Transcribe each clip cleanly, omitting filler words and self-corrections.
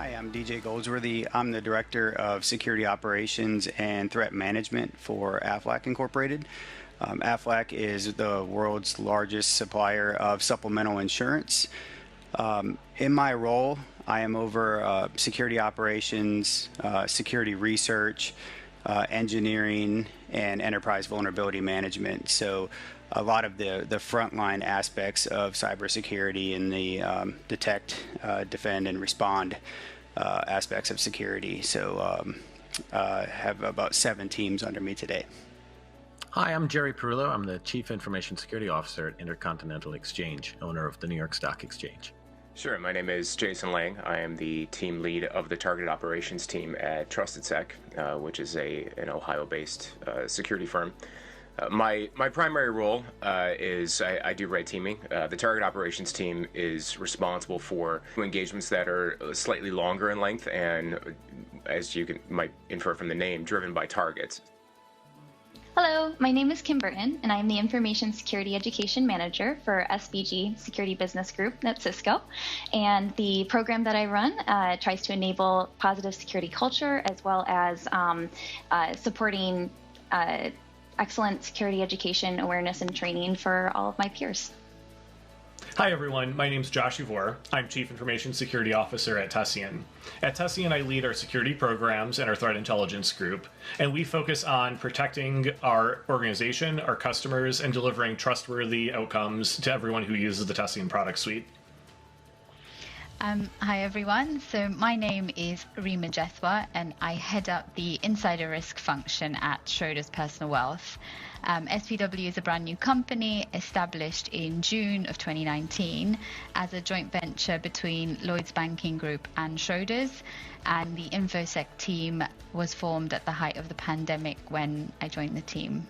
Hi, I'm DJ Goldsworthy. I'm the Director of Security Operations and Threat Management for Aflac Incorporated. Aflac is the world's largest supplier of supplemental insurance. In my role, I am over security operations, security research, engineering, and enterprise vulnerability management. So a lot of the frontline aspects of cybersecurity and the detect, defend, and respond aspects of security. So have about 7 teams under me today. Hi, I'm Jerry Perullo. I'm the Chief Information Security Officer at Intercontinental Exchange, owner of the New York Stock Exchange. Sure. My name is Jason Lang. I am the team lead of the targeted operations team at TrustedSec, which is an Ohio-based security firm. My primary role is I do red teaming. The target operations team is responsible for engagements that are slightly longer in length and, as you might infer from the name, driven by targets. Hello, my name is Kim Burton, and I'm the Information Security Education Manager for SBG Security Business Group at Cisco. And the program that I run tries to enable positive security culture as well as supporting excellent security education, awareness, and training for all of my peers. Hi everyone, my name is Josh Uvor. I'm Chief Information Security Officer at Tessian. At Tessian, I lead our security programs and our threat intelligence group, and we focus on protecting our organization, our customers, and delivering trustworthy outcomes to everyone who uses the Tessian product suite. Hi everyone, so my name is Reema Jethwa and I head up the insider risk function at Schroders Personal Wealth. SPW is a brand new company established in June of 2019 as a joint venture between Lloyds Banking Group and Schroders, and the Infosec team was formed at the height of the pandemic when I joined the team.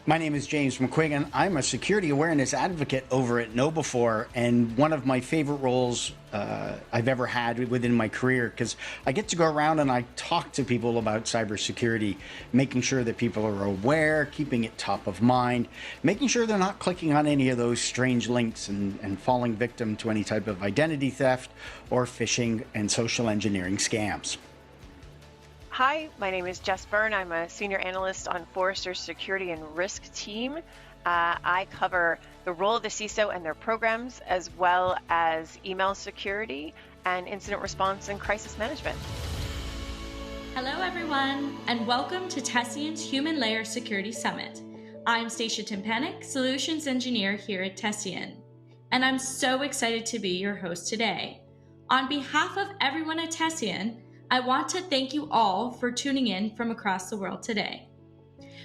My name is James McQuiggan. I'm a security awareness advocate over at KnowBe4, and one of my favorite roles I've ever had within my career, because I get to go around and I talk to people about cybersecurity, making sure that people are aware, keeping it top of mind, making sure they're not clicking on any of those strange links and falling victim to any type of identity theft or phishing and social engineering scams. Hi, my name is Jess Byrne. I'm a senior analyst on Forrester's security and risk team. I cover the role of the CISO and their programs, as well as email security and incident response and crisis management. Hello, everyone, and welcome to Tessian's Human Layer Security Summit. I'm Stacia Timpanik, Solutions Engineer here at Tessian, and I'm so excited to be your host today. On behalf of everyone at Tessian, I want to thank you all for tuning in from across the world today.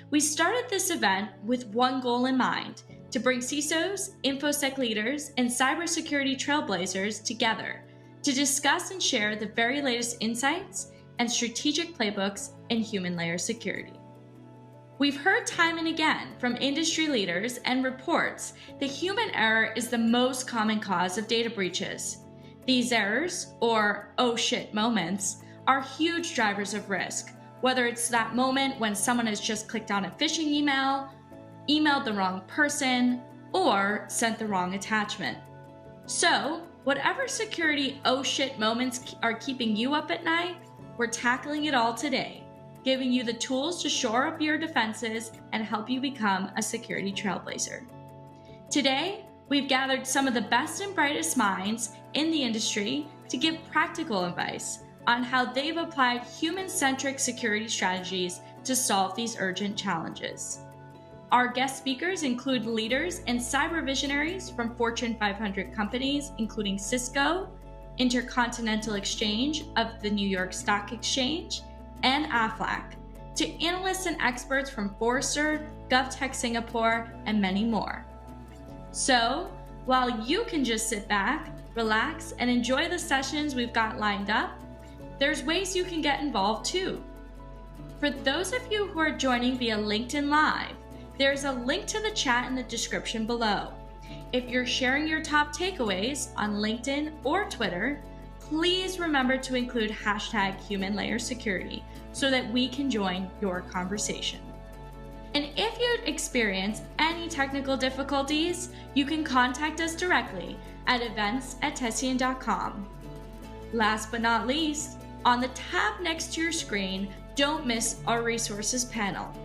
We started this event with one goal in mind: to bring CISOs, InfoSec leaders, and cybersecurity trailblazers together to discuss and share the very latest insights and strategic playbooks in human layer security. We've heard time and again from industry leaders and reports that human error is the most common cause of data breaches. These errors, or oh shit moments, are huge drivers of risk, whether it's that moment when someone has just clicked on a phishing email, emailed the wrong person, or sent the wrong attachment. So, whatever security oh shit moments are keeping you up at night, we're tackling it all today, giving you the tools to shore up your defenses and help you become a security trailblazer. Today, we've gathered some of the best and brightest minds in the industry to give practical advice on how they've applied human-centric security strategies to solve these urgent challenges. Our guest speakers include leaders and cyber visionaries from Fortune 500 companies, including Cisco, Intercontinental Exchange of the New York Stock Exchange, and Aflac, to analysts and experts from Forrester, GovTech Singapore, and many more. So, while you can just sit back, relax, and enjoy the sessions we've got lined up, there's ways you can get involved too. For those of you who are joining via LinkedIn Live, there's a link to the chat in the description below. If you're sharing your top takeaways on LinkedIn or Twitter, please remember to include #HumanLayerSecurity so that we can join your conversation. And if you experience any technical difficulties, you can contact us directly at events@tessian.com. Last but not least, on the tab next to your screen, don't miss our resources panel.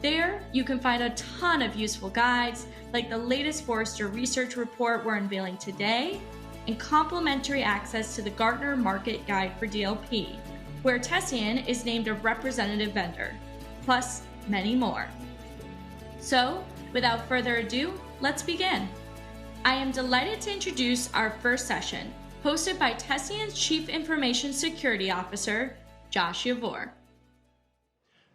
There, you can find a ton of useful guides, like the latest Forrester research report we're unveiling today, and complimentary access to the Gartner Market Guide for DLP, where Tessian is named a representative vendor, plus many more. So, without further ado, let's begin. I am delighted to introduce our first session, hosted by Tessian's Chief Information Security Officer, Josh Yavor.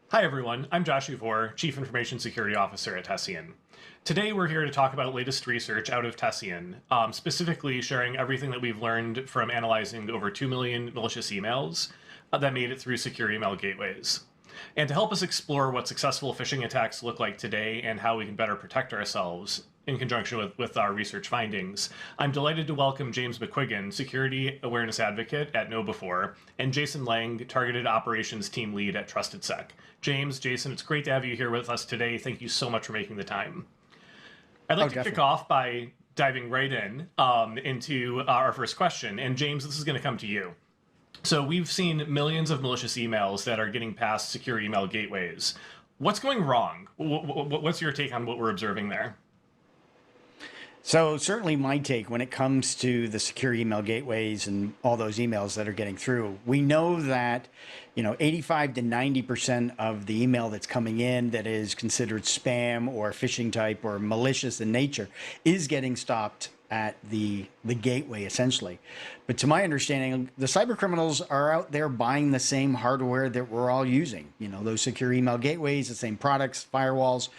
Hi everyone, I'm Josh Yavor, Chief Information Security Officer at Tessian. Today we're here to talk about latest research out of Tessian, specifically sharing everything that we've learned from analyzing over 2 million malicious emails that made it through secure email gateways. And to help us explore what successful phishing attacks look like today and how we can better protect ourselves in conjunction with our research findings, I'm delighted to welcome James McQuiggan, Security Awareness Advocate at KnowBe4, and Jason Lang, Targeted Operations Team Lead at TrustedSec. James, Jason, it's great to have you here with us today. Thank you so much for making the time. I'd like to kick off by diving right into our first question. And James, this is going to come to you. So we've seen millions of malicious emails that are getting past secure email gateways. What's going wrong? What's your take on what we're observing there? So certainly my take when it comes to the secure email gateways and all those emails that are getting through, we know that, 85 to 90% of the email that's coming in that is considered spam or phishing type or malicious in nature is getting stopped at the gateway, essentially. But to my understanding, the cyber criminals are out there buying the same hardware that we're all using, those secure email gateways, the same products, firewalls,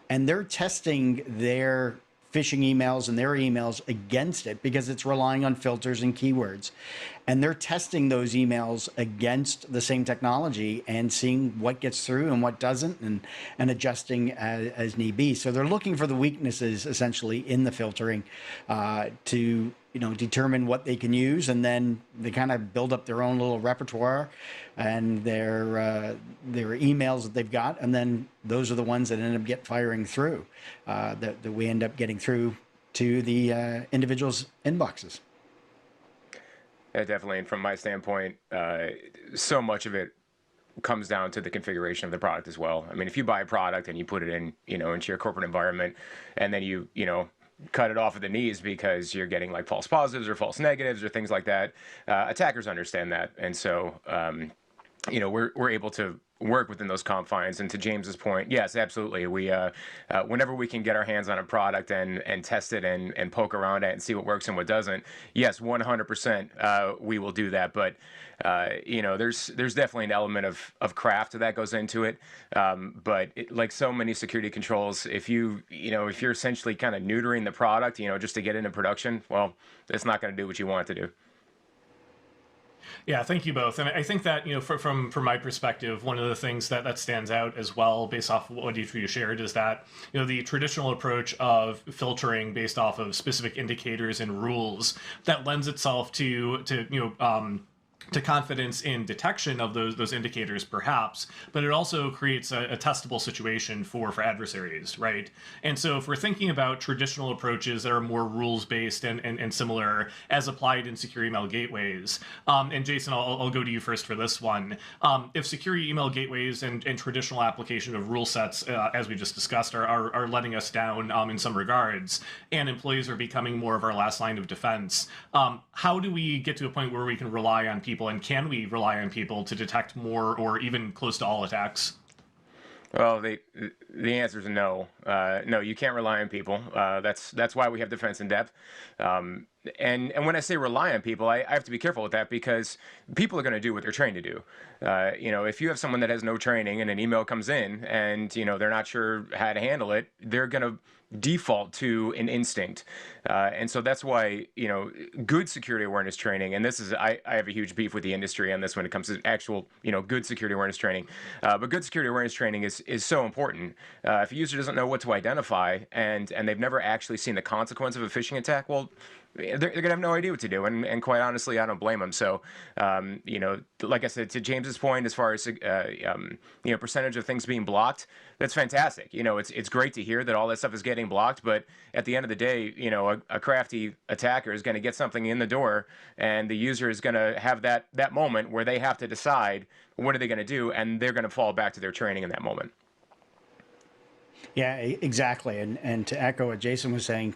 and they're testing their phishing emails and their emails against it because it's relying on filters and keywords. And they're testing those emails against the same technology and seeing what gets through and what doesn't and adjusting as need be. So they're looking for the weaknesses essentially in the filtering to determine what they can use, and then they kind of build up their own little repertoire and their emails that they've got, and then those are the ones that end up firing through that we end up getting through to the individuals' inboxes. Yeah, definitely. And from my standpoint, so much of it comes down to the configuration of the product as well. I mean, if you buy a product and you put it in, into your corporate environment, and then you cut it off at the knees because you're getting like false positives or false negatives or things like that, attackers understand that. And so, we're able to work within those confines. And to James's point, yes, absolutely. We, whenever we can get our hands on a product and test it and poke around it and see what works and what doesn't, yes, 100%, we will do that. But, there's definitely an element of craft that goes into it. But like so many security controls, if you're essentially kind of neutering the product, just to get into production, well, it's not going to do what you want it to do. Yeah, thank you both. And I think that, from my perspective, one of the things that stands out as well, based off of what each of you shared, is that, the traditional approach of filtering based off of specific indicators and rules that lends itself to confidence in detection of those indicators, perhaps, but it also creates a testable situation for adversaries, right? And so if we're thinking about traditional approaches that are more rules-based and similar as applied in secure email gateways, and Jason, I'll go to you first for this one. If secure email gateways and traditional application of rule sets, as we just discussed, are letting us down in some regards, and employees are becoming more of our last line of defense, how do we get to a point where we can rely on people, and can we rely on people to detect more or even close to all attacks? Well, the answer is no. No, you can't rely on people. That's why we have defense in depth. And when I say rely on people, I have to be careful with that, because people are going to do what they're trained to do. If you have someone that has no training and an email comes in and they're not sure how to handle it, they're going to default to an instinct. And so that's why, good security awareness training, and this is, I have a huge beef with the industry on this when it comes to actual, good security awareness training. But good security awareness training is so important. If a user doesn't know what to identify and they've never actually seen the consequence of a phishing attack, well, they're going to have no idea what to do. And quite honestly, I don't blame them. So, like I said, to James's point, as far as, percentage of things being blocked, that's fantastic. It's great to hear that all that stuff is getting blocked. But at the end of the day, a crafty attacker is going to get something in the door, and the user is going to have that moment where they have to decide what are they going to do, and they're going to fall back to their training in that moment. Yeah, exactly. And to echo what Jason was saying,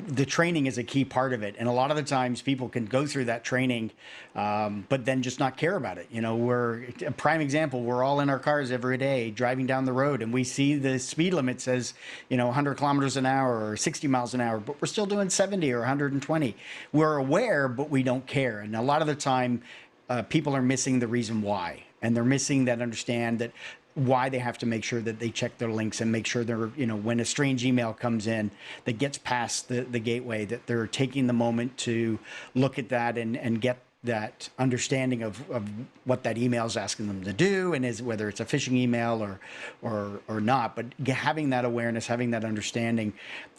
the training is a key part of it. And a lot of the times people can go through that training, but then just not care about it. We're a prime example. We're all in our cars every day driving down the road, and we see the speed limit says, 100 kilometers an hour or 60 miles an hour, but we're still doing 70 or 120. We're aware, but we don't care. And a lot of the time, people are missing the reason why. And they're missing that understand that why they have to make sure that they check their links and make sure they're, when a strange email comes in that gets past the gateway, that they're taking the moment to look at that and get that understanding of what that email is asking them to do, and whether it's a phishing email or not, but having that awareness, having that understanding.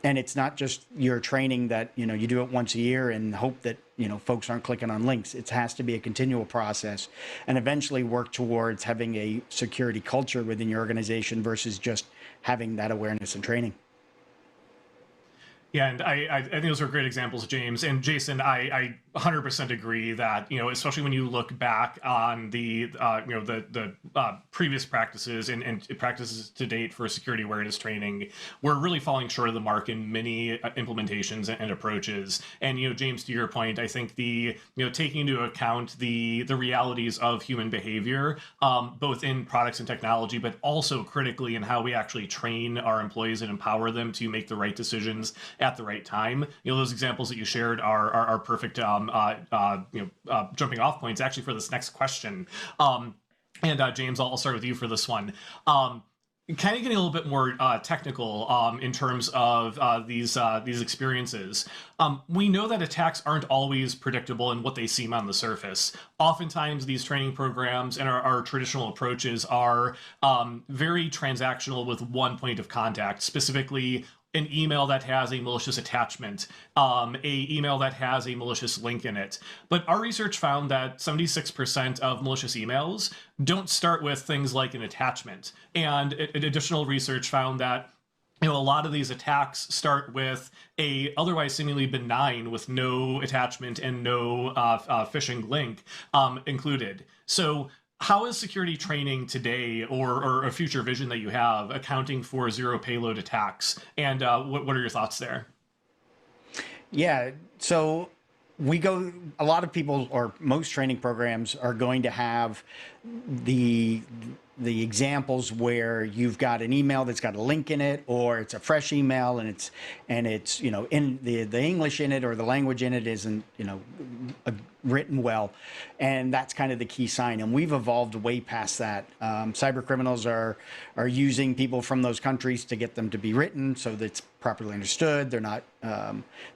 And it's not just your training that, you do it once a year and hope that, folks aren't clicking on links. It has to be a continual process, and eventually work towards having a security culture within your organization versus just having that awareness and training. Yeah, and I think those are great examples, James. And Jason, I 100% agree that, especially when you look back on the previous practices and practices to date for security awareness training, we're really falling short of the mark in many implementations and approaches. And, James, to your point, I think taking into account the realities of human behavior, both in products and technology, but also critically in how we actually train our employees and empower them to make the right decisions at the right time. Those examples that you shared are perfect jumping off points actually for this next question. James, I'll start with you for this one. Kind of getting a little bit more technical in terms of these experiences. We know that attacks aren't always predictable in what they seem on the surface. Oftentimes, these training programs and our traditional approaches are very transactional with one point of contact, specifically an email that has a malicious attachment, a email that has a malicious link in it. But our research found that 76% of malicious emails don't start with things like an attachment. And additional research found that a lot of these attacks start with a otherwise seemingly benign with no attachment and no phishing link included. So how is security training today, or a future vision that you have, accounting for zero payload attacks? And what are your thoughts there? Yeah, so a lot of people, or most training programs, are going to have the examples where you've got an email that's got a link in it, or it's a fresh email and it's in the English in it or the language in it isn't written well, and that's kind of the key sign. And we've evolved way past that. Cyber criminals are using people from those countries to get them to be written so that it's properly understood. They're not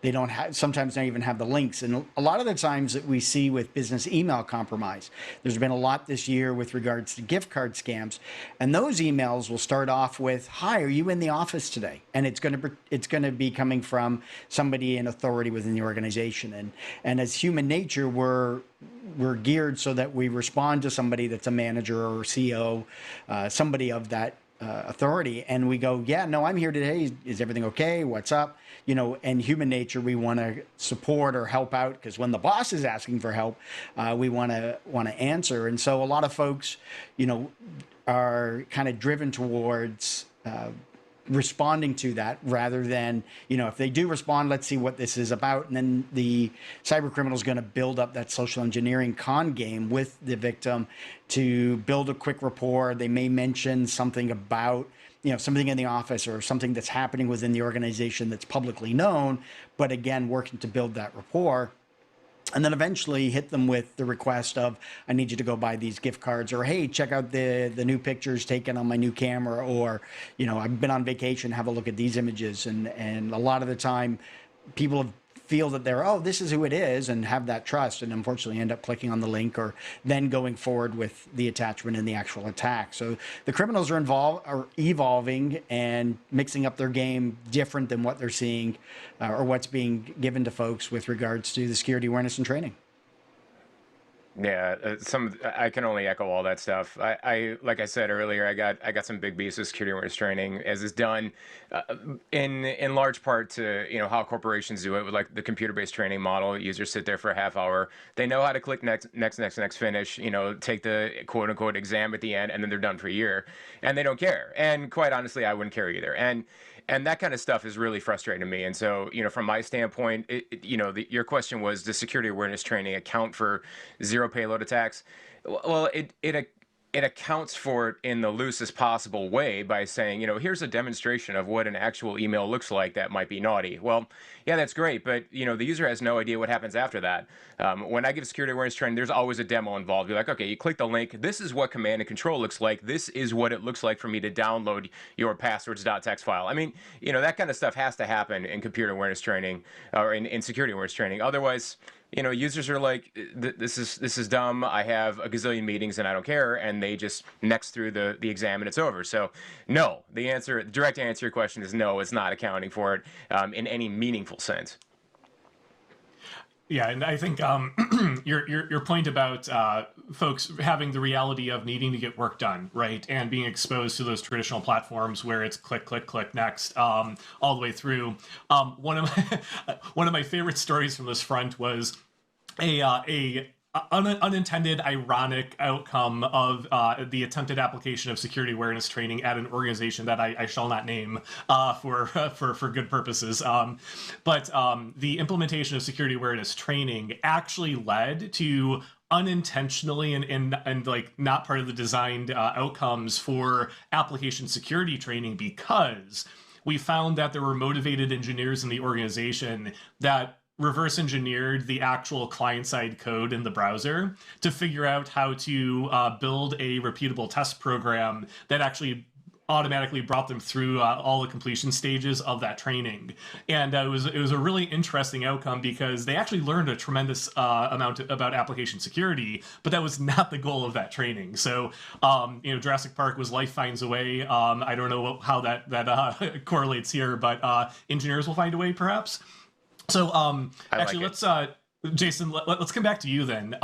they don't have, sometimes not even have the links. And a lot of the times that we see with business email compromise, there's been a lot this year with regards to gift card scams, and those emails will start off with, "Hi, are you in the office today?" And it's going to be coming from somebody in authority within the organization. And as human nature, we're geared so that we respond to somebody that's a manager or CEO, somebody of that authority, and we go, "Yeah, no, I'm here today. Is everything okay? What's up?" And human nature, we want to support or help out, because when the boss is asking for help, we want to answer. And so a lot of folks, are kind of driven towards responding to that, rather than, if they do respond, let's see what this is about. And then the cyber criminal is going to build up that social engineering con game with the victim to build a quick rapport. They may mention something about, something in the office or something that's happening within the organization that's publicly known, but again, working to build that rapport. And then eventually hit them with the request of, "I need you to go buy these gift cards," or, "Hey, check out the new pictures taken on my new camera," or, "I've been on vacation, have a look at these images." And a lot of the time, people have feel that this is who it is, and have that trust, and unfortunately end up clicking on the link or then going forward with the attachment and the actual attack. So the criminals are evolving and mixing up their game different than what they're seeing or what's being given to folks with regards to the security awareness and training. Yeah, I can only echo all that stuff. I like I said earlier, I got some big beefs with security awareness training, as is done in large part to how corporations do it with like the computer-based training model. Users sit there for a half hour. They know how to click next, finish. Take the quote unquote exam at the end, and then they're done for a year, and they don't care. And quite honestly, I wouldn't care either. And that kind of stuff is really frustrating to me. And so, from my standpoint, your question was, does security awareness training account for zero payload attacks? Well, it accounts for it in the loosest possible way by saying, here's a demonstration of what an actual email looks like that might be naughty. Well, yeah, that's great, but the user has no idea what happens after that. When I give security awareness training, there's always a demo involved. You're like, okay, you click the link. This is what command and control looks like. This is what it looks like for me to download your passwords.txt file. I mean, that kind of stuff has to happen in computer awareness training or in security awareness training. Otherwise, users are like, this is dumb. I have a gazillion meetings and I don't care, and they just next through the exam and it's over. So, no. The direct answer to your question is no. It's not accounting for it in any meaningful sense. Yeah, and I think your point about folks having the reality of needing to get work done, right, and being exposed to those traditional platforms where it's click, click, click, next, all the way through. One of my favorite stories from this front was a unintended ironic outcome of the attempted application of security awareness training at an organization that I shall not name for good purposes. But the implementation of security awareness training actually led to unintentionally and like not part of the designed outcomes for application security training, because we found that there were motivated engineers in the organization that reverse engineered the actual client-side code in the browser to figure out how to build a repeatable test program that actually automatically brought them through all the completion stages of that training. And it was a really interesting outcome because they actually learned a tremendous amount about application security, but that was not the goal of that training. So, Jurassic Park was life finds a way. I don't know how that correlates here, but engineers will find a way, perhaps. So, actually, let's, Jason, let's come back to you then.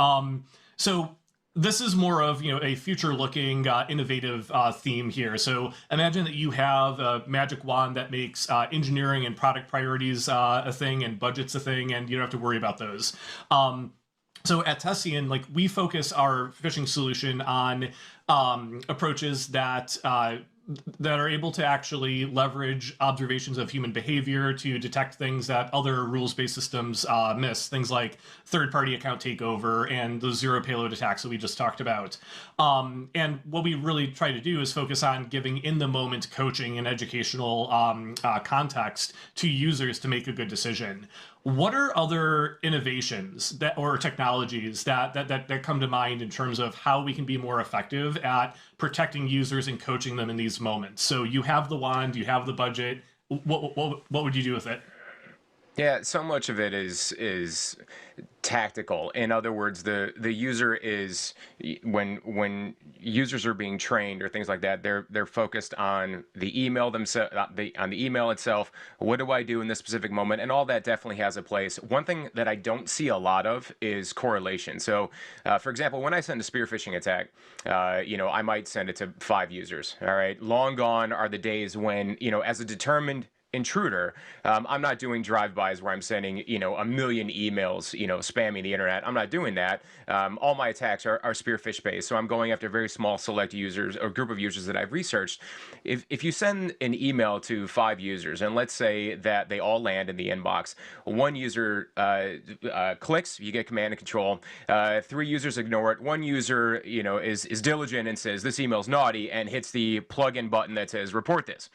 So this is more of, a future-looking, innovative theme here. So imagine that you have a magic wand that makes engineering and product priorities a thing and budgets a thing, and you don't have to worry about those. So at Tessian, we focus our phishing solution on approaches that are able to actually leverage observations of human behavior to detect things that other rules-based systems miss, things like third-party account takeover and the zero payload attacks that we just talked about. And what we really try to do is focus on giving in-the-moment coaching and educational context to users to make a good decision. What are other innovations or technologies that come to mind in terms of how we can be more effective at protecting users and coaching them in these moments? So you have the wand, you have the budget. What would you do with it? Yeah, so much of it is tactical. In other words, the user is, when users are being trained or things like that, they're focused on the email themselves, on the email itself. What do I do in this specific moment? And all that definitely has a place. One thing that I don't see a lot of is correlation. So, for example, when I send a spear phishing attack, I might send it to 5 users. All right, long gone are the days when, as a determined intruder, I'm not doing drive-bys where I'm sending, a million emails, spamming the internet. I'm not doing that. All my attacks are spear phish based. So I'm going after very small select users or group of users that I've researched. If you send an email to 5 users, and let's say that they all land in the inbox, 1 user clicks, you get command and control. 3 users ignore it. 1 user, is diligent and says this email's naughty and hits the plug-in button that says report this.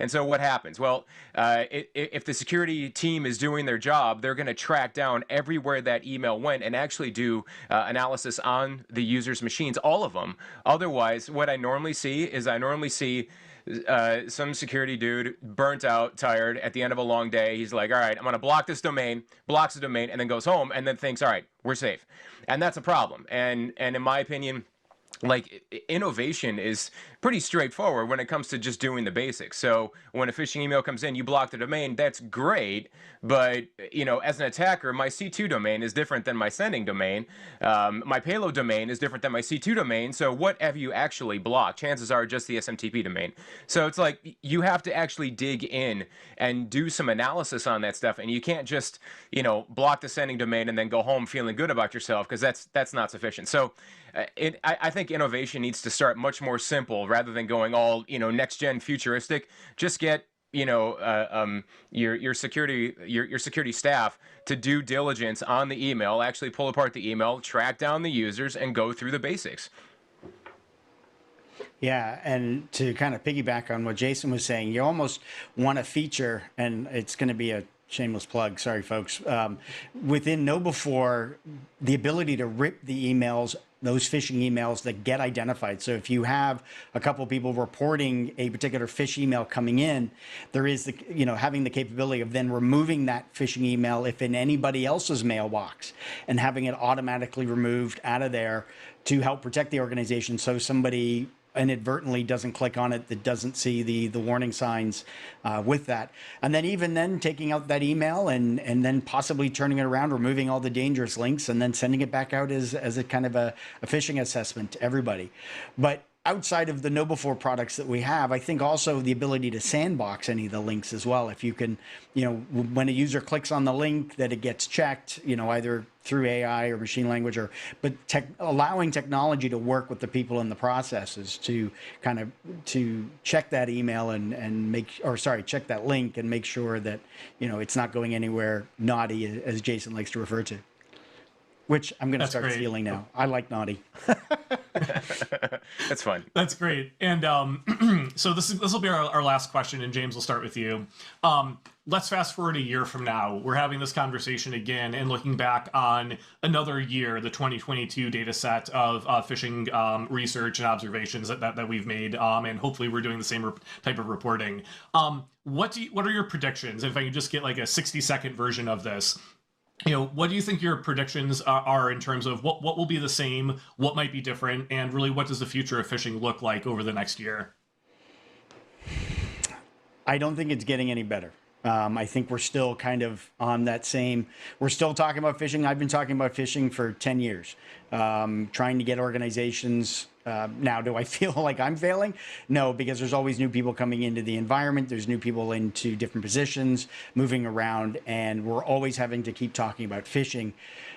And so what happens? Well, if the security team is doing their job, they're going to track down everywhere that email went and actually do analysis on the user's machines, all of them. Otherwise, what I normally see is some security dude, burnt out, tired, at the end of a long day. He's like, all right, I'm going to block this domain, blocks the domain, and then goes home and then thinks, all right, we're safe. And that's a problem. And in my opinion, like, innovation is pretty straightforward when it comes to just doing the basics. So when a phishing email comes in, you block the domain, that's great. But, you know, as an attacker, my C2 domain is different than my sending domain. My payload domain is different than my C2 domain. So what have you actually blocked? Chances are just the SMTP domain. So it's like you have to actually dig in and do some analysis on that stuff. And you can't just, you know, block the sending domain and then go home feeling good about yourself, because that's not sufficient. So I think innovation needs to start much more simple rather than going all, you know, next gen futuristic. Just get, you know, your security staff to do diligence on the email, actually pull apart the email, track down the users, and go through the basics. Yeah, and to kind of piggyback on what Jason was saying, you almost want a feature, and it's going to be a shameless plug, sorry folks, within KnowBe4, the ability to rip the emails, those phishing emails that get identified. So if you have a couple people reporting a particular phish email coming in, there is the, you know, having the capability of then removing that phishing email if in anybody else's mailbox, and having it automatically removed out of there to help protect the organization, so somebody inadvertently doesn't click on it, that doesn't see the warning signs with that. And then even then taking out that email and then possibly turning it around, removing all the dangerous links, and then sending it back out as a kind of a phishing assessment to everybody. But outside of the KnowBe4 products that we have, I think also the ability to sandbox any of the links as well. If you can, you know, when a user clicks on the link, that it gets checked, you know, either through AI or machine language, or allowing technology to work with the people in the processes to kind of to check that email and make, or sorry, check that link and make sure that, you know, it's not going anywhere naughty, as Jason likes to refer to. Which I'm going to start stealing now. I like naughty. That's fun. That's great. And so this will be our last question, and James, will start with you. Let's fast forward a year from now. We're having this conversation again and looking back on another year, the 2022 data set of phishing research and observations that we've made, and hopefully we're doing the same type of reporting. What are your predictions? If I could just get like a 60-second version of this. You know, what do you think your predictions are in terms of what will be the same, what might be different, and really what does the future of phishing look like over the next year? I don't think it's getting any better. I think we're still kind of on that same, we're still talking about phishing. I've been talking about phishing for 10 years, trying to get organizations. Now, do I feel like I'm failing? No, because there's always new people coming into the environment. There's new people into different positions, moving around, and we're always having to keep talking about phishing.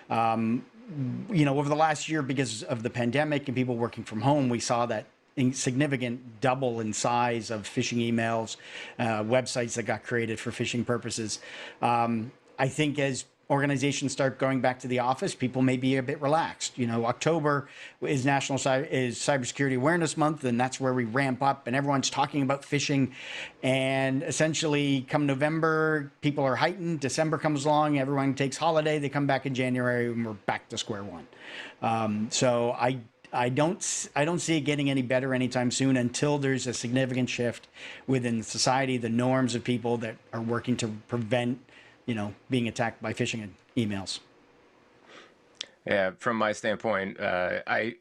You know, over the last year, because of the pandemic and people working from home, we saw that significant double in size of phishing emails, websites that got created for phishing purposes. I think as organizations start going back to the office, people may be a bit relaxed. You know, October is Cybersecurity Awareness Month, and that's where we ramp up, and everyone's talking about phishing. And essentially, come November, people are heightened. December comes along, everyone takes holiday. They come back in January, and we're back to square one. So I don't see it getting any better anytime soon until there's a significant shift within society, the norms of people that are working to prevent, you know, being attacked by phishing emails. Yeah, from my standpoint, I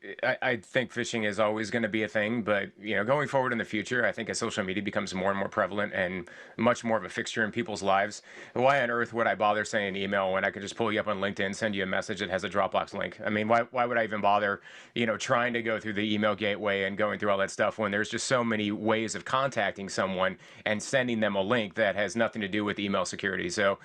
think phishing is always going to be a thing, but you know, going forward in the future, I think as social media becomes more and more prevalent and much more of a fixture in people's lives, why on earth would I bother sending an email when I could just pull you up on LinkedIn, send you a message that has a Dropbox link? I mean, why would I even bother, you know, trying to go through the email gateway and going through all that stuff when there's just so many ways of contacting someone and sending them a link that has nothing to do with email security? So,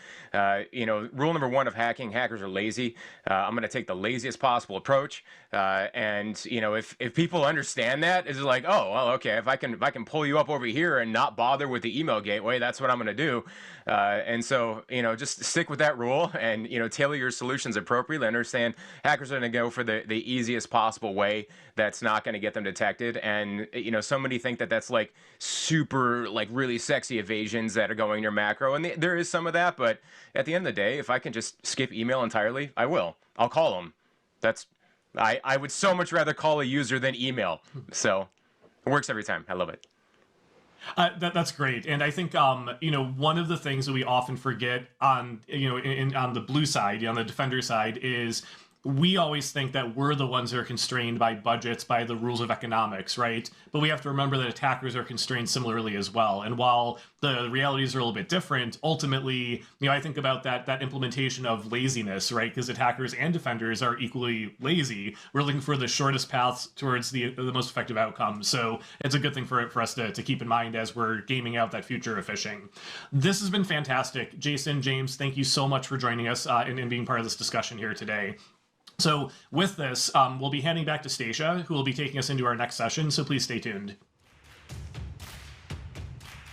you know, rule number one of hacking: hackers are lazy. I'm going to take the laziest possible approach, and you know, if people understand that, it's like, oh well, okay, if I can pull you up over here and not bother with the email gateway, that's what I'm going to do. And so, you know, just stick with that rule, and you know, tailor your solutions appropriately. Understand hackers are going to go for the easiest possible way that's not going to get them detected. And you know, so many think that that's like super, like really sexy evasions that are going in your macro, and there is some of that, but at the end of the day, if I can just skip email entirely, I will. I'll call them. I would so much rather call a user than email. So it works every time. I love it. That's great, and I think one of the things that we often forget on on the blue side, on the defender side, is we always think that we're the ones that are constrained by budgets, by the rules of economics, right? But we have to remember that attackers are constrained similarly as well. And while the realities are a little bit different, ultimately, I think about that implementation of laziness, right? Because attackers and defenders are equally lazy. We're looking for the shortest paths towards the most effective outcomes. So it's a good thing for us to keep in mind as we're gaming out that future of phishing. This has been fantastic. Jason, James, thank you so much for joining us and being part of this discussion here today. So with this, we'll be handing back to Stacia, who will be taking us into our next session, so please stay tuned.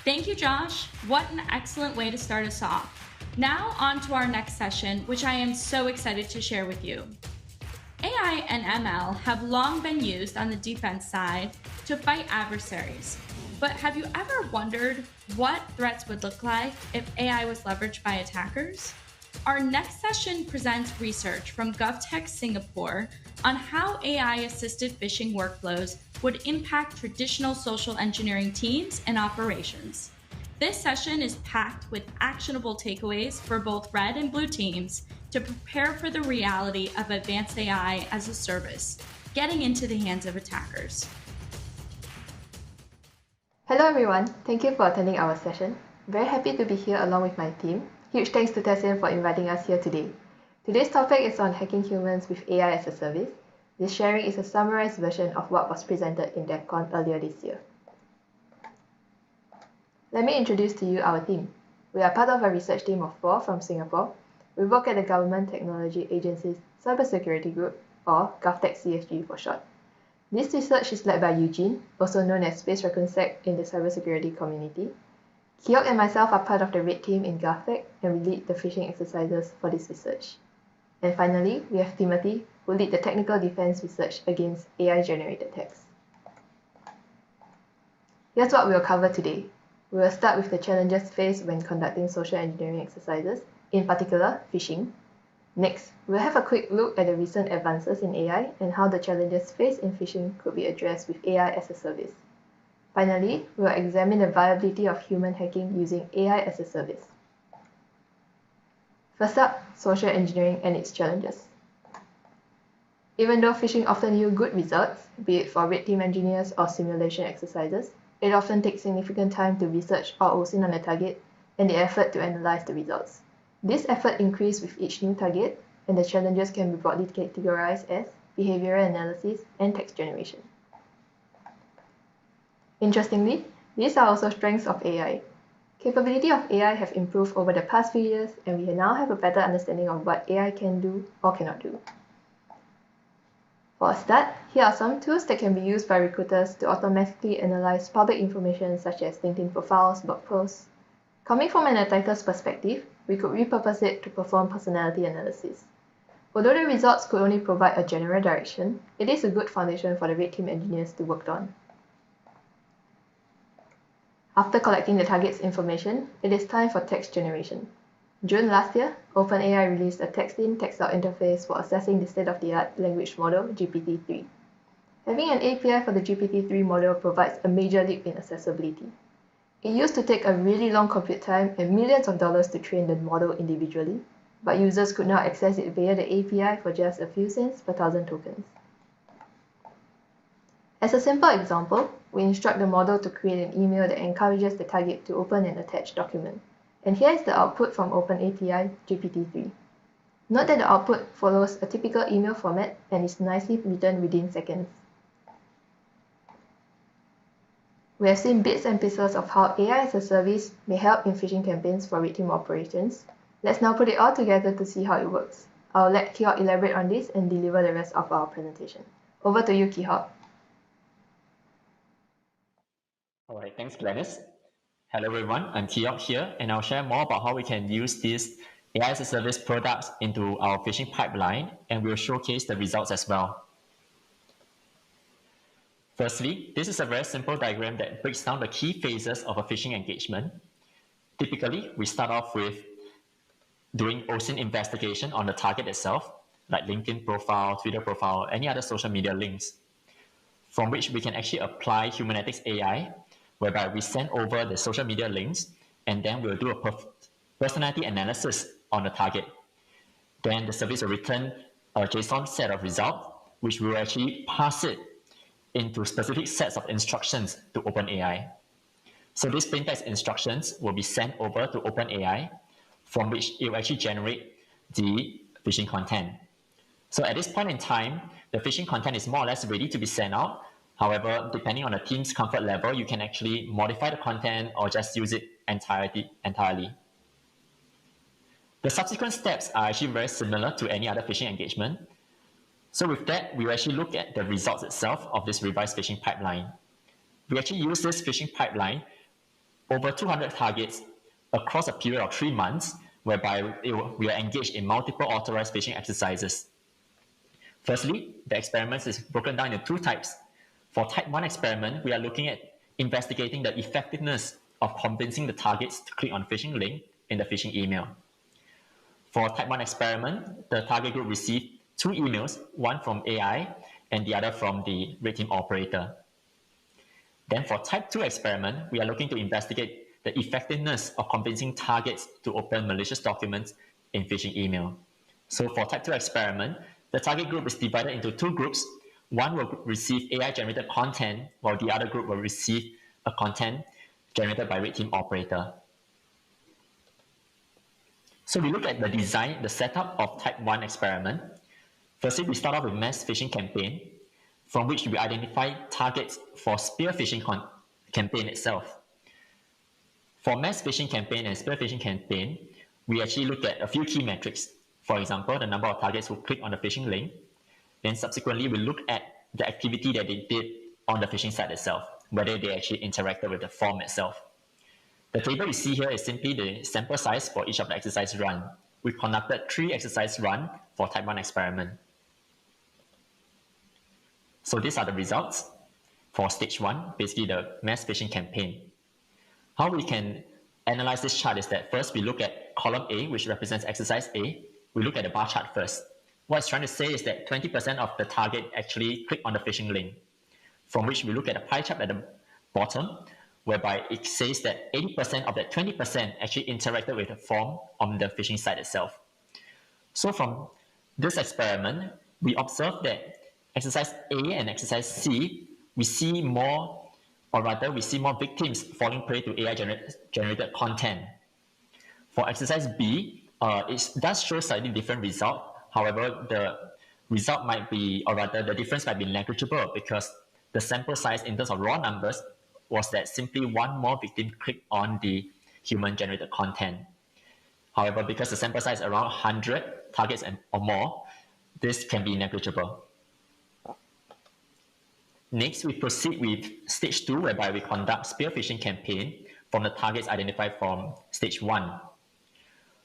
Thank you, Josh. What an excellent way to start us off. Now on to our next session, which I am so excited to share with you. AI and ML have long been used on the defense side to fight adversaries. But have you ever wondered what threats would look like if AI was leveraged by attackers? Our next session presents research from GovTech Singapore on how AI-assisted phishing workflows would impact traditional social engineering teams and operations. This session is packed with actionable takeaways for both red and blue teams to prepare for the reality of advanced AI as a service, getting into the hands of attackers. Hello everyone, thank you for attending our session. Very happy to be here along with my team. Huge thanks to Tessian for inviting us here today. Today's topic is on hacking humans with AI as a service. This sharing is a summarized version of what was presented in DEFCON earlier this year. Let me introduce to you our team. We are part of a research team of 4 from Singapore. We work at the Government Technology Agency's Cybersecurity Group, or GovTech CSG for short. This research is led by Eugene, also known as Space RaccoonSec in the cybersecurity community. Kiok and myself are part of the Red team in GovTech, and we lead the phishing exercises for this research. And finally, we have Timothy, who lead the technical defense research against AI-generated attacks. Here's what we'll cover today. We will start with the challenges faced when conducting social engineering exercises, in particular, phishing. Next, we'll have a quick look at the recent advances in AI and how the challenges faced in phishing could be addressed with AI as a service. Finally, we'll examine the viability of human hacking using AI as a service. First up, social engineering and its challenges. Even though phishing often yields good results, be it for red team engineers or simulation exercises, it often takes significant time to research or OSINT on a target and the effort to analyze the results. This effort increases with each new target, and the challenges can be broadly categorized as behavioral analysis and text generation. Interestingly, these are also strengths of AI. Capability of AI have improved over the past few years, and we now have a better understanding of what AI can do or cannot do. For a start, here are some tools that can be used by recruiters to automatically analyze public information such as LinkedIn profiles, blog posts. Coming from an attacker's perspective, we could repurpose it to perform personality analysis. Although the results could only provide a general direction, it is a good foundation for the red team engineers to work on. After collecting the target's information, it is time for text generation. June last year, OpenAI released a text-in, text-out interface for assessing the state-of-the-art language model, GPT-3. Having an API for the GPT-3 model provides a major leap in accessibility. It used to take a really long compute time and millions of dollars to train the model individually, but users could now access it via the API for just a few cents per 1,000 tokens. As a simple example, we instruct the model to create an email that encourages the target to open an attached document. And here is the output from OpenAPI GPT-3. Note that the output follows a typical email format and is nicely written within seconds. We have seen bits and pieces of how AI as a service may help in phishing campaigns for red team operations. Let's now put it all together to see how it works. I'll let Kiok elaborate on this and deliver the rest of our presentation. Over to you, Kiok. All right, thanks, Glennis. Hello, everyone. I'm Kiok here, and I'll share more about how we can use these AI as a service products into our phishing pipeline, and we'll showcase the results as well. Firstly, this is a very simple diagram that breaks down the key phases of a phishing engagement. Typically, we start off with doing OSINT investigation on the target itself, like LinkedIn profile, Twitter profile, any other social media links, from which we can actually apply Humanetics AI whereby we send over the social media links, and then we'll do a personality analysis on the target. Then the service will return a JSON set of results, which will actually pass it into specific sets of instructions to OpenAI. So these plaintext instructions will be sent over to OpenAI, from which it will actually generate the phishing content. So at this point in time, the phishing content is more or less ready to be sent out. However, depending on the team's comfort level, you can actually modify the content or just use it entirely. The subsequent steps are actually very similar to any other phishing engagement. So with that, we will actually look at the results itself of this revised phishing pipeline. We actually use this phishing pipeline over 200 targets across a period of 3 months, whereby we are engaged in multiple authorized phishing exercises. Firstly, the experiment is broken down into 2 types. For type 1 experiment, we are looking at investigating the effectiveness of convincing the targets to click on phishing link in the phishing email. For type 1 experiment, the target group received 2 emails, one from AI and the other from the red team operator. Then for type 2 experiment, we are looking to investigate the effectiveness of convincing targets to open malicious documents in phishing email. So for type 2 experiment, the target group is divided into 2 groups. One will receive AI-generated content, while the other group will receive a content generated by red team operator. So we look at the design, the setup of type 1 experiment. Firstly, we start off with mass phishing campaign, from which we identify targets for spear phishing campaign itself. For mass phishing campaign and spear phishing campaign, we actually look at a few key metrics. For example, the number of targets who click on the phishing link. Then subsequently, we look at the activity that they did on the phishing site itself, whether they actually interacted with the form itself. The table you see here is simply the sample size for each of the exercise run. We conducted 3 exercise runs for type 1 experiment. So these are the results for stage 1, basically the mass phishing campaign. How we can analyze this chart is that first we look at column A, which represents exercise A. We look at the bar chart first. What it's trying to say is that 20% of the target actually click on the phishing link, from which we look at the pie chart at the bottom, whereby it says that 80% of that 20% actually interacted with the form on the phishing site itself. So from this experiment, we observe that exercise A and exercise C, we see more victims falling prey to AI-generated content. For exercise B, it does show slightly different result. However, the result might be, or rather the difference might be negligible, because the sample size in terms of raw numbers was that simply one more victim clicked on the human-generated content. However, because the sample size is around 100 targets or more, this can be negligible. Next, we proceed with stage 2, whereby we conduct spear phishing campaign from the targets identified from stage 1.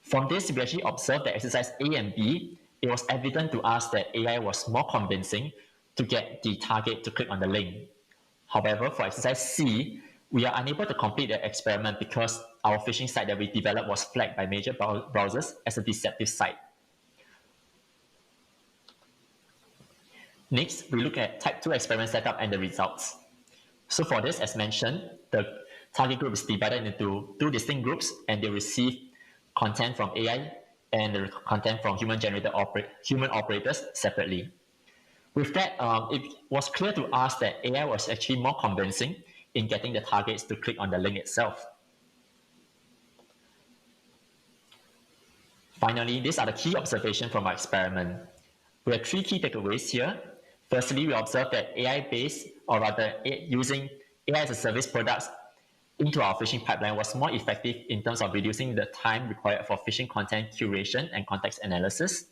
From this, we actually observed that exercise A and B, it was evident to us that AI was more convincing to get the target to click on the link. However, for exercise C, we are unable to complete the experiment because our phishing site that we developed was flagged by major browsers as a deceptive site. Next, we look at type 2 experiment setup and the results. So for this, as mentioned, the target group is divided into 2 distinct groups, and they receive content from AI and the content from human operators separately. With that, it was clear to us that AI was actually more convincing in getting the targets to click on the link itself. Finally, these are the key observations from our experiment. We have 3 key takeaways here. Firstly, we observed that AI-based, or rather using AI as a service products into our phishing pipeline was more effective in terms of reducing the time required for phishing content curation and context analysis.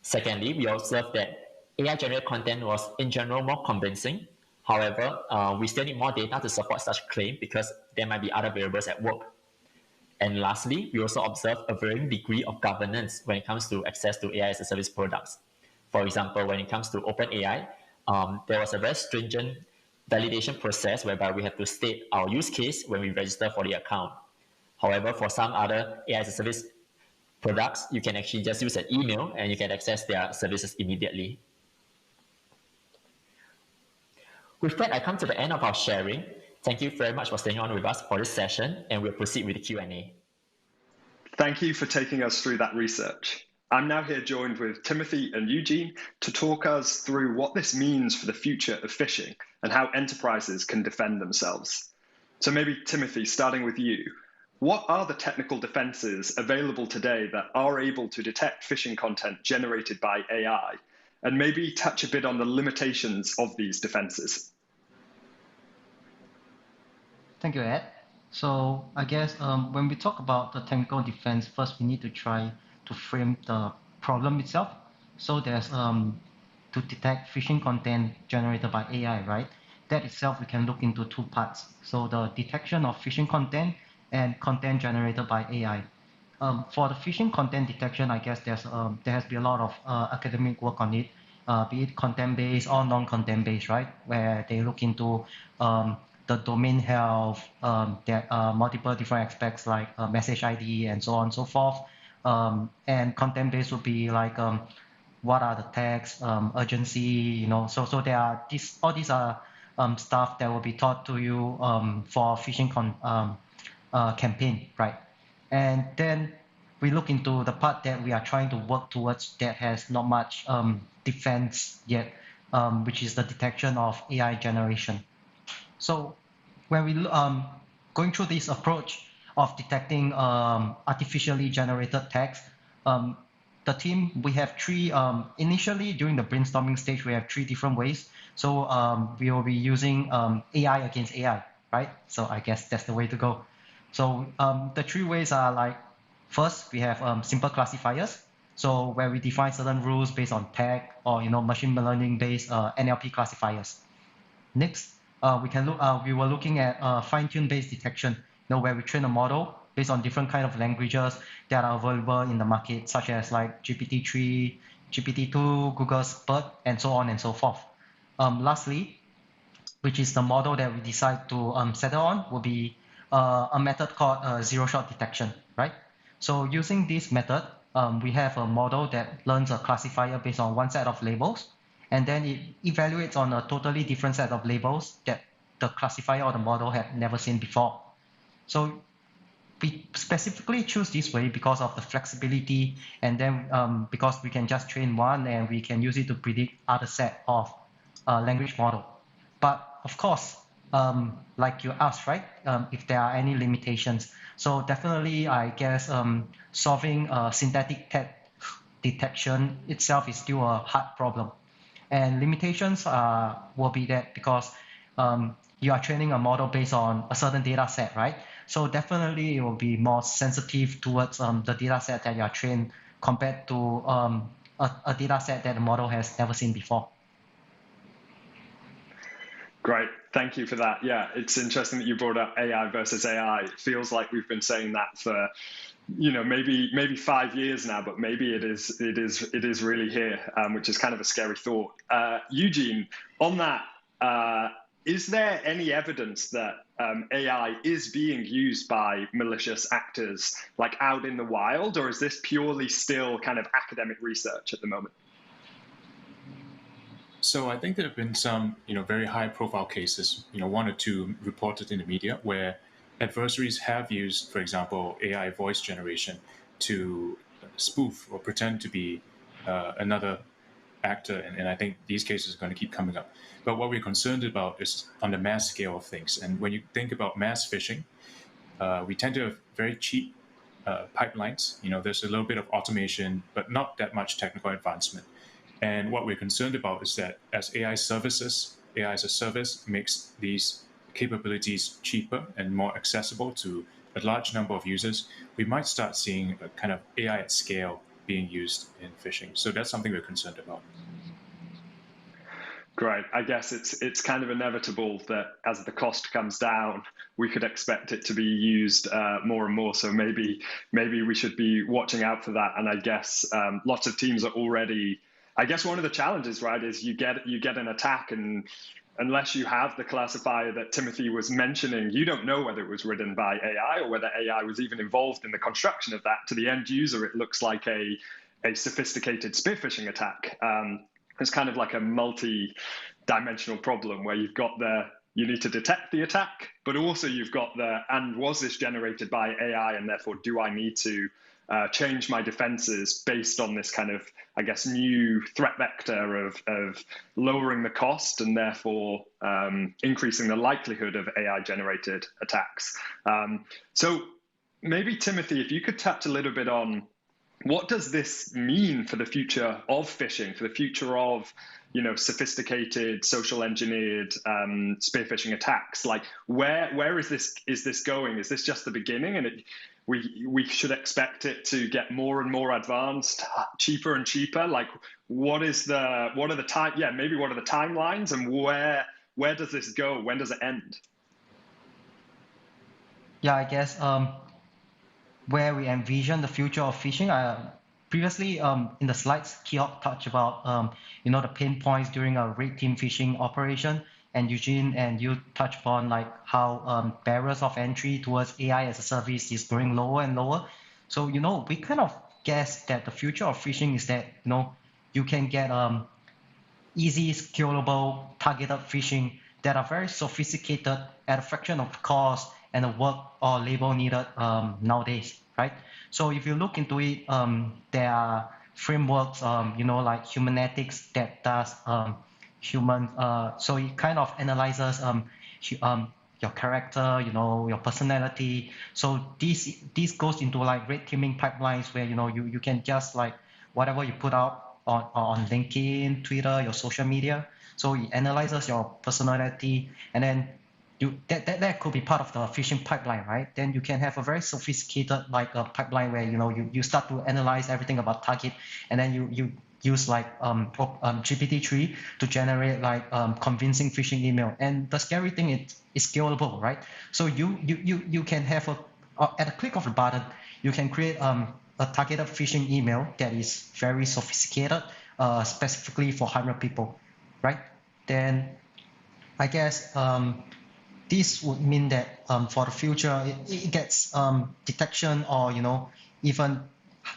Secondly, we observed that AI-generated content was in general more convincing. However, we still need more data to support such claim because there might be other variables at work. And lastly, we also observed a varying degree of governance when it comes to access to AI as a service products. For example, when it comes to OpenAI, there was a very stringent validation process whereby we have to state our use case when we register for the account. However, for some other AI as a service products, you can actually just use an email and you can access their services immediately. With that, I come to the end of our sharing. Thank you very much for staying on with us for this session, and we'll proceed with the Q&A. Thank you for taking us through that research. I'm now here joined with Timothy and Eugene to talk us through what this means for the future of phishing and how enterprises can defend themselves. So maybe Timothy, starting with you, what are the technical defenses available today that are able to detect phishing content generated by AI? And maybe touch a bit on the limitations of these defenses. Thank you, Ed. So I guess when we talk about the technical defense, first we need to try to frame the problem itself. So there's to detect phishing content generated by AI, right? That itself we can look into two parts. So the detection of phishing content and content generated by AI. For the phishing content detection, I guess there has been a lot of academic work on it, be it content-based or non-content based, right? Where they look into the domain health, there are multiple different aspects like message ID and so on and so forth. And content-based would be like what are the tags, urgency, you know. So there are all these are stuff that will be taught to you for phishing campaign, right? And then we look into the part that we are trying to work towards that has not much defense yet, which is the detection of AI generation. So when we going through this approach of detecting artificially generated text, the team, we have three, initially during the brainstorming stage, we have three different ways. So we will be using AI against AI, right? So I guess that's the way to go. So the three ways are like, first, we have simple classifiers. So where we define certain rules based on tag or, you know, machine learning based NLP classifiers. Next, we were looking at fine-tune based detection, you know, where we train a model based on different kind of languages that are available in the market, such as like GPT-3, GPT-2, Google's BERT, and so on and so forth. Lastly, which is the model that we decide to settle on, will be a method called zero-shot detection, right? So using this method, we have a model that learns a classifier based on one set of labels, and then it evaluates on a totally different set of labels that the classifier or the model had never seen before. So we specifically choose this way because of the flexibility, and then because we can just train one and we can use it to predict other set of language model. But of course, like you asked, right, if there are any limitations. So definitely, I guess solving synthetic text detection itself is still a hard problem. And limitations will be that because you are training a model based on a certain data set, right? So definitely it will be more sensitive towards the data set that you are trained compared to a data set that the model has never seen before. Great, thank you for that. Yeah, it's interesting that you brought up AI versus AI. It feels like we've been saying that for, you know, maybe 5 years now, but maybe it is really here, which is kind of a scary thought. Eugene, on that, is there any evidence that AI is being used by malicious actors, like out in the wild, or is this purely still kind of academic research at the moment? So I think there have been some, very high-profile cases, 1 or 2 reported in the media where adversaries have used, for example, AI voice generation to spoof or pretend to be another actor, and I think these cases are going to keep coming up. But what we're concerned about is on the mass scale of things. And when you think about mass phishing, we tend to have very cheap pipelines. There's a little bit of automation, but not that much technical advancement. And what we're concerned about is that as AI as a service makes these capabilities cheaper and more accessible to a large number of users, we might start seeing a kind of AI at scale being used in phishing. So that's something we're concerned about. Great. I guess it's kind of inevitable that as the cost comes down, we could expect it to be used more and more. So maybe we should be watching out for that. And I guess lots of teams are already. I guess one of the challenges, right, is you get an attack, and unless you have the classifier that Timothy was mentioning, you don't know whether it was written by AI or whether AI was even involved in the construction of that. To the end user, it looks like a sophisticated spear phishing attack. It's kind of like a multi-dimensional problem where you've got you need to detect the attack, but also you've got the, and was this generated by AI, and therefore do I need to change my defenses based on this kind of, I guess, new threat vector of lowering the cost and therefore increasing the likelihood of AI-generated attacks. So maybe, Timothy, if you could touch a little bit on what does this mean for the future of phishing, for the future of, you know, sophisticated, social engineered spear phishing attacks? Like, where is this going? Is this just the beginning, and we should expect it to get more and more advanced, cheaper and cheaper? Like, what are the timelines, and where does this go? When does it end? Yeah, I guess where we envision the future of phishing. Previously, in the slides, Keok touched about the pain points during a red team phishing operation, and Eugene and you touched upon like how barriers of entry towards AI as a service is growing lower and lower. So we kind of guess that the future of phishing is that you can get easy, scalable, targeted phishing that are very sophisticated at a fraction of the cost and the work or labor needed nowadays, right? So if you look into it, there are frameworks, like humanetics that does human. So it kind of analyzes your character, your personality. So this goes into like red teaming pipelines where you can just like whatever you put out on LinkedIn, Twitter, your social media. So it analyzes your personality, and then that could be part of the phishing pipeline, right? Then you can have a very sophisticated like a pipeline where you start to analyze everything about target, and then you use like GPT-3 to generate like convincing phishing email. And the scary thing is it's scalable, right? So you can have at a click of a button, you can create a targeted phishing email that is very sophisticated, specifically for 100 people, right? Then I guess this would mean that for the future, it gets detection, or even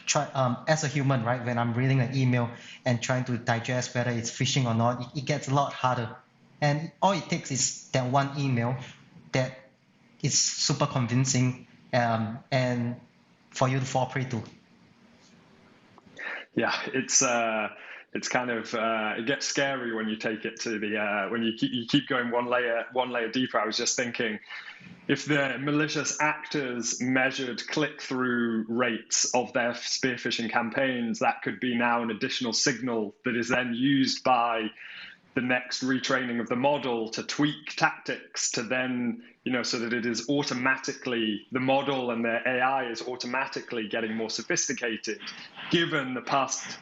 try as a human, right? When I'm reading an email and trying to digest whether it's phishing or not, it gets a lot harder. And all it takes is that one email that is super convincing, and for you to fall prey to. Yeah, it's kind of it gets scary when you take it to the when you keep going one layer deeper. I was just thinking, if the malicious actors measured click-through rates of their spear phishing campaigns, that could be now an additional signal that is then used by the next retraining of the model to tweak tactics to then, so that it is automatically, the model and the AI is automatically getting more sophisticated, given the past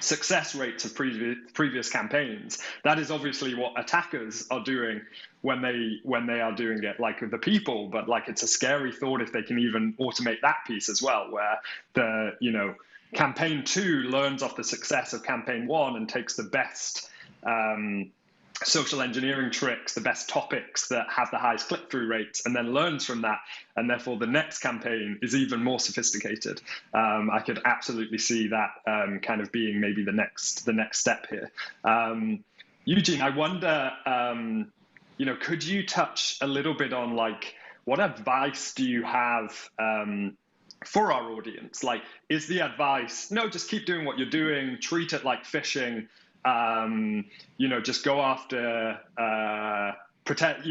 success rates of previous campaigns. That is obviously what attackers are doing when they are doing it, like with the people. But like, it's a scary thought if they can even automate that piece as well, where the campaign 2 learns off the success of campaign 1 and takes the best social engineering tricks, the best topics that have the highest click-through rates, and then learns from that, and therefore the next campaign is even more sophisticated. I could absolutely see that kind of being maybe the next step here. Eugene, I wonder, could you touch a little bit on like, what advice do you have for our audience? Like, is the advice, no, just keep doing what you're doing, treat it like phishing, just go after, protect,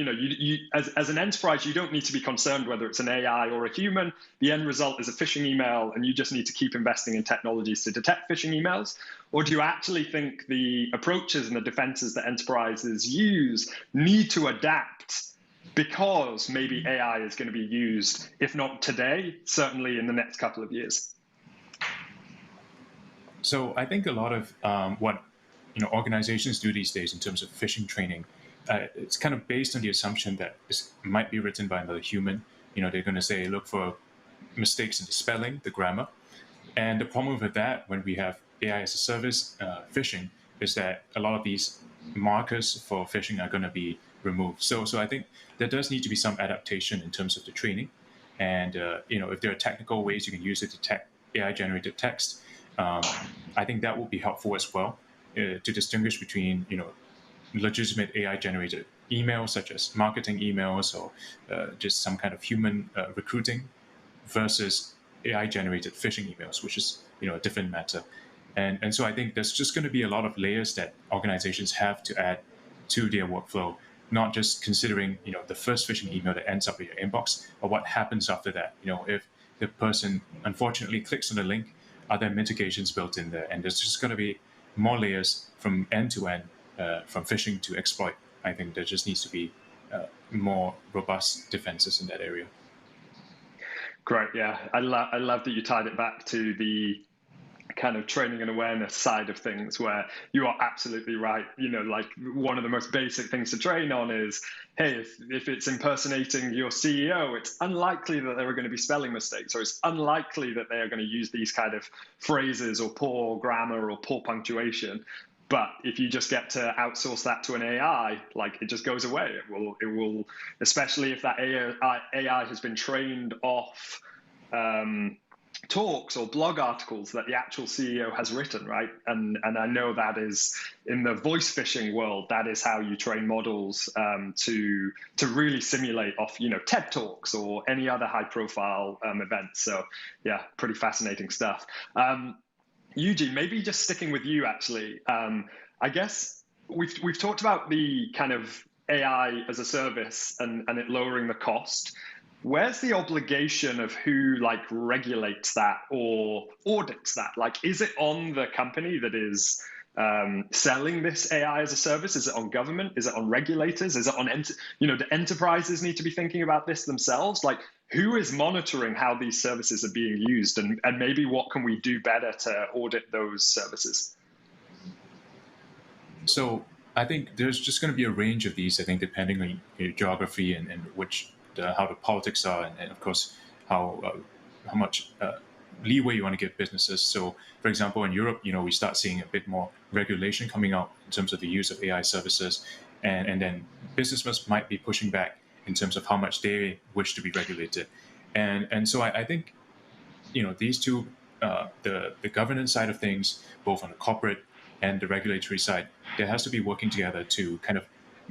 as an enterprise, you don't need to be concerned whether it's an AI or a human. The end result is a phishing email, and you just need to keep investing in technologies to detect phishing emails? Or do you actually think the approaches and the defenses that enterprises use need to adapt, because maybe AI is going to be used, if not today, certainly in the next couple of years? So I think a lot of what organizations do these days in terms of phishing training, it's kind of based on the assumption that it might be written by another human. They're going to say, look for mistakes in the spelling, the grammar. And the problem with that, when we have AI as a service phishing, is that a lot of these markers for phishing are going to be removed. So I think there does need to be some adaptation in terms of the training. And, if there are technical ways you can use it to detect AI-generated text, I think that will be helpful as well. To distinguish between, legitimate AI-generated emails such as marketing emails or just some kind of human recruiting versus AI-generated phishing emails, which is a different matter. And so I think there's just going to be a lot of layers that organizations have to add to their workflow, not just considering the first phishing email that ends up in your inbox, or what happens after that. If the person unfortunately clicks on the link, are there mitigations built in there? And there's just going to be more layers from end to end, from phishing to exploit. I think there just needs to be more robust defenses in that area. Great, yeah. I love that you tied it back to the kind of training and awareness side of things, where you are absolutely right. Like one of the most basic things to train on is, hey, if it's impersonating your CEO, it's unlikely that there are going to be spelling mistakes, or it's unlikely that they are going to use these kind of phrases or poor grammar or poor punctuation. But if you just get to outsource that to an AI, like, it just goes away. It will, especially if that AI has been trained off talks or blog articles that the actual CEO has written, right? And I know that is, in the voice phishing world, that is how you train models to really simulate off, TED Talks or any other high-profile event. So yeah, pretty fascinating stuff. Eugene, maybe just sticking with you, actually. I guess we've talked about the kind of AI as a service and it lowering the cost. Where's the obligation of who regulates that or audits that? Is it on the company that is selling this AI as a service? Is it on government? Is it on regulators? Is it on do enterprises need to be thinking about this themselves? Who is monitoring how these services are being used, and maybe what can we do better to audit those services? So I think there's just going to be a range of these, I think, depending on your geography and how the politics are, and of course how much leeway you want to give businesses. So, for example, in Europe, we start seeing a bit more regulation coming out in terms of the use of AI services, and then businesses might be pushing back in terms of how much they wish to be regulated. And so I think these two, the governance side of things, both on the corporate and the regulatory side, there has to be working together to kind of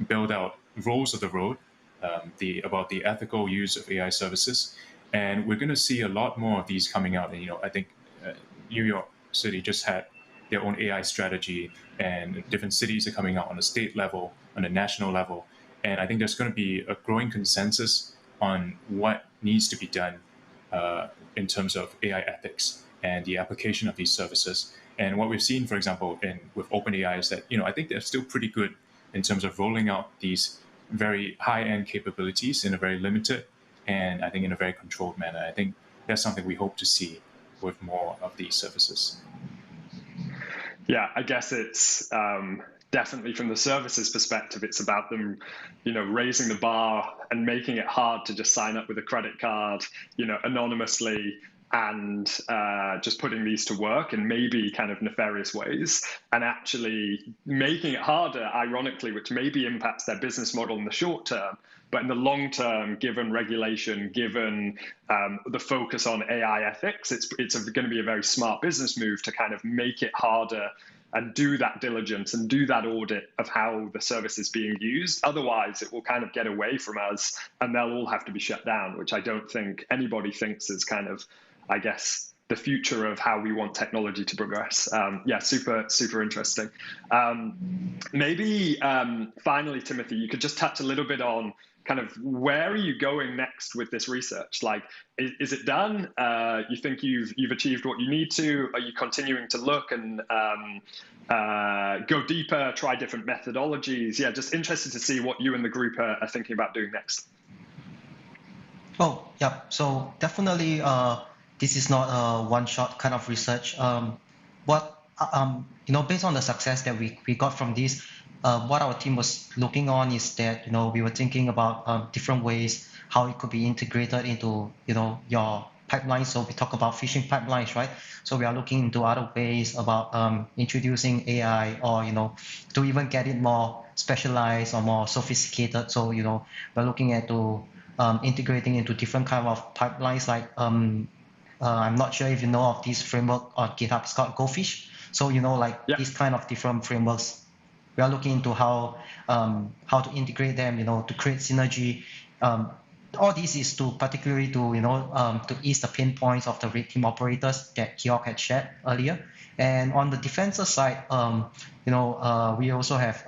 build out rules of the road about the ethical use of AI services. And we're going to see a lot more of these coming out. And I think New York City just had their own AI strategy, and different cities are coming out on a state level, on a national level. And I think there's going to be a growing consensus on what needs to be done in terms of AI ethics and the application of these services. And what we've seen, for example, with OpenAI is that, I think they're still pretty good in terms of rolling out these very high-end capabilities in a very limited and I think in a very controlled manner. I think that's something we hope to see with more of these services. Yeah, I guess it's definitely from the services perspective, it's about them, raising the bar and making it hard to just sign up with a credit card, anonymously, and just putting these to work in maybe kind of nefarious ways, and actually making it harder, ironically, which maybe impacts their business model in the short term. But in the long term, given regulation, given the focus on AI ethics, it's going to be a very smart business move to kind of make it harder and do that diligence and do that audit of how the service is being used. Otherwise, it will kind of get away from us and they'll all have to be shut down, which I don't think anybody thinks is kind of, I guess, the future of how we want technology to progress. Yeah, super, super interesting. Maybe finally, Timothy, you could just touch a little bit on kind of where are you going next with this research? Is it done? You think you've achieved what you need to? Are you continuing to look and go deeper, try different methodologies? Yeah, just interested to see what you and the group are thinking about doing next. Oh, yeah. So definitely, this is not a one-shot kind of research. Based on the success that we got from this, what our team was looking on is that we were thinking about different ways how it could be integrated into your pipelines. So we talk about phishing pipelines, right? So we are looking into other ways about introducing AI, or to even get it more specialized or more sophisticated. So we're looking at integrating into different kind of pipelines. Like I'm not sure if you know of this framework on GitHub. It's called Goldfish. So these kind of different frameworks we are looking into how to integrate them, to create synergy. All this is to particularly to ease the pain points of the red team operators that Georg had shared earlier. And on the defensive side, we also have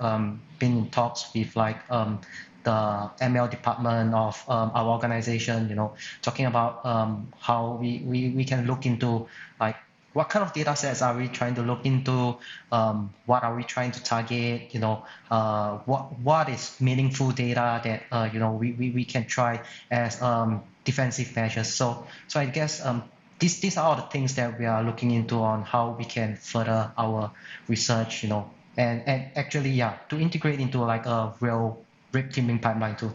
been in talks with the ML department of our organization, talking about how we can look into what kind of data sets are we trying to look into, what are we trying to target, what is meaningful data that we can try as defensive measures. So I guess these are all the things that we are looking into on how we can further our research, and actually, to integrate into a real red teaming pipeline too.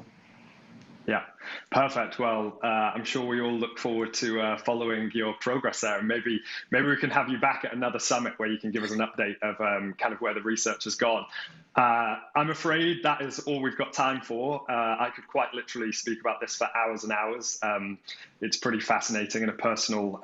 Yeah, perfect. Well, I'm sure we all look forward to following your progress there. And maybe we can have you back at another summit where you can give us an update of kind of where the research has gone. I'm afraid that is all we've got time for. I could quite literally speak about this for hours and hours. It's pretty fascinating and a personal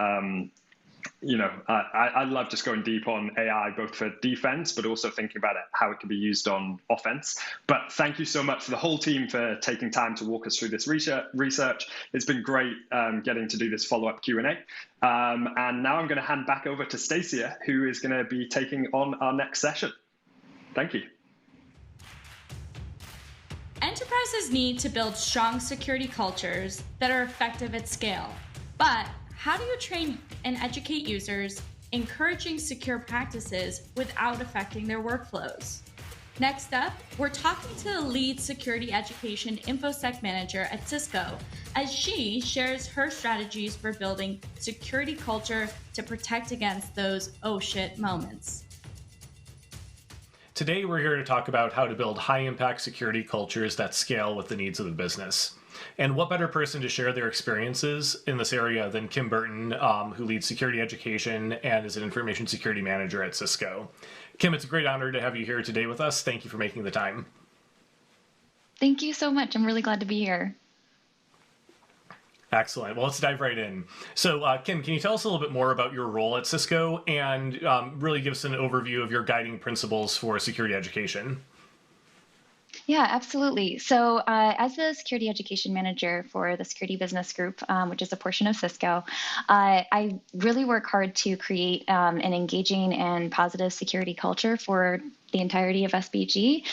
I love just going deep on AI, both for defense, but also thinking about how it can be used on offense. But thank you so much for the whole team for taking time to walk us through this research. It's been great getting to do this follow-up Q&A. And now I'm going to hand back over to Stacia, who is going to be taking on our next session. Thank you. Enterprises need to build strong security cultures that are effective at scale. But how do you train and educate users, encouraging secure practices without affecting their workflows? Next up, we're talking to the lead security education Infosec manager at Cisco as she shares her strategies for building security culture to protect against those oh shit moments. Today, we're here to talk about how to build high-impact security cultures that scale with the needs of the business. And what better person to share their experiences in this area than Kim Burton, who leads security education and is an information security manager at Cisco. Kim, it's a great honor to have you here today with us. Thank you for making the time. Thank you so much. I'm really glad to be here. Excellent. Well, let's dive right in. So, Kim, can you tell us a little bit more about your role at Cisco and really give us an overview of your guiding principles for security education? Yeah, absolutely. So as the security education manager for the security business group, which is a portion of Cisco, I really work hard to create an engaging and positive security culture for the entirety of SBG.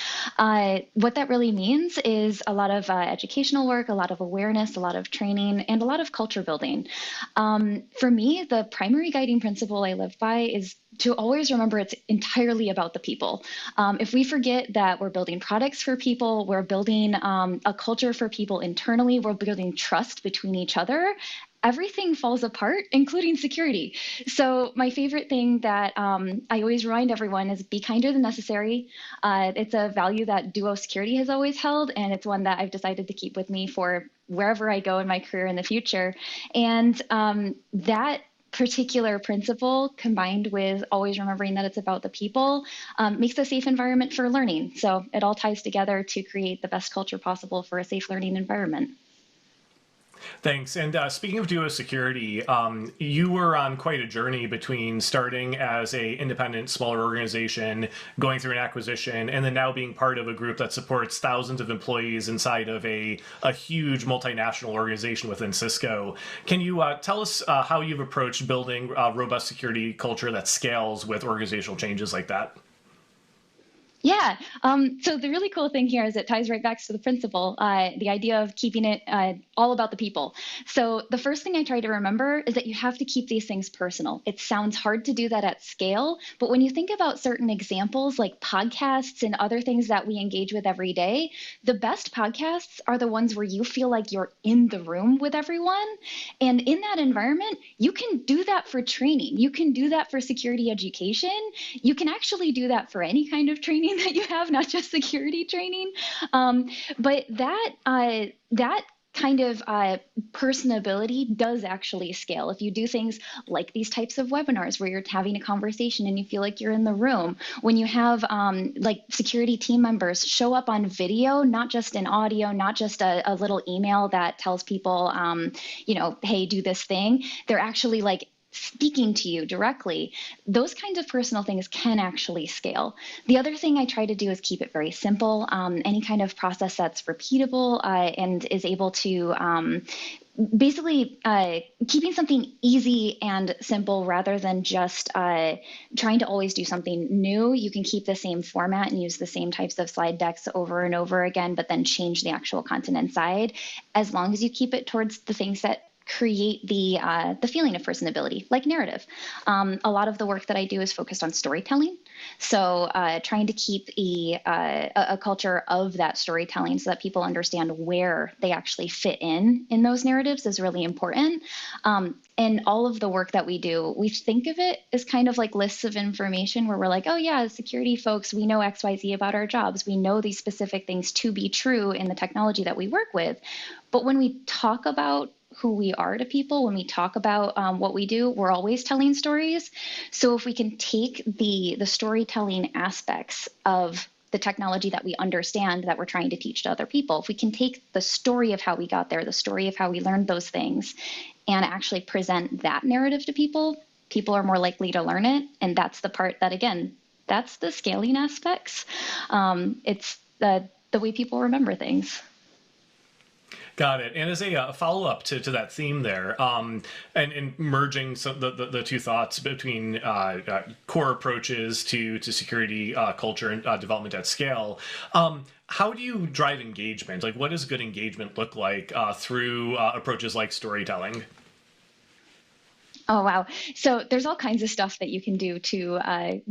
What that really means is a lot of educational work, a lot of awareness, a lot of training, and a lot of culture building. For me, the primary guiding principle I live by is to always remember it's entirely about the people. If we forget that we're building products for people, we're building a culture for people internally, we're building trust between each other, everything falls apart, including security. So my favorite thing that I always remind everyone is be kinder than necessary. It's a value that Duo Security has always held, and it's one that I've decided to keep with me for wherever I go in my career in the future. And that particular principle, combined with always remembering that it's about the people, makes a safe environment for learning. So it all ties together to create the best culture possible for a safe learning environment. Thanks. And speaking of Duo Security, you were on quite a journey between starting as a independent, smaller organization, going through an acquisition, and then now being part of a group that supports thousands of employees inside of a huge multinational organization within Cisco. Can you tell us how you've approached building a robust security culture that scales with organizational changes like that? Yeah. So the really cool thing here is it ties right back to the principle, the idea of keeping it all about the people. So the first thing I try to remember is that you have to keep these things personal. It sounds hard to do that at scale, but when you think about certain examples like podcasts and other things that we engage with every day, the best podcasts are the ones where you feel like you're in the room with everyone. And in that environment, you can do that for training. You can do that for security education. You can actually do that for any kind of training that you have, not just security training. But that kind of personability does actually scale. If you do things like these types of webinars where you're having a conversation and you feel like you're in the room, when you have like security team members show up on video, not just in audio, not just a little email that tells people, hey, do this thing. They're actually like speaking to you directly, those kinds of personal things can actually scale. The other thing I try to do is keep it very simple. Any kind of process that's repeatable and is able to basically keeping something easy and simple rather than just trying to always do something new. You can keep the same format and use the same types of slide decks over and over again, but then change the actual content inside, as long as you keep it towards the things that create the feeling of personability, like narrative. A lot of the work that I do is focused on storytelling. So trying to keep a culture of that storytelling so that people understand where they actually fit in those narratives is really important. And all of the work that we do, we think of it as kind of like lists of information where we're like, oh yeah, security folks, we know XYZ about our jobs. We know these specific things to be true in the technology that we work with. But when we talk about who we are to people, when we talk about what we do, we're always telling stories. So if we can take the storytelling aspects of the technology that we understand that we're trying to teach to other people, if we can take the story of how we got there, the story of how we learned those things, and actually present that narrative to people, people are more likely to learn it. And that's the part that, again, that's the scaling aspects. It's the way people remember things. Got it. And as a follow-up to that theme there, and merging the two thoughts between core approaches to security culture and development at scale, how do you drive engagement? Like, what does good engagement look like through approaches like storytelling? Oh, wow. So there's all kinds of stuff that you can do to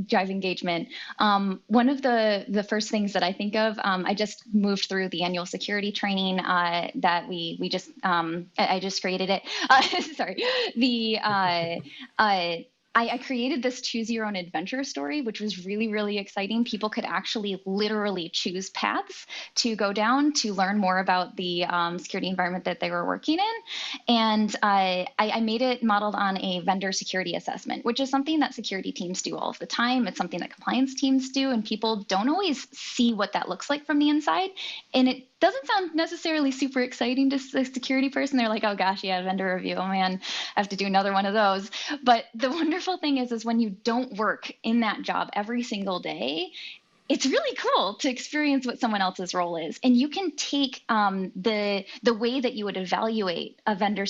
drive engagement. One of the first things that I think of, I just moved through the annual security training that we just, I just created it. Sorry. I created this choose your own adventure story, which was really, really exciting. People could actually literally choose paths to go down to learn more about the security environment that they were working in. And I made it modeled on a vendor security assessment, which is something that security teams do all of the time. It's something that compliance teams do, and people don't always see what that looks like from the inside. And it doesn't sound necessarily super exciting to a security person. They're like, oh gosh, yeah, vendor review. Oh man, I have to do another one of those. But the wonderful thing is when you don't work in that job every single day, it's really cool to experience what someone else's role is. And you can take the way that you would evaluate a vendor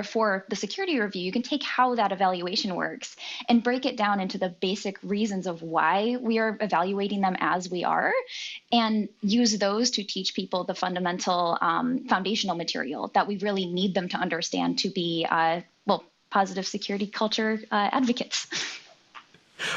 for the security review, you can take how that evaluation works and break it down into the basic reasons of why we are evaluating them as we are, and use those to teach people the fundamental foundational material that we really need them to understand to be, positive security culture advocates.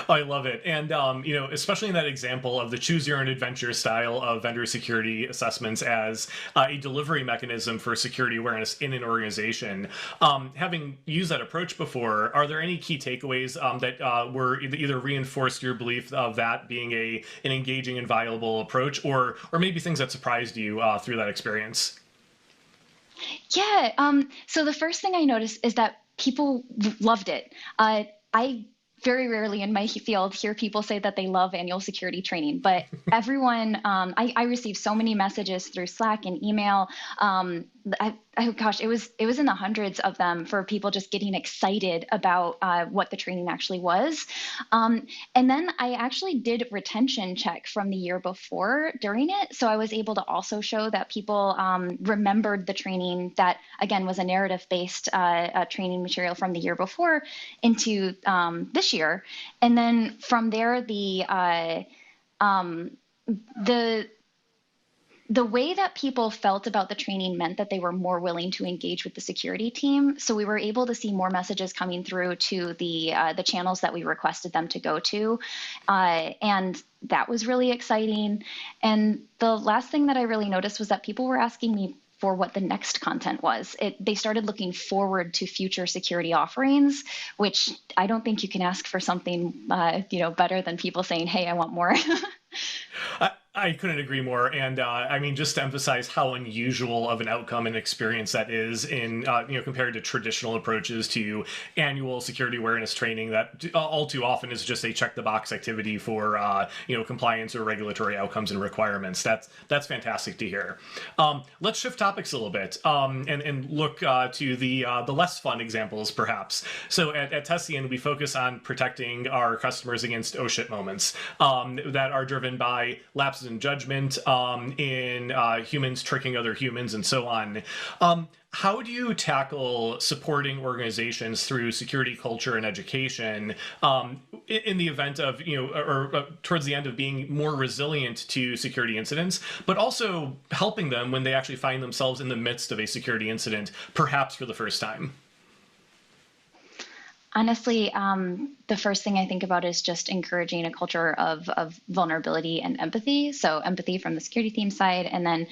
I love it. And, especially in that example of the choose your own adventure style of vendor security assessments as a delivery mechanism for security awareness in an organization. Having used that approach before, are there any key takeaways that were either reinforced your belief of that being an engaging and viable approach, or maybe things that surprised you through that experience? Yeah. So the first thing I noticed is that people loved it. I very rarely in my field hear people say that they love annual security training, but everyone, I receive so many messages through Slack and email. It was in the hundreds of them for people just getting excited about what the training actually was. And then I actually did retention check from the year before during it. So I was able to also show that people remembered the training that, again, was a narrative-based training material from the year before into this year. And then from there, the way that people felt about the training meant that they were more willing to engage with the security team. So we were able to see more messages coming through to the channels that we requested them to go to. And that was really exciting. And the last thing that I really noticed was that people were asking me for what the next content was. They started looking forward to future security offerings, which I don't think you can ask for something better than people saying, hey, I want more. I couldn't agree more. And I mean, just to emphasize how unusual of an outcome and experience that is in, compared to traditional approaches to annual security awareness training that all too often is just a check the box activity for, compliance or regulatory outcomes and requirements. That's fantastic to hear. Let's shift topics a little bit and look to the less fun examples, perhaps. So at Tessian, we focus on protecting our customers against oh shit moments that are driven by lapses in judgment, in humans tricking other humans, and so on. How do you tackle supporting organizations through security culture and education in the event of, or towards the end of being more resilient to security incidents, but also helping them when they actually find themselves in the midst of a security incident, perhaps for the first time? Honestly, the first thing I think about is just encouraging a culture of vulnerability and empathy. So empathy from the security team side, and then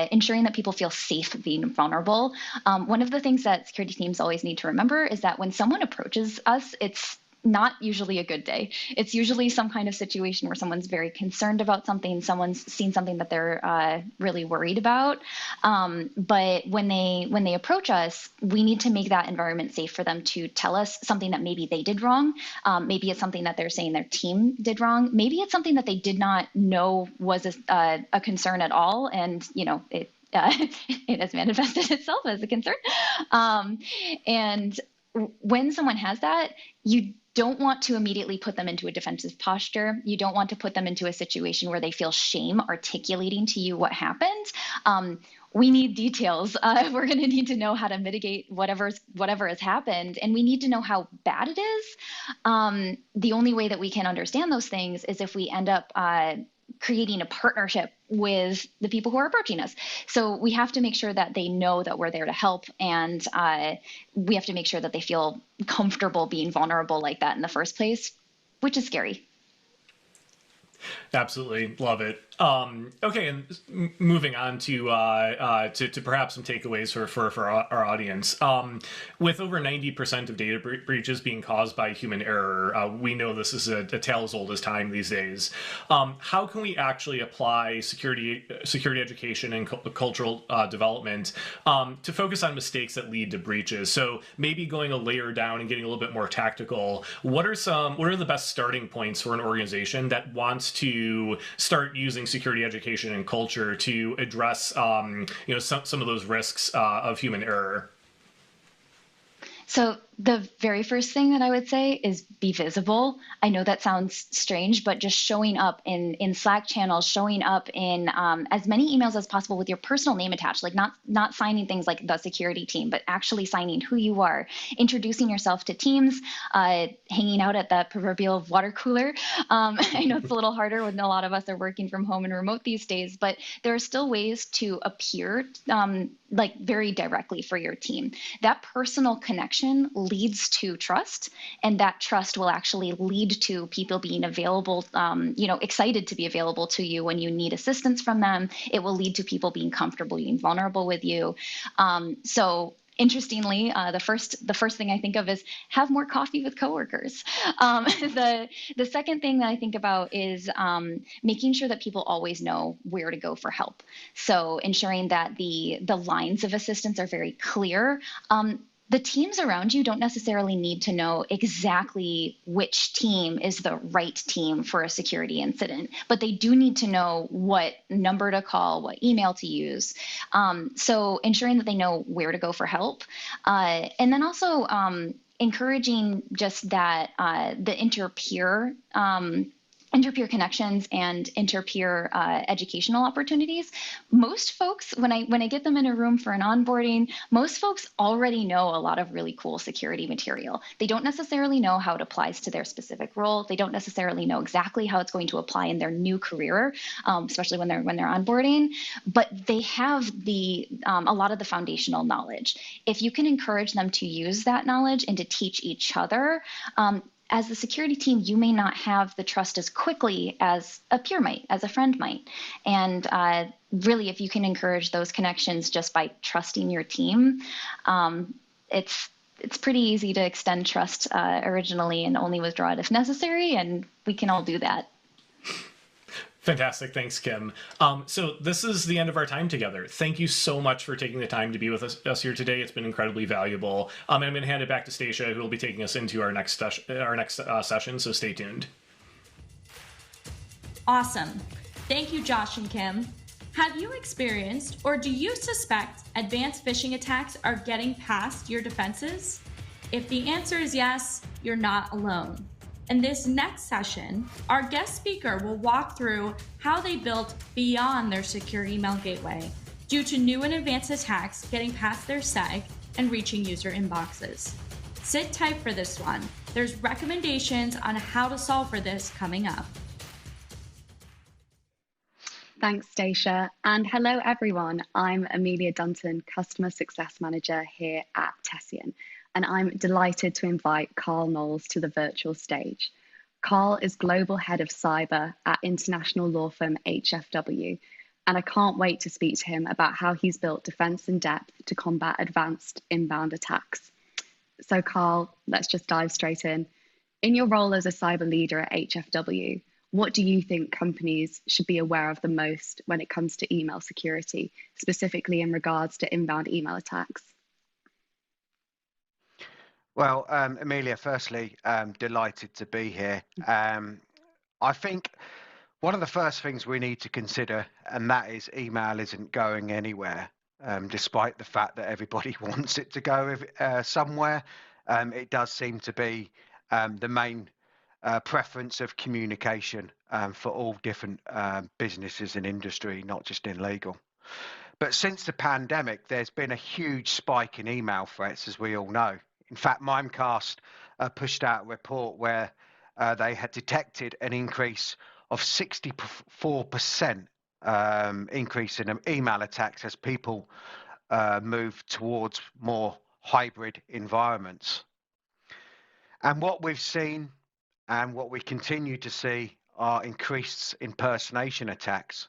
ensuring that people feel safe being vulnerable. One of the things that security teams always need to remember is that when someone approaches us, it's not usually a good day. It's usually some kind of situation where someone's very concerned about something, someone's seen something that they're really worried about. But when they approach us, we need to make that environment safe for them to tell us something that maybe they did wrong. Maybe it's something that they're saying their team did wrong. Maybe it's something that they did not know was a concern at all, and it it has manifested itself as a concern. And when someone has that, you don't want to immediately put them into a defensive posture. You don't want to put them into a situation where they feel shame articulating to you what happened. We need details. We're going to need to know how to mitigate whatever has happened, and we need to know how bad it is. The only way that we can understand those things is if we end up creating a partnership with the people who are approaching us. So we have to make sure that they know that we're there to help, and we have to make sure that they feel comfortable being vulnerable like that in the first place, which is scary. Absolutely love it. Okay, and moving on to perhaps some takeaways for our audience. With over 90% of data breaches being caused by human error, we know this is a tale as old as time these days. How can we actually apply security education and cultural development to focus on mistakes that lead to breaches? So maybe going a layer down and getting a little bit more tactical. What are the best starting points for an organization that wants to start using security education and culture to address some of those risks of human error? So the very first thing that I would say is be visible. I know that sounds strange, but just showing up in Slack channels, showing up in as many emails as possible with your personal name attached, like not signing things like the security team, but actually signing who you are, introducing yourself to teams, hanging out at that proverbial water cooler. I know it's a little harder when a lot of us are working from home and remote these days, but there are still ways to appear very directly for your team. That personal connection leads to trust, and that trust will actually lead to people being available, excited to be available to you when you need assistance from them. It will lead to people being comfortable being vulnerable with you. So interestingly, the first thing I think of is have more coffee with coworkers. The second thing that I think about is making sure that people always know where to go for help. So ensuring that the lines of assistance are very clear. The teams around you don't necessarily need to know exactly which team is the right team for a security incident, but they do need to know what number to call, what email to use. So ensuring that they know where to go for help. And then also encouraging just that the inter-peer connections and inter-peer educational opportunities. Most folks, when I get them in a room for an onboarding, most folks already know a lot of really cool security material. They don't necessarily know how it applies to their specific role. They don't necessarily know exactly how it's going to apply in their new career, especially when they're onboarding. But they have a lot of the foundational knowledge. If you can encourage them to use that knowledge and to teach each other, as the security team, you may not have the trust as quickly as a peer might, as a friend might. And really, if you can encourage those connections just by trusting your team, it's pretty easy to extend trust originally and only withdraw it if necessary, and we can all do that. Fantastic. Thanks, Kim. So this is the end of our time together. Thank you so much for taking the time to be with us here today. It's been incredibly valuable. I'm going to hand it back to Stacia, who will be taking us into our next session, so stay tuned. Awesome. Thank you, Josh and Kim. Have you experienced or do you suspect advanced phishing attacks are getting past your defenses? If the answer is yes, you're not alone. In this next session, our guest speaker will walk through how they built beyond their secure email gateway due to new and advanced attacks getting past their SEG and reaching user inboxes. Sit tight for this one. There's recommendations on how to solve for this coming up. Thanks, Stacia. And hello, everyone. I'm Amelia Dunton, Customer Success Manager here at Tessian. And I'm delighted to invite Carl Knowles to the virtual stage. Carl is Global Head of Cyber at international law firm HFW, and I can't wait to speak to him about how he's built defense in depth to combat advanced inbound attacks. So Carl, let's just dive straight in. In your role as a cyber leader at HFW, what do you think companies should be aware of the most when it comes to email security, specifically in regards to inbound email attacks? Well, Amelia, firstly, delighted to be here. I think one of the first things we need to consider, and that is email isn't going anywhere, despite the fact that everybody wants it to go somewhere. It does seem to be the main preference of communication for all different businesses and industry, not just in legal. But since the pandemic, there's been a huge spike in email threats, as we all know. In fact, Mimecast pushed out a report where they had detected an increase of 64% increase in email attacks as people move towards more hybrid environments. And what we've seen and what we continue to see are increased impersonation attacks.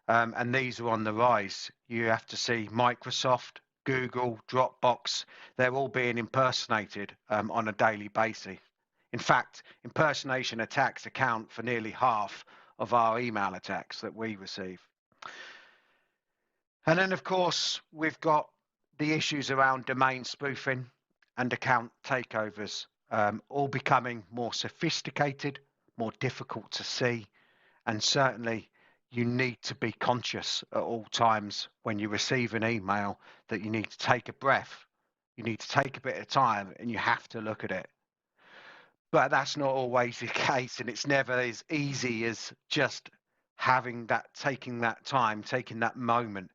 And these are on the rise. You have to see Microsoft, Google, Dropbox, they're all being impersonated on a daily basis. In fact, impersonation attacks account for nearly half of our email attacks that we receive. And then, of course, we've got the issues around domain spoofing and account takeovers, all becoming more sophisticated, more difficult to see, and certainly you need to be conscious at all times when you receive an email that you need to take a breath, you need to take a bit of time, and you have to look at it. But that's not always the case, and it's never as easy as just having that, taking that time, taking that moment,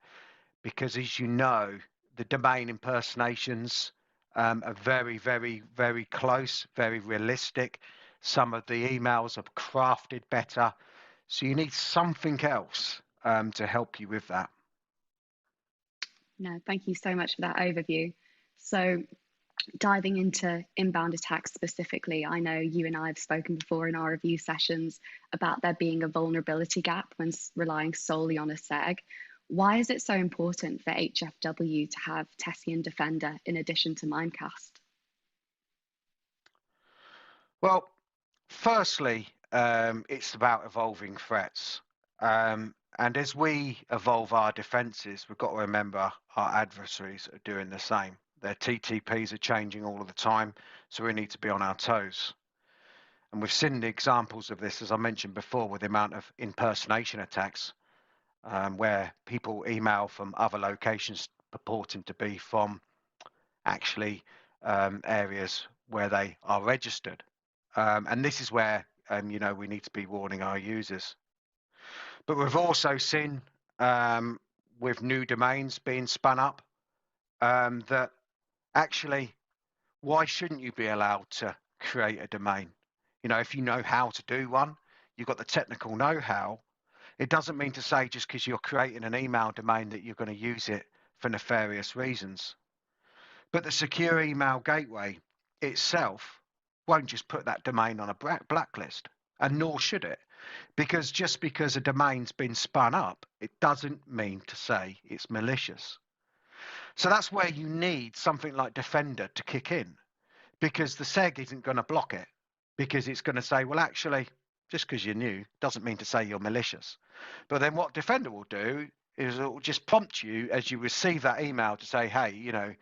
because as you know, the domain impersonations are very, very, very close, very realistic. Some of the emails are crafted better. So you need something else to help you with that. No, thank you so much for that overview. So diving into inbound attacks specifically, I know you and I have spoken before in our review sessions about there being a vulnerability gap when relying solely on a SEG. Why is it so important for HFW to have Tessian Defender in addition to Mimecast? Well, firstly, it's about evolving threats. And as we evolve our defenses, we've got to remember our adversaries are doing the same. Their TTPs are changing all of the time, so we need to be on our toes. And we've seen the examples of this, as I mentioned before, with the amount of impersonation attacks, where people email from other locations purporting to be from actually areas where they are registered. And this is where you know, we need to be warning our users. But we've also seen with new domains being spun up that actually, why shouldn't you be allowed to create a domain? You know, if you know how to do one, you've got the technical know-how. It doesn't mean to say just because you're creating an email domain that you're going to use it for nefarious reasons. But the secure email gateway itself won't just put that domain on a blacklist, and nor should it, because just because a domain's been spun up, it doesn't mean to say it's malicious. So that's where you need something like Defender to kick in, because the SEG isn't going to block it, because it's going to say, well, actually, Just because you're new doesn't mean to say you're malicious. But then what Defender will do is it will just prompt you as you receive that email to say, hey, you know,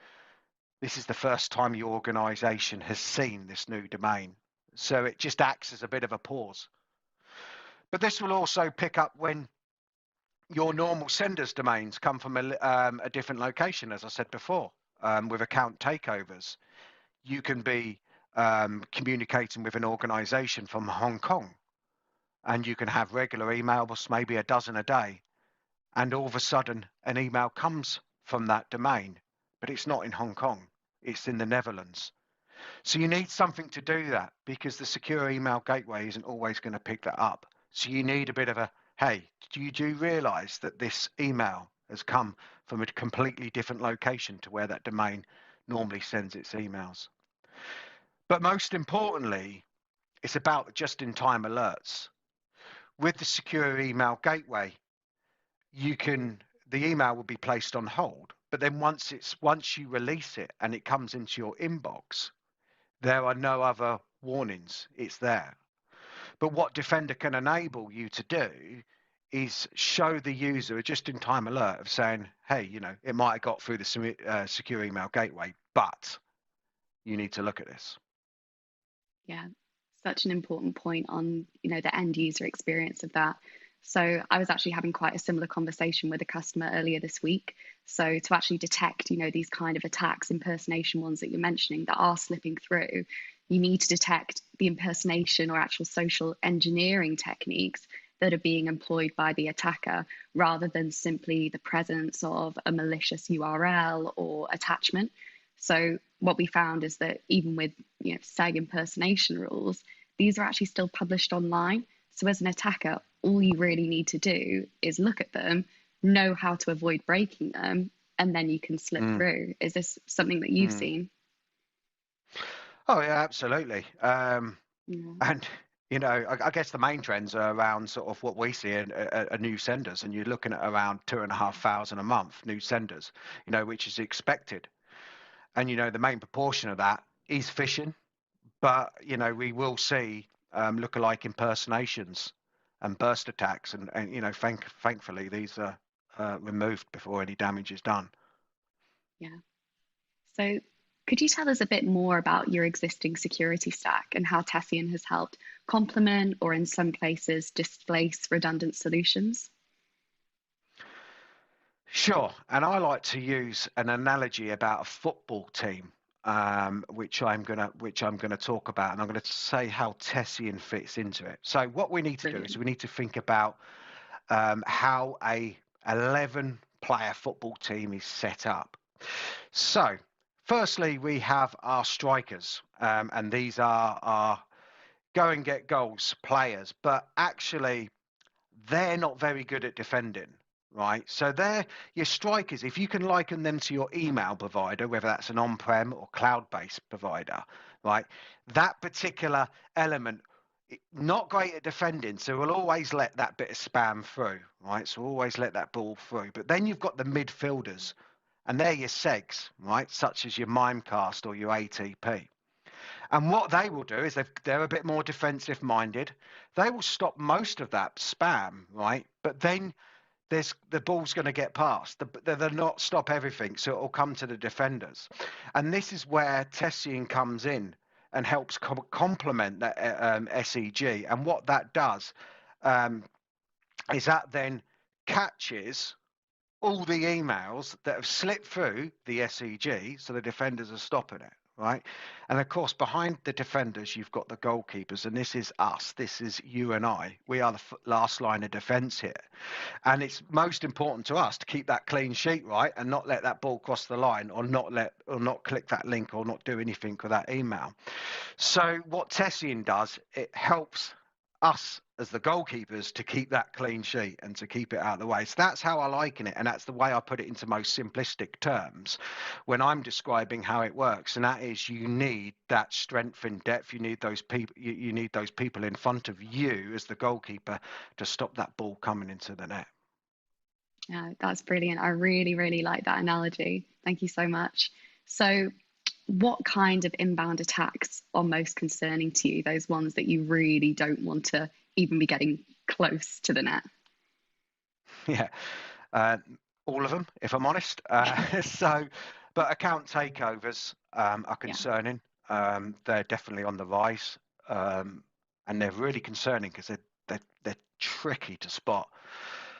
this is the first time your organization has seen this new domain. So it just acts as a bit of a pause. But this will also pick up when your normal sender's domains come from a different location, as I said before, with account takeovers. You can be communicating with an organization from Hong Kong, and you can have regular emails, maybe a dozen a day, and all of a sudden an email comes from that domain, but it's not in Hong Kong, it's in the Netherlands. So you need something to do that, because the secure email gateway isn't always going to pick that up. So you need a bit of a, hey, do you realize that this email has come from a completely different location to where that domain normally sends its emails? But most importantly, it's about just-in-time alerts. With the secure email gateway, the email will be placed on hold, but then once you release it and it comes into your inbox, there are no other warnings. It's there. But what Defender can enable you to do is show the user a just-in-time alert of saying, hey, you know, it might have got through the secure email gateway, but you need to look at this. Yeah, such an important point on, the end user experience of that. So I was actually having quite a similar conversation with a customer earlier this week. So to actually detect, these kind of attacks, impersonation ones that you're mentioning that are slipping through, you need to detect the impersonation or actual social engineering techniques that are being employed by the attacker, rather than simply the presence of a malicious URL or attachment. So what we found is that even with SEG impersonation rules, these are actually still published online. So as an attacker, all you really need to do is look at them, know how to avoid breaking them, and then you can slip through. Is this something that you've seen? Oh, yeah, absolutely. And, I guess the main trends are around sort of what we see are new senders, and you're looking at around 2,500 a month, new senders, which is expected. And, the main proportion of that is phishing, but, we will see lookalike impersonations and burst attacks, and thankfully these are removed before any damage is done. Yeah. So could you tell us a bit more about your existing security stack and how Tessian has helped complement, or in some places displace, redundant solutions? Sure, and I like to use an analogy about a football team, which I'm gonna talk about, and I'm going to say how Tessian fits into it. So what we need to do is we need to think about how a 11-player football team is set up. So firstly, we have our strikers, and these are our go and get goals players, but actually they're not very good at defending. Right, so they're your strikers. If you can liken them to your email provider, whether that's an on-prem or cloud-based provider, right, that particular element, not great at defending, so we'll always let that bit of spam through, right? So we'll always let that ball through. But then you've got the midfielders, and they're your segs, right, such as your Mimecast or your ATP. And what they will do is they're a bit more defensive minded. They will stop most of that spam, right? But then the ball's going to get past. They'll not stop everything, so it'll come to the defenders. And this is where Tessian comes in and helps complement that SEG. And what that does is that then catches all the emails that have slipped through the SEG, so the defenders are stopping it. Right. And of course, behind the defenders, you've got the goalkeepers, and this is us. This is you and I. We are the last line of defense here. And it's most important to us to keep that clean sheet, right, and not let that ball cross the line, or not click that link, or not do anything with that email. So what Tessian does, it helps us as the goalkeepers to keep that clean sheet and to keep it out of the way. So that's how I liken it, and that's the way I put it into most simplistic terms when I'm describing how it works. And that is, you need that strength in depth. You need those people. You need those people in front of you as the goalkeeper to stop that ball coming into the net. Yeah, that's brilliant. I really, really like that analogy. Thank you so much. So what kind of inbound attacks are most concerning to you? Those ones that you really don't want to even be getting close to the net? Yeah, all of them, if I'm honest. But account takeovers are concerning. They're definitely on the rise, and they're really concerning because they're tricky to spot.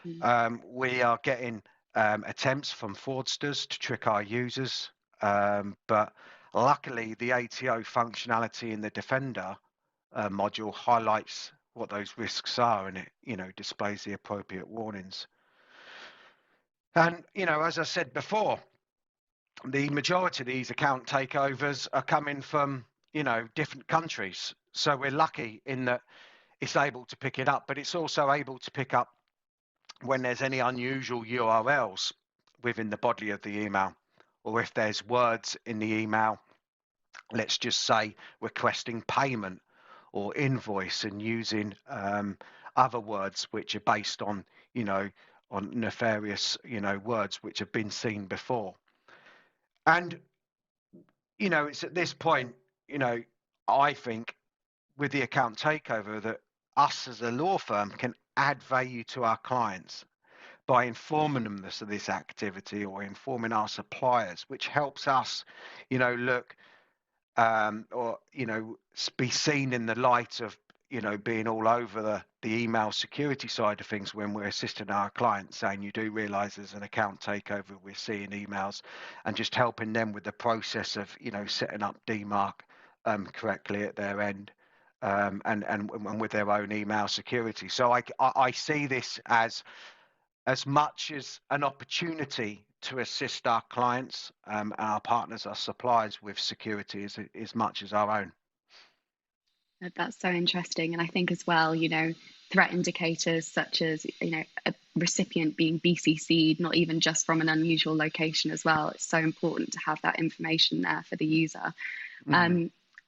We are getting attempts from fraudsters to trick our users, but luckily the ATO functionality in the Defender module highlights what those risks are, and it displays the appropriate warnings. And as I said before, the majority of these account takeovers are coming from different countries, so we're lucky in that it's able to pick it up, but it's also able to pick up when there's any unusual URLs within the body of the email, or if there's words in the email, let's just say requesting payment or invoice, and using other words which are based on on nefarious words which have been seen before. And it's at this point I think with the account takeover that us as a law firm can add value to our clients by informing them of this activity, or informing our suppliers, which helps us look or be seen in the light of being all over the email security side of things when we're assisting our clients, saying you do realize there's an account takeover, we're seeing emails, and just helping them with the process of setting up DMARC correctly at their end, and with their own email security. So I see this as much as an opportunity to assist our clients, our partners, our suppliers with security as much as our own. That's so interesting. And I think as well, threat indicators such as, a recipient being BCC'd, not even just from an unusual location as well. It's so important to have that information there for the user.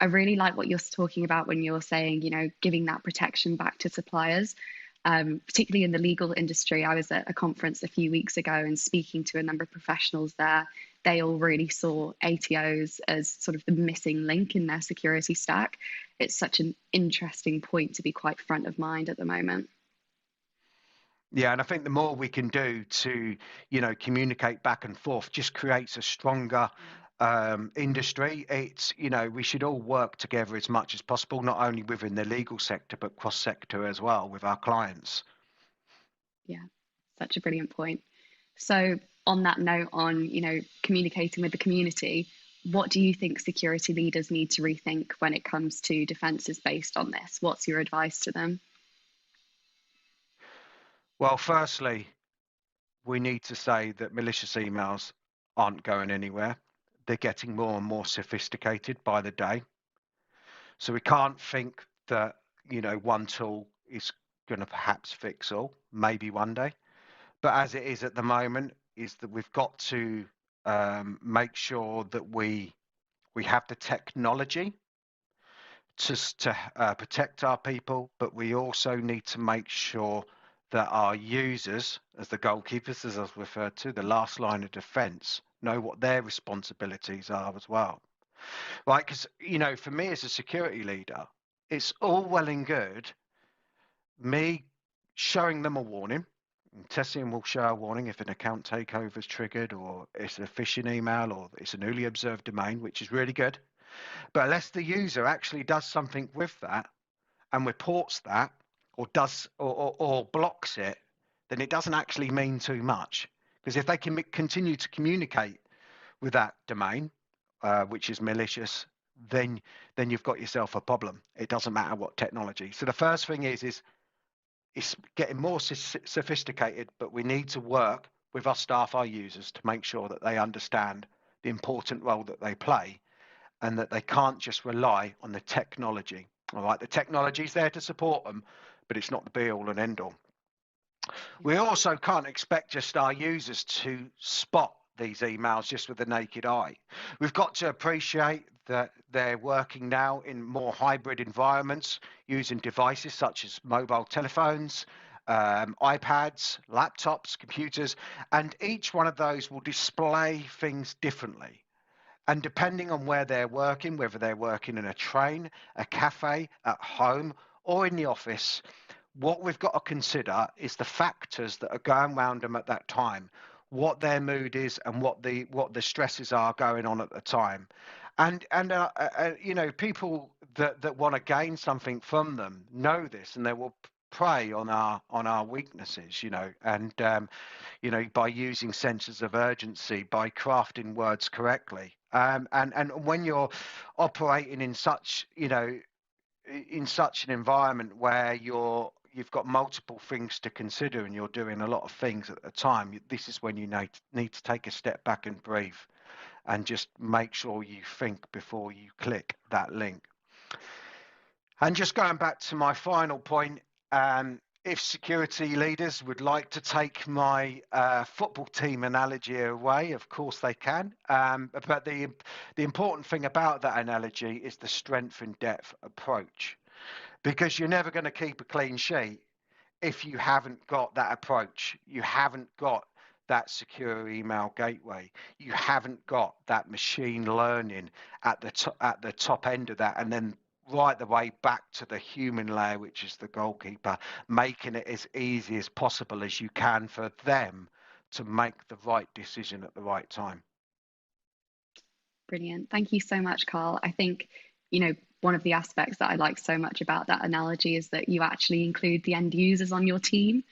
I really like what you're talking about when you're saying, giving that protection back to suppliers. Particularly in the legal industry. I was at a conference a few weeks ago and speaking to a number of professionals there. They all really saw ATOs as sort of the missing link in their security stack. It's such an interesting point to be quite front of mind at the moment. Yeah, and I think the more we can do to, communicate back and forth just creates a stronger industry. It's, we should all work together as much as possible, not only within the legal sector, but cross-sector as well with our clients. Yeah, such a brilliant point. So on that note, on, communicating with the community, what do you think security leaders need to rethink when it comes to defenses based on this? What's your advice to them? Well, firstly, we need to say that malicious emails aren't going anywhere. They're getting more and more sophisticated by the day. So we can't think that, one tool is going to perhaps fix all, maybe one day. But as it is at the moment, is that we've got to make sure that we have the technology to protect our people, but we also need to make sure that our users, as the goalkeepers, as I've referred to, the last line of defense, know what their responsibilities are as well. Right? Because, for me as a security leader, it's all well and good me showing them a warning. Tessian will show a warning if an account takeover is triggered, or it's a phishing email, or it's a newly observed domain, which is really good. But unless the user actually does something with that and reports that, or blocks it, then it doesn't actually mean too much. Because if they can continue to communicate with that domain, which is malicious, then you've got yourself a problem. It doesn't matter what technology. So the first thing is it's getting more sophisticated, but we need to work with our staff, our users, to make sure that they understand the important role that they play, and that they can't just rely on the technology. All right, the technology is there to support them, but it's not the be all and end all. We also can't expect just our users to spot these emails just with the naked eye. We've got to appreciate that they're working now in more hybrid environments using devices such as mobile telephones, iPads, laptops, computers, and each one of those will display things differently. And depending on where they're working, whether they're working in a train, a cafe, at home, or in the office, what we've got to consider is the factors that are going around them at that time, what their mood is, and what the stresses are going on at the time. And you know, people that want to gain something from them know this, and they will prey on our weaknesses, you know, and you know, by using senses of urgency, by crafting words correctly. And when you're operating in such, you know, in such an environment where you've got multiple things to consider and you're doing a lot of things at a time, this is when you need to take a step back and breathe and just make sure you think before you click that link. And just going back to my final point, if security leaders would like to take my football team analogy away, of course they can. But the important thing about that analogy is the strength and depth approach, because you're never going to keep a clean sheet if you haven't got that approach. You haven't got that secure email gateway. You haven't got that machine learning at the top end of that, and then right the way back to the human layer, which is the goalkeeper, making it as easy as possible as you can for them to make the right decision at the right time. Brilliant. Thank you so much, Carl. I think, you know, one of the aspects that I like so much about that analogy is that you actually include the end users on your team.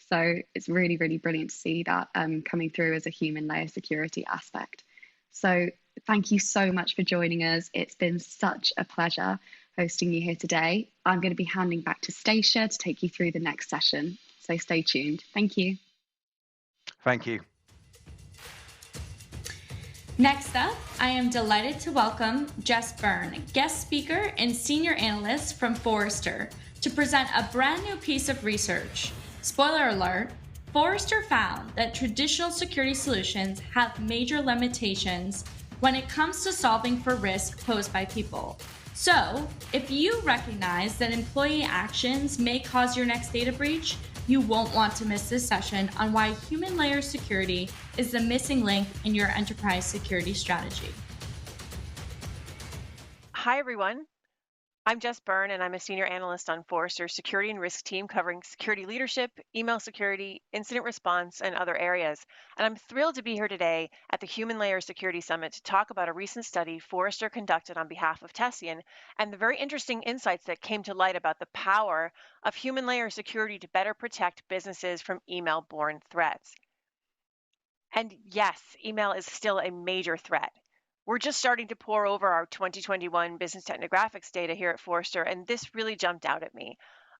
So it's really, really brilliant to see that coming through as a human layer security aspect. So thank you so much for joining us. It's been such a pleasure hosting you here today. I'm going to be handing back to Stacia to take you through the next session. So stay tuned. Thank you. Thank you. Next up, I am delighted to welcome Jess Byrne, guest speaker and senior analyst from Forrester, to present a brand new piece of research. Spoiler alert, Forrester found that traditional security solutions have major limitations when it comes to solving for risk posed by people. So, if you recognize that employee actions may cause your next data breach, you won't want to miss this session on why human layer security is the missing link in your enterprise security strategy. Hi, everyone. I'm Jess Byrne, and I'm a senior analyst on Forrester's security and risk team covering security leadership, email security, incident response, and other areas. And I'm thrilled to be here today at the Human Layer Security Summit to talk about a recent study Forrester conducted on behalf of Tessian and the very interesting insights that came to light about the power of human layer security to better protect businesses from email-borne threats. And yes, email is still a major threat. We're just starting to pour over our 2021 business technographics data here at Forrester, and this really jumped out at me.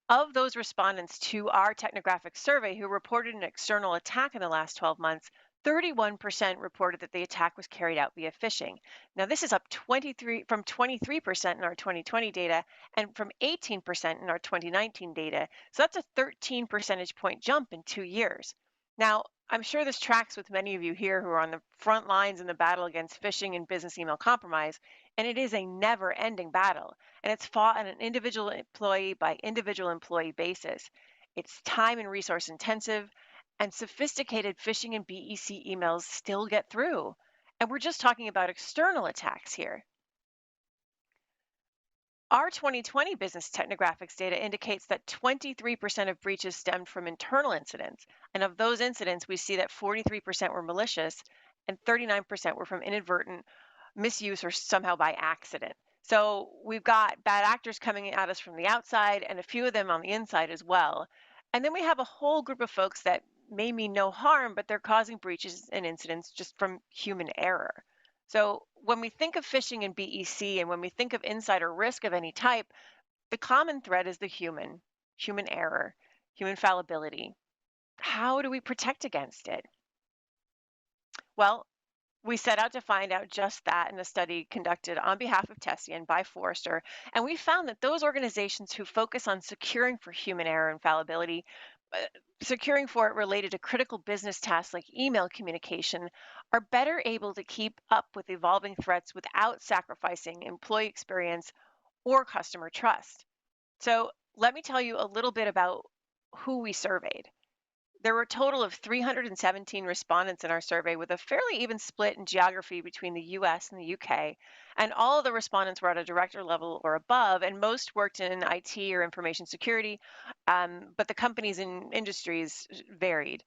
Of those respondents to our technographics survey who reported an external attack in the last 12 months, 31% reported that the attack was carried out via phishing. Now, this is up from 23% in our 2020 data and from 18% in our 2019 data. So that's a 13 percentage point jump in 2 years. Now, I'm sure this tracks with many of you here who are on the front lines in the battle against phishing and business email compromise, and it is a never-ending battle, and it's fought on an individual employee by individual employee basis. It's time and resource intensive, and sophisticated phishing and BEC emails still get through. And we're just talking about external attacks here. Our 2020 business technographics data indicates that 23% of breaches stemmed from internal incidents. And of those incidents, we see that 43% were malicious and 39% were from inadvertent misuse or somehow by accident. So we've got bad actors coming at us from the outside and a few of them on the inside as well. And then we have a whole group of folks that may mean no harm, but they're causing breaches and incidents just from human error. So when we think of phishing and BEC and when we think of insider risk of any type, the common thread is the human error, human fallibility. How do we protect against it? Well, we set out to find out just that in a study conducted on behalf of Tessian by Forrester, and we found that those organizations who focus on securing for human error and fallibility, securing for it related to critical business tasks like email communication, are better able to keep up with evolving threats without sacrificing employee experience or customer trust. So let me tell you a little bit about who we surveyed. There were a total of 317 respondents in our survey with a fairly even split in geography between the US and the UK. And all of the respondents were at a director level or above, and most worked in IT or information security, but the companies and industries varied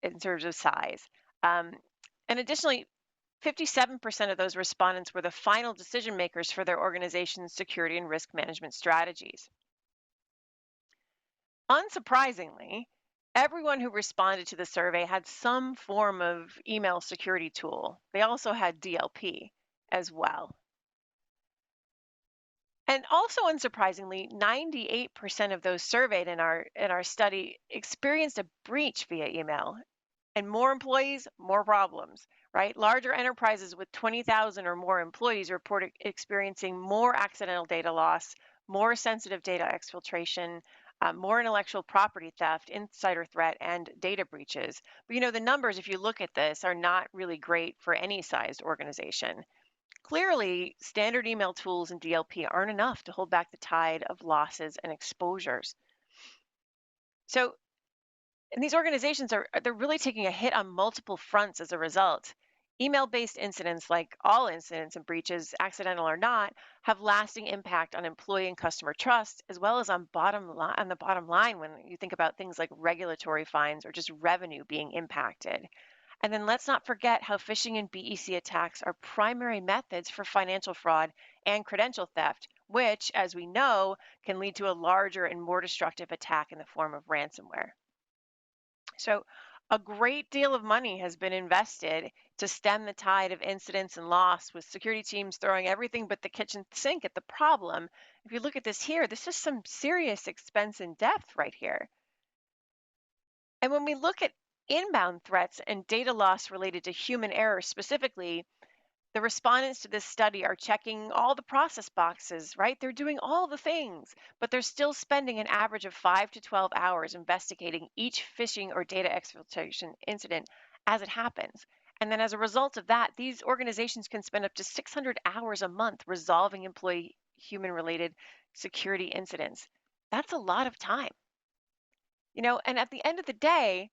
in terms of size. And additionally, 57% of those respondents were the final decision makers for their organization's security and risk management strategies. Unsurprisingly, everyone who responded to the survey had some form of email security tool. They also had DLP as well. And also unsurprisingly, 98% of those surveyed in our study experienced a breach via email. And more employees, more problems, right? Larger enterprises with 20,000 or more employees report experiencing more accidental data loss, more sensitive data exfiltration, more intellectual property theft, insider threat, and data breaches. But the numbers, if you look at this, are not really great for any sized organization. Clearly, standard email tools and DLP aren't enough to hold back the tide of losses and exposures. And these organizations they're really taking a hit on multiple fronts as a result. Email-based incidents, like all incidents and breaches, accidental or not, have lasting impact on employee and customer trust, as well as on the bottom line when you think about things like regulatory fines or just revenue being impacted. And then let's not forget how phishing and BEC attacks are primary methods for financial fraud and credential theft, which, as we know, can lead to a larger and more destructive attack in the form of ransomware. So a great deal of money has been invested to stem the tide of incidents and loss, with security teams throwing everything but the kitchen sink at the problem. If you look at this here, this is some serious expense and depth right here. And when we look at inbound threats and data loss related to human error specifically, the respondents to this study are checking all the process boxes, right? They're doing all the things, but they're still spending an average of 5 to 12 hours investigating each phishing or data exfiltration incident as it happens. And then as a result of that, these organizations can spend up to 600 hours a month resolving employee human-related security incidents. That's a lot of time. And at the end of the day,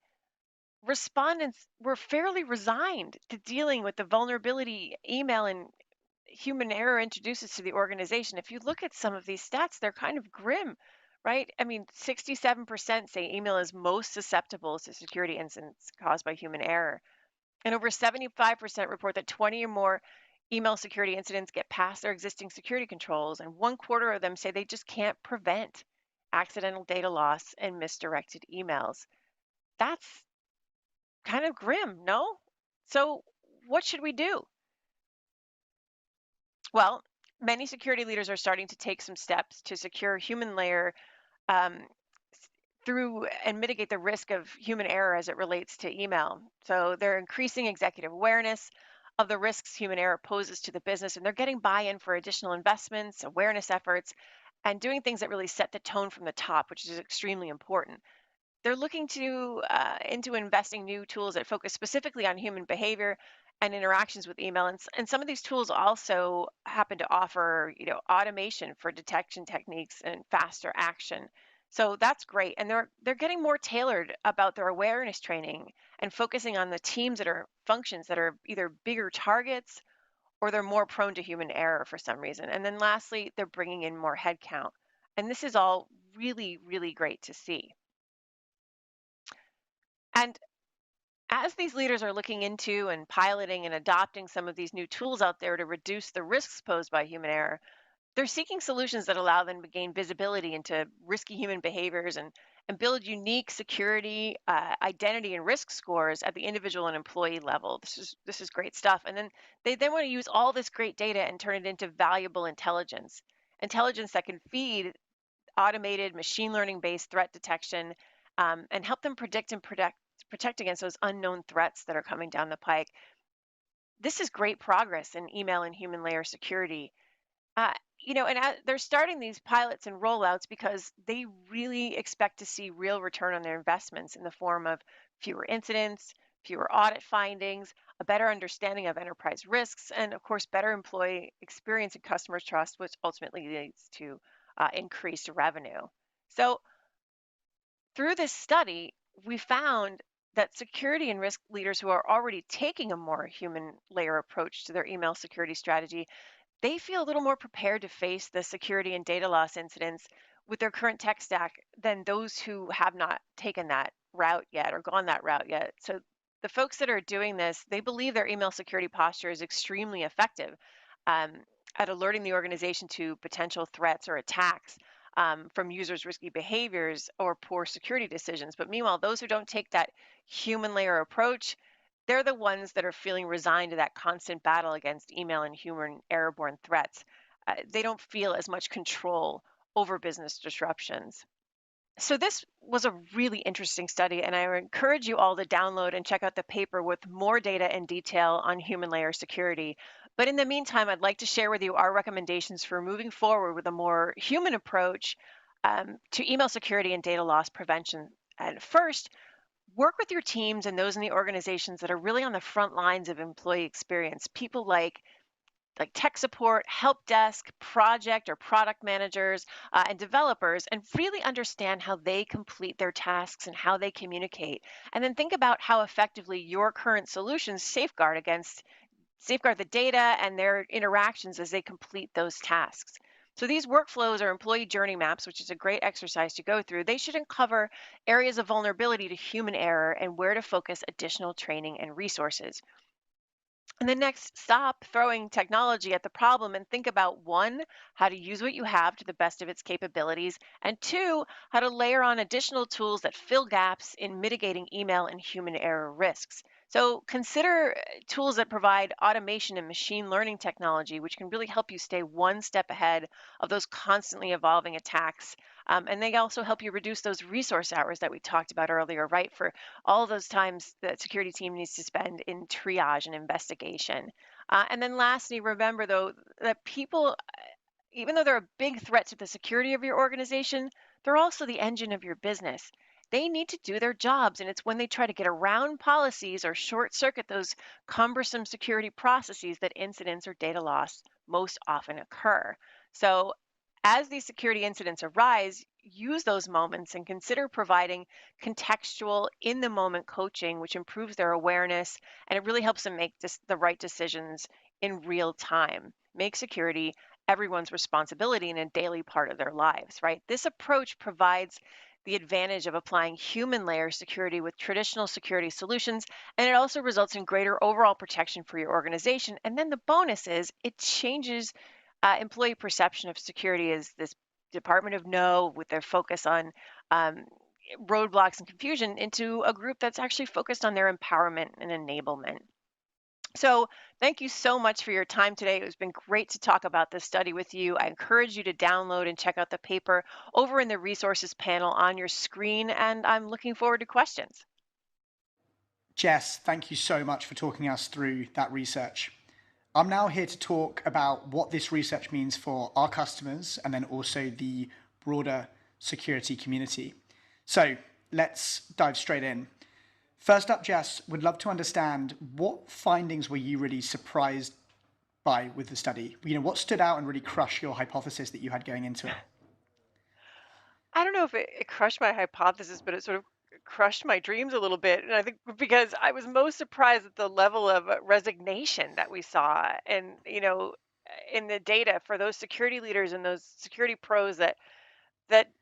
respondents were fairly resigned to dealing with the vulnerability email and human error introduces to the organization. If you look at some of these stats, they're kind of grim, right? I mean, 67% say email is most susceptible to security incidents caused by human error. And over 75% report that 20 or more email security incidents get past their existing security controls. And 1/4 of them say they just can't prevent accidental data loss and misdirected emails. That's kind of grim, no? So what should we do? Well, many security leaders are starting to take some steps to secure human layer through and mitigate the risk of human error as it relates to email. So they're increasing executive awareness of the risks human error poses to the business, and they're getting buy-in for additional investments, awareness efforts, and doing things that really set the tone from the top, which is extremely important. They're looking into investing new tools that focus specifically on human behavior and interactions with email. And some of these tools also happen to offer, automation for detection techniques and faster action. So that's great. And they're getting more tailored about their awareness training and focusing on the teams that are functions that are either bigger targets or they're more prone to human error for some reason. And then lastly, they're bringing in more headcount. And this is all really, really great to see. And as these leaders are looking into and piloting and adopting some of these new tools out there to reduce the risks posed by human error, they're seeking solutions that allow them to gain visibility into risky human behaviors and build unique security, identity, and risk scores at the individual and employee level. This is great stuff. And then they then want to use all this great data and turn it into valuable intelligence that can feed automated machine learning based threat detection and help them predict and protect against those unknown threats that are coming down the pike. This is great progress in email and human layer security. They're starting these pilots and rollouts because they really expect to see real return on their investments in the form of fewer incidents, fewer audit findings, a better understanding of enterprise risks, and of course, better employee experience and customer trust, which ultimately leads to increased revenue. So through this study, we found that security and risk leaders who are already taking a more human layer approach to their email security strategy, they feel a little more prepared to face the security and data loss incidents with their current tech stack than those who have not taken that route yet or gone that route yet. So the folks that are doing this, they believe their email security posture is extremely effective um, at alerting the organization to potential threats or attacks from users' risky behaviors or poor security decisions. But meanwhile, those who don't take that human layer approach, they're the ones that are feeling resigned to that constant battle against email and human error-borne threats. They don't feel as much control over business disruptions. So this was a really interesting study, and I encourage you all to download and check out the paper with more data and detail on human layer security. But in the meantime, I'd like to share with you our recommendations for moving forward with a more human approach to email security and data loss prevention. And first, work with your teams and those in the organizations that are really on the front lines of employee experience. People like tech support, help desk, project or product managers, and developers, and really understand how they complete their tasks and how they communicate. And then think about how effectively your current solutions safeguard the data and their interactions as they complete those tasks. So these workflows are employee journey maps, which is a great exercise to go through. They should uncover areas of vulnerability to human error and where to focus additional training and resources. And then next, stop throwing technology at the problem and think about one, how to use what you have to the best of its capabilities, and two, how to layer on additional tools that fill gaps in mitigating email and human error risks. So consider tools that provide automation and machine learning technology, which can really help you stay one step ahead of those constantly evolving attacks. And they also help you reduce those resource hours that we talked about earlier, right? For all those times that security team needs to spend in triage and investigation. And then lastly, remember though, that people, even though they're a big threat to the security of your organization, they're also the engine of your business. They need to do their jobs, and it's when they try to get around policies or short circuit those cumbersome security processes that incidents or data loss most often occur. So as these security incidents arise, use those moments and consider providing contextual, in the moment coaching, which improves their awareness and it really helps them make the right decisions in real time. Make security everyone's responsibility and a daily part of their lives, right? This approach provides the advantage of applying human layer security with traditional security solutions, and it also results in greater overall protection for your organization. And then the bonus is it changes employee perception of security as this department of no with their focus on roadblocks and confusion into a group that's actually focused on their empowerment and enablement. So thank you so much for your time today. It's been great to talk about this study with you. I encourage you to download and check out the paper over in the resources panel on your screen, and I'm looking forward to questions. Jess, thank you so much for talking us through that research. I'm now here to talk about what this research means for our customers and then also the broader security community. So let's dive straight in. First up, Jess, would love to understand what findings were you really surprised by with the study? What stood out and really crushed your hypothesis that you had going into it? I don't know if it crushed my hypothesis, but it sort of crushed my dreams a little bit. And I think because I was most surprised at the level of resignation that we saw and, in the data for those security leaders and those security pros that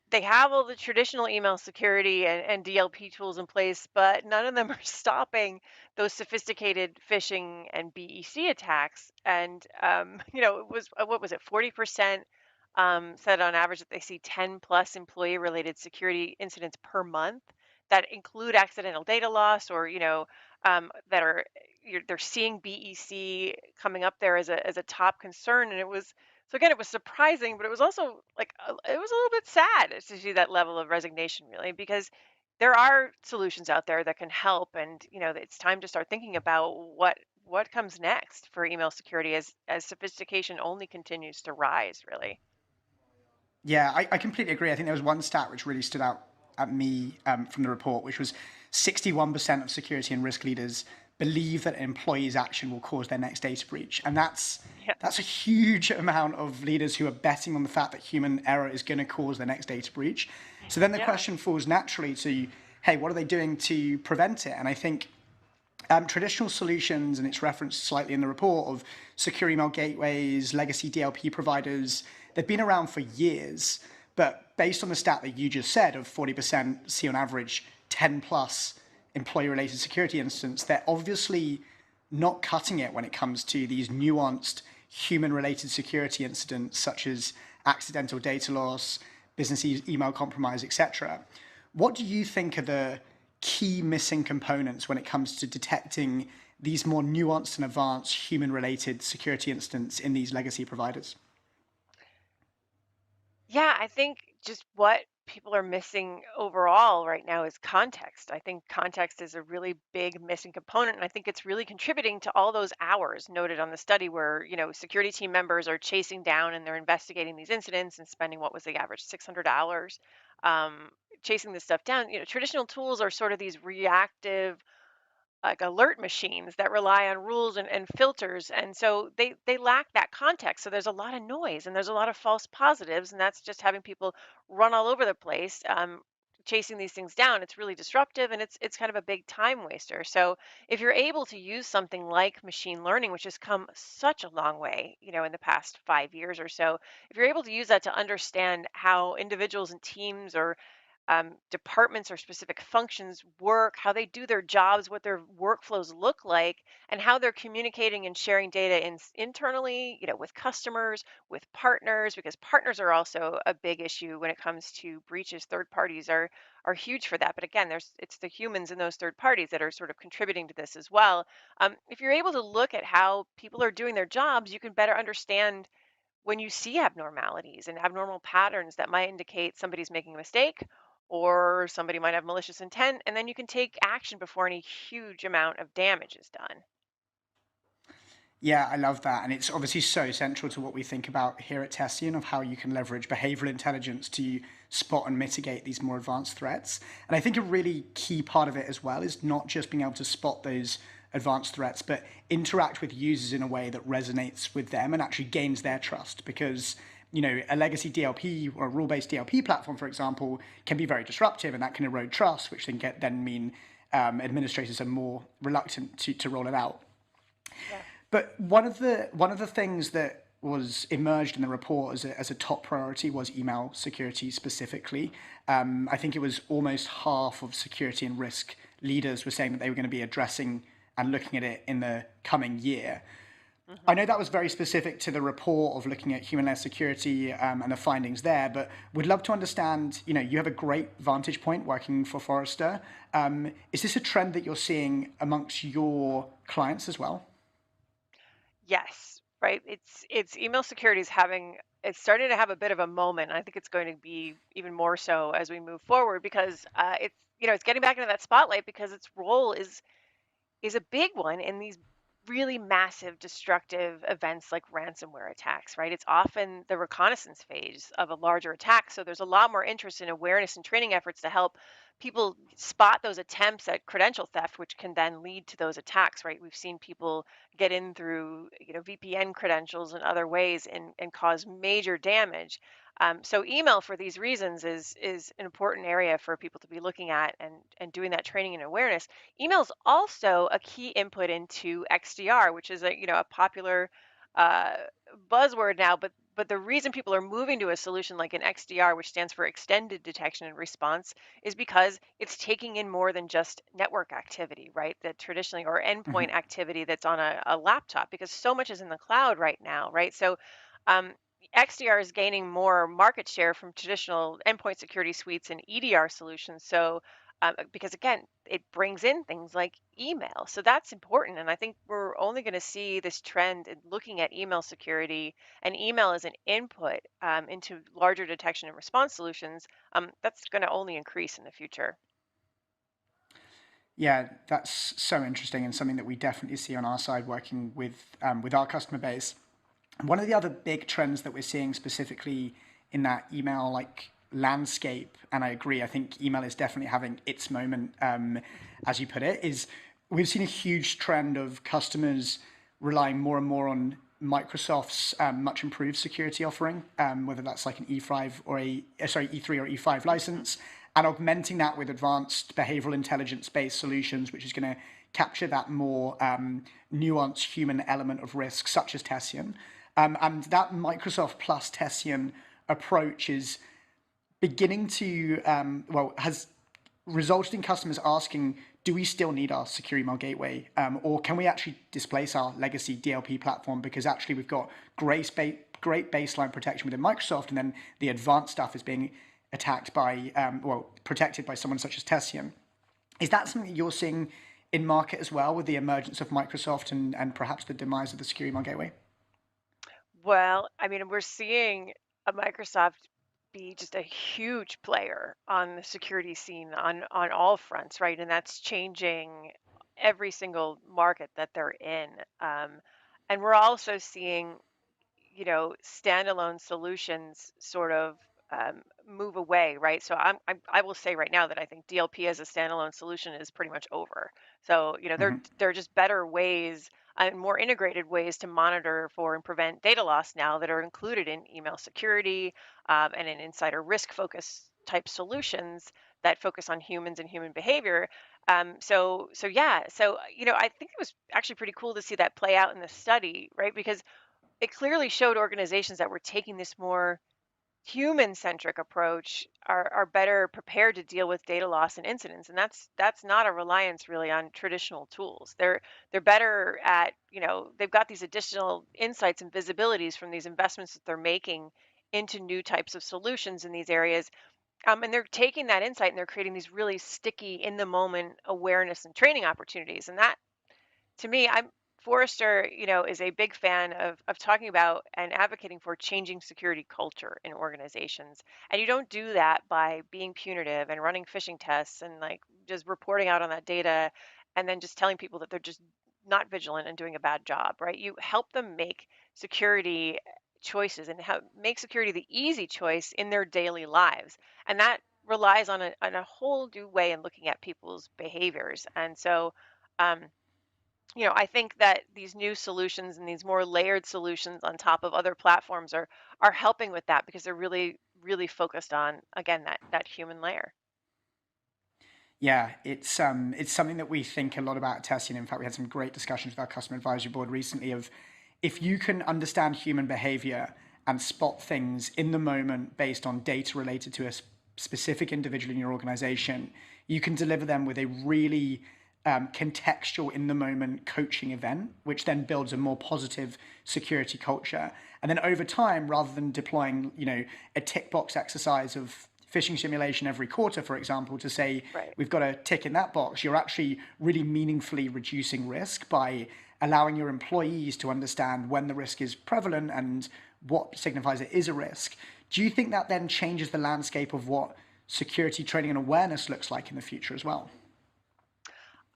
they have all the traditional email security and DLP tools in place, but none of them are stopping those sophisticated phishing and BEC attacks. And, it was, what was it, 40% said on average that they see 10 plus employee related security incidents per month that include accidental data loss or, that are, they're seeing BEC coming up there as a top concern. And it was, so again, it was surprising, but it was also it was a little bit sad to see that level of resignation, really, because there are solutions out there that can help, and it's time to start thinking about what comes next for email security as sophistication only continues to rise, really. Yeah, I completely agree. I think there was one stat which really stood out at me from the report, which was 61% of security and risk leaders believe that an employee's action will cause their next data breach. And that's a huge amount of leaders who are betting on the fact that human error is going to cause their next data breach. So then the question falls naturally to hey, what are they doing to prevent it? And I think traditional solutions, and it's referenced slightly in the report, of secure email gateways, legacy DLP providers, they've been around for years. But based on the stat that you just said of 40% see on average 10 plus employee-related security incidents, they're obviously not cutting it when it comes to these nuanced human-related security incidents such as accidental data loss, business email compromise, etc. What do you think are the key missing components when it comes to detecting these more nuanced and advanced human-related security incidents in these legacy providers? Yeah, I think just what people are missing overall right now is context. I think context is a really big missing component, and I think it's really contributing to all those hours noted on the study where, security team members are chasing down and they're investigating these incidents and spending what was the average 600 hours chasing this stuff down. Traditional tools are sort of these reactive like alert machines that rely on rules and filters, and so they lack that context. So there's a lot of noise and there's a lot of false positives, and that's just having people run all over the place chasing these things down. It's really disruptive, and it's kind of a big time waster. So if you're able to use something like machine learning, which has come such a long way, in the past 5 years or so, if you're able to use that to understand how individuals and teams or departments or specific functions work, how they do their jobs, what their workflows look like, and how they're communicating and sharing data internally, with customers, with partners, because partners are also a big issue when it comes to breaches. Third parties are huge for that. But again, it's the humans in those third parties that are sort of contributing to this as well. If you're able to look at how people are doing their jobs, you can better understand when you see abnormalities and abnormal patterns that might indicate somebody's making a mistake or somebody might have malicious intent, and then you can take action before any huge amount of damage is done. Yeah, I love that. And it's obviously so central to what we think about here at Tessian, of how you can leverage behavioral intelligence to spot and mitigate these more advanced threats. And I think a really key part of it as well is not just being able to spot those advanced threats, but interact with users in a way that resonates with them and actually gains their trust. Because a legacy DLP or a rule-based DLP platform, for example, can be very disruptive, and that can erode trust, which then mean administrators are more reluctant to roll it out. Yeah. But one of the things that was emerged in the report as a top priority was email security specifically. I think it was almost half of security and risk leaders were saying that they were going to be addressing and looking at it in the coming year. I know that was very specific to the report of looking at human-led security and the findings there, but we'd love to understand, you have a great vantage point working for Forrester. Is this a trend that you're seeing amongst your clients as well? Yes, right. It's email security it's starting to have a bit of a moment. I think it's going to be even more so as we move forward because it's getting back into that spotlight because its role is a big one in these really massive destructive events like ransomware attacks, right? It's often the reconnaissance phase of a larger attack. So there's a lot more interest in awareness and training efforts to help people spot those attempts at credential theft, which can then lead to those attacks, right? We've seen people get in through, VPN credentials and other ways and cause major damage. So email for these reasons is an important area for people to be looking at and doing that training and awareness. Email is also a key input into XDR, which is a popular uh, buzzword now, but the reason people are moving to a solution like an XDR, which stands for extended detection and response, is because it's taking in more than just network activity, right? That traditionally or endpoint activity that's on a laptop, because so much is in the cloud right now, right? So XDR is gaining more market share from traditional endpoint security suites and EDR solutions. So, because again, it brings in things like email. So that's important. And I think we're only going to see this trend in looking at email security and email as an input into larger detection and response solutions. That's going to only increase in the future. Yeah, that's so interesting and something that we definitely see on our side working with our customer base. One of the other big trends that we're seeing specifically in that email landscape, and I agree, I think email is definitely having its moment, as you put it, is we've seen a huge trend of customers relying more and more on Microsoft's much improved security offering, whether that's like an E3 or E5 license, and augmenting that with advanced behavioral intelligence-based solutions, which is going to capture that more nuanced human element of risk, such as Tessian. And that Microsoft plus Tessian approach is beginning to, has resulted in customers asking, do we still need our security email gateway? Or can we actually displace our legacy DLP platform? Because actually we've got great baseline protection within Microsoft, and then the advanced stuff is being attacked by, protected by someone such as Tessian. Is that something that you're seeing in market as well, with the emergence of Microsoft and perhaps the demise of the security email gateway? Well, I mean, we're seeing a Microsoft be just a huge player on the security scene on all fronts, right? And that's changing every single market that they're in. And we're also seeing, standalone solutions sort of move away, right? So I will say right now that I think DLP as a standalone solution is pretty much over. So there are just better ways and more integrated ways to monitor for and prevent data loss now that are included in email security and in insider risk focus type solutions that focus on humans and human behavior. I think it was actually pretty cool to see that play out in the study, right? Because it clearly showed organizations that were taking this more human-centric approach are better prepared to deal with data loss and incidents, and that's not a reliance really on traditional tools. They're better at, they've got these additional insights and visibilities from these investments that they're making into new types of solutions in these areas. And they're taking that insight and they're creating these really sticky in the moment awareness and training opportunities. And that, to me, Forrester, is a big fan of talking about and advocating for changing security culture in organizations. And you don't do that by being punitive and running phishing tests and like just reporting out on that data and then just telling people that they're just not vigilant and doing a bad job, right? You help them make security choices and make security the easy choice in their daily lives. And that relies on a whole new way in looking at people's behaviors. And so, I think that these new solutions and these more layered solutions on top of other platforms are helping with that because they're really, really focused on, again, that human layer. Yeah, it's something that we think a lot about at Tessian. In fact, we had some great discussions with our customer advisory board recently of, if you can understand human behavior and spot things in the moment based on data related to a specific individual in your organization, you can deliver them with a really contextual, in the moment coaching event, which then builds a more positive security culture. And then over time, rather than deploying, a tick box exercise of phishing simulation every quarter, for example, to say, right, we've got a tick in that box, you're actually really meaningfully reducing risk by allowing your employees to understand when the risk is prevalent and what signifies it is a risk. Do you think that then changes the landscape of what security training and awareness looks like in the future as well?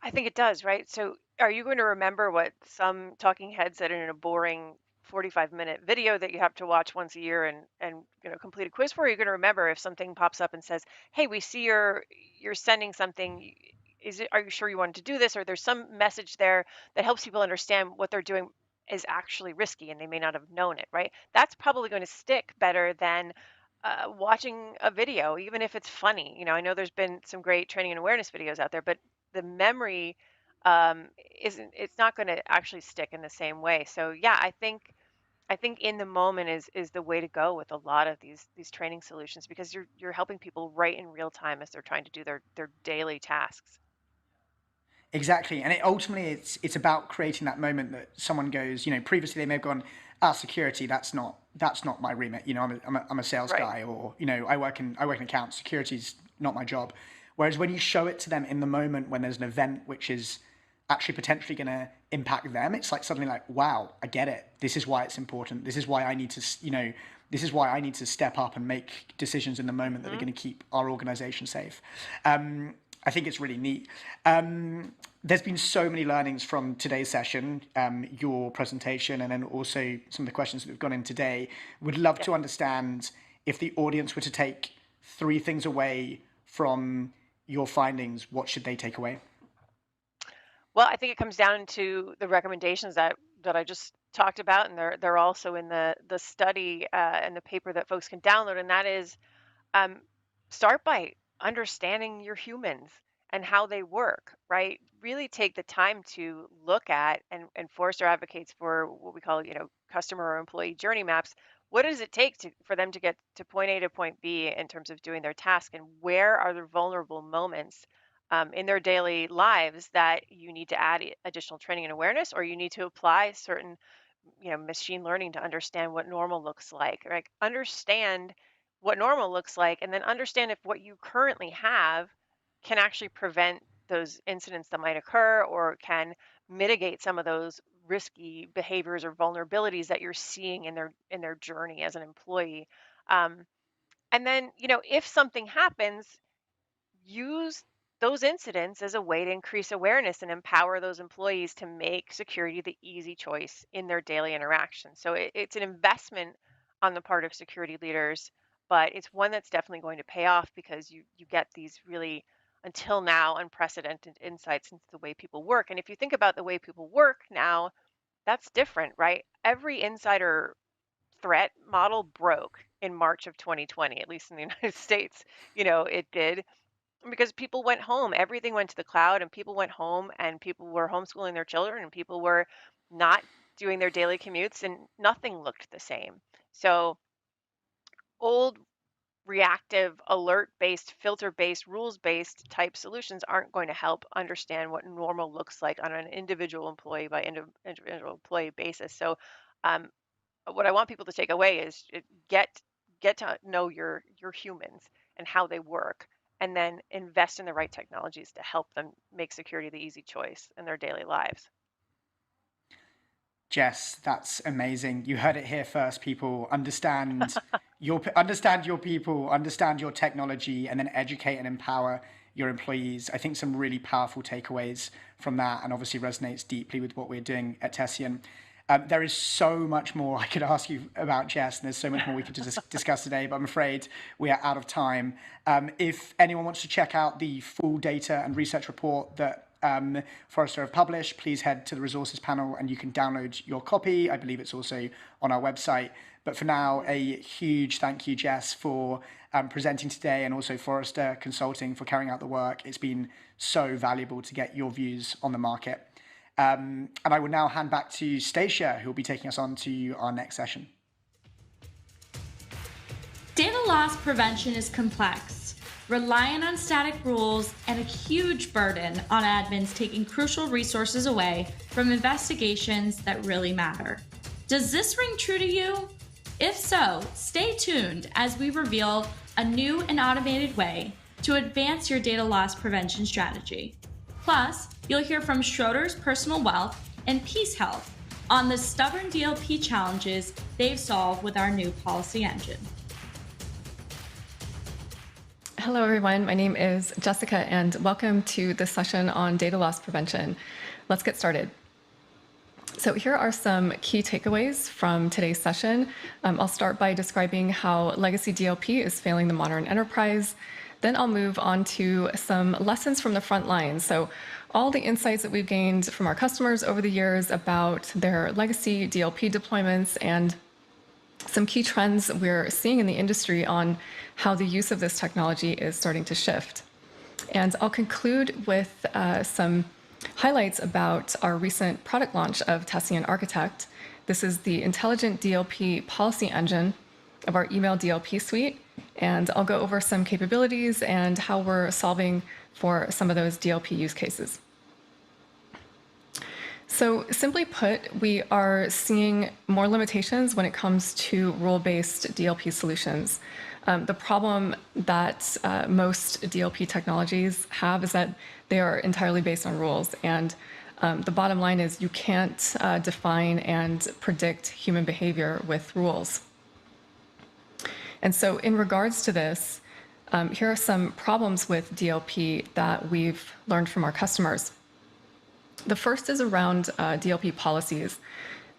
I think it does, right? So are you going to remember what some talking head said in a boring 45-minute video that you have to watch once a year and complete a quiz for? Are you going to remember if something pops up and says, hey, we see you're sending something, are you sure you wanted to do this? Or there's some message there that helps people understand what they're doing is actually risky and they may not have known it, right? That's probably going to stick better than watching a video, even if it's funny. I know there's been some great training and awareness videos out there, but the memory it's not going to actually stick in the same way. So yeah, I think in the moment is the way to go with a lot of these training solutions, because you're helping people right in real time as they're trying to do their daily tasks. Exactly, and ultimately it's about creating that moment that someone goes, previously they may have gone, security, that's not my remit. I'm a sales Right. guy, or I work in accounts. Security's not my job. Whereas when you show it to them in the moment, when there's an event which is actually potentially going to impact them, it's like suddenly like, wow, I get it. This is why it's important. This is why I need to, this is why I need to step up and make decisions in the moment that are going to keep our organization safe. I think it's really neat. There's been so many learnings from today's session, your presentation, and then also some of the questions that we've gone in today. Would love to understand, if the audience were to take 3 things away from your findings, what should they take away? Well, I think it comes down to the recommendations that I just talked about, and they're also in the study and the paper that folks can download. And that is, start by understanding your humans and how they work, right? Really take the time to look at, and Forrester advocates for what we call, customer or employee journey maps. What does it take for them to get to point A to point B in terms of doing their task, and where are the vulnerable moments in their daily lives that you need to add additional training and awareness, or you need to apply certain machine learning to understand what normal looks like understand what normal looks like, and then understand if what you currently have can actually prevent those incidents that might occur, or can mitigate some of those risky behaviors or vulnerabilities that you're seeing in their journey as an employee. And then if something happens, use those incidents as a way to increase awareness and empower those employees to make security the easy choice in their daily interactions. So it's an investment on the part of security leaders, but it's one that's definitely going to pay off, because you get these really, until now, unprecedented insights into the way people work. And if you think about the way people work now, that's different, right? Every insider threat model broke in March of 2020, at least in the United States. It did, because people went home. Everything went to the cloud, and people went home, and people were homeschooling their children, and people were not doing their daily commutes, and nothing looked the same. So old reactive, alert-based, filter-based, rules-based type solutions aren't going to help understand what normal looks like on an individual employee by individual employee basis. So what I want people to take away is get to know your humans and how they work, and then invest in the right technologies to help them make security the easy choice in their daily lives. Jess, that's amazing. You heard it here first, people. Understand your people, understand your technology, and then educate and empower your employees. I think some really powerful takeaways from that, and obviously resonates deeply with what we're doing at Tessian. There is so much more I could ask you about, Jess, and there's so much more we could discuss today, but I'm afraid we are out of time. If anyone wants to check out the full data and research report that Forrester have published, please head to the resources panel and you can download your copy. I believe it's also on our website. But for now, a huge thank you, Jess, for presenting today, and also Forrester Consulting for carrying out the work. It's been so valuable to get your views on the market. And I will now hand back to Stacia, who will be taking us on to our next session. Data loss prevention is complex, relying on static rules, and a huge burden on admins, taking crucial resources away from investigations that really matter. Does this ring true to you? If so, stay tuned as we reveal a new and automated way to advance your data loss prevention strategy. Plus, you'll hear from Schroders Personal Wealth and Peace Health on the stubborn DLP challenges they've solved with our new policy engine. Hello, everyone. My name is Jessica, and welcome to this session on data loss prevention. Let's get started. So here are some key takeaways from today's session. I'll start by describing how legacy DLP is failing the modern enterprise. Then I'll move on to some lessons from the front line. So all the insights that we've gained from our customers over the years about their legacy DLP deployments, and some key trends we're seeing in the industry on how the use of this technology is starting to shift. And I'll conclude with some highlights about our recent product launch of Tessian Architect. This is the intelligent DLP policy engine of our email DLP suite. And I'll go over some capabilities and how we're solving for some of those DLP use cases. So simply put, we are seeing more limitations when it comes to rule-based DLP solutions. The problem that most DLP technologies have is that they are entirely based on rules. And the bottom line is you can't define and predict human behavior with rules. And so in regards to this, here are some problems with DLP that we've learned from our customers. The first is around DLP policies.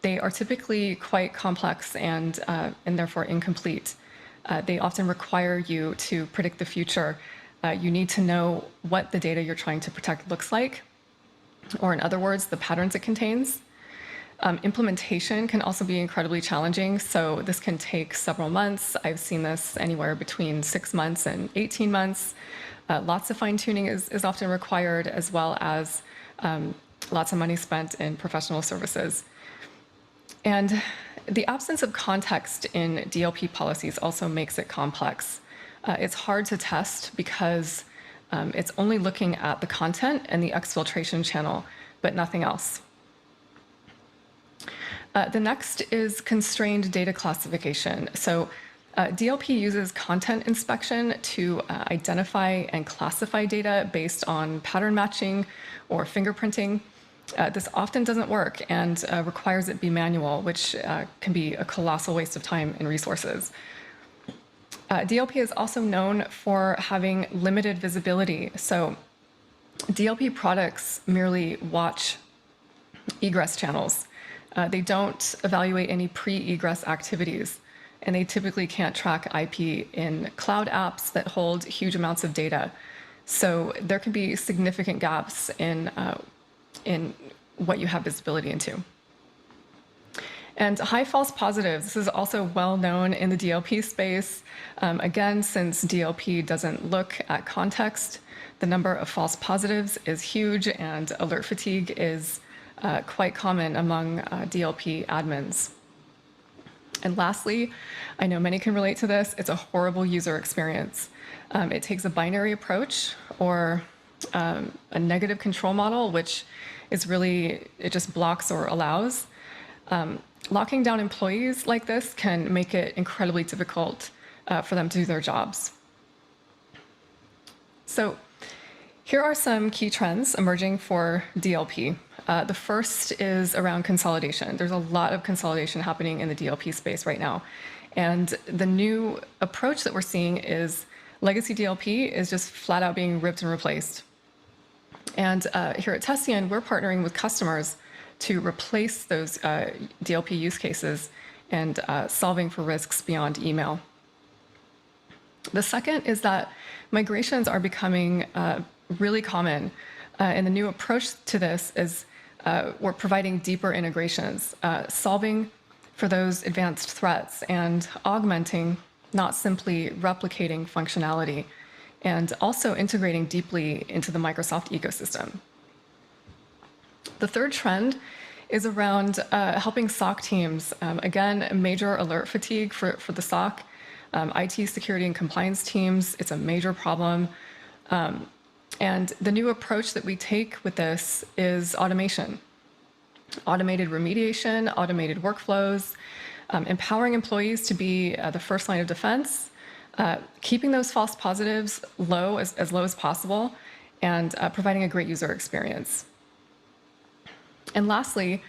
They are typically quite complex and therefore incomplete. They often require you to predict the future. You need to know what the data you're trying to protect looks like, or in other words, the patterns it contains. Implementation can also be incredibly challenging, so this can take several months. I've seen this anywhere between 6 months and 18 months. Lots of fine-tuning is often required, as well as lots of money spent in professional services. And the absence of context in DLP policies also makes it complex. It's hard to test because it's only looking at the content and the exfiltration channel, but nothing else. The next is constrained data classification. So DLP uses content inspection to identify and classify data based on pattern matching or fingerprinting. This often doesn't work and requires it be manual, which can be a colossal waste of time and resources. DLP is also known for having limited visibility. So DLP products merely watch egress channels. They don't evaluate any pre-egress activities, and they typically can't track IP in cloud apps that hold huge amounts of data. So there can be significant gaps in what you have visibility into. And high false positives, this is also well known in the DLP space. Again, since DLP doesn't look at context, the number of false positives is huge, and alert fatigue is quite common among DLP admins. And lastly, I know many can relate to this, it's a horrible user experience. It takes a binary approach or a negative control model, which is really, it just blocks or allows. Locking down employees like this can make it incredibly difficult for them to do their jobs. So here are some key trends emerging for DLP. The first is around consolidation. There's a lot of consolidation happening in the DLP space right now. And the new approach that we're seeing is legacy DLP is just flat out being ripped and replaced. And here at Tessian, we're partnering with customers to replace those DLP use cases and solving for risks beyond email. The second is that migrations are becoming really common. And the new approach to this is we're providing deeper integrations, solving for those advanced threats and augmenting, not simply replicating functionality, and also integrating deeply into the Microsoft ecosystem. The third trend is around helping SOC teams. Again, major alert fatigue for the SOC. IT security and compliance teams, it's a major problem. And the new approach that we take with this is automation. Automated remediation, automated workflows, empowering employees to be the first line of defense, keeping those false positives low, as low as possible, and providing a great user experience. And lastly,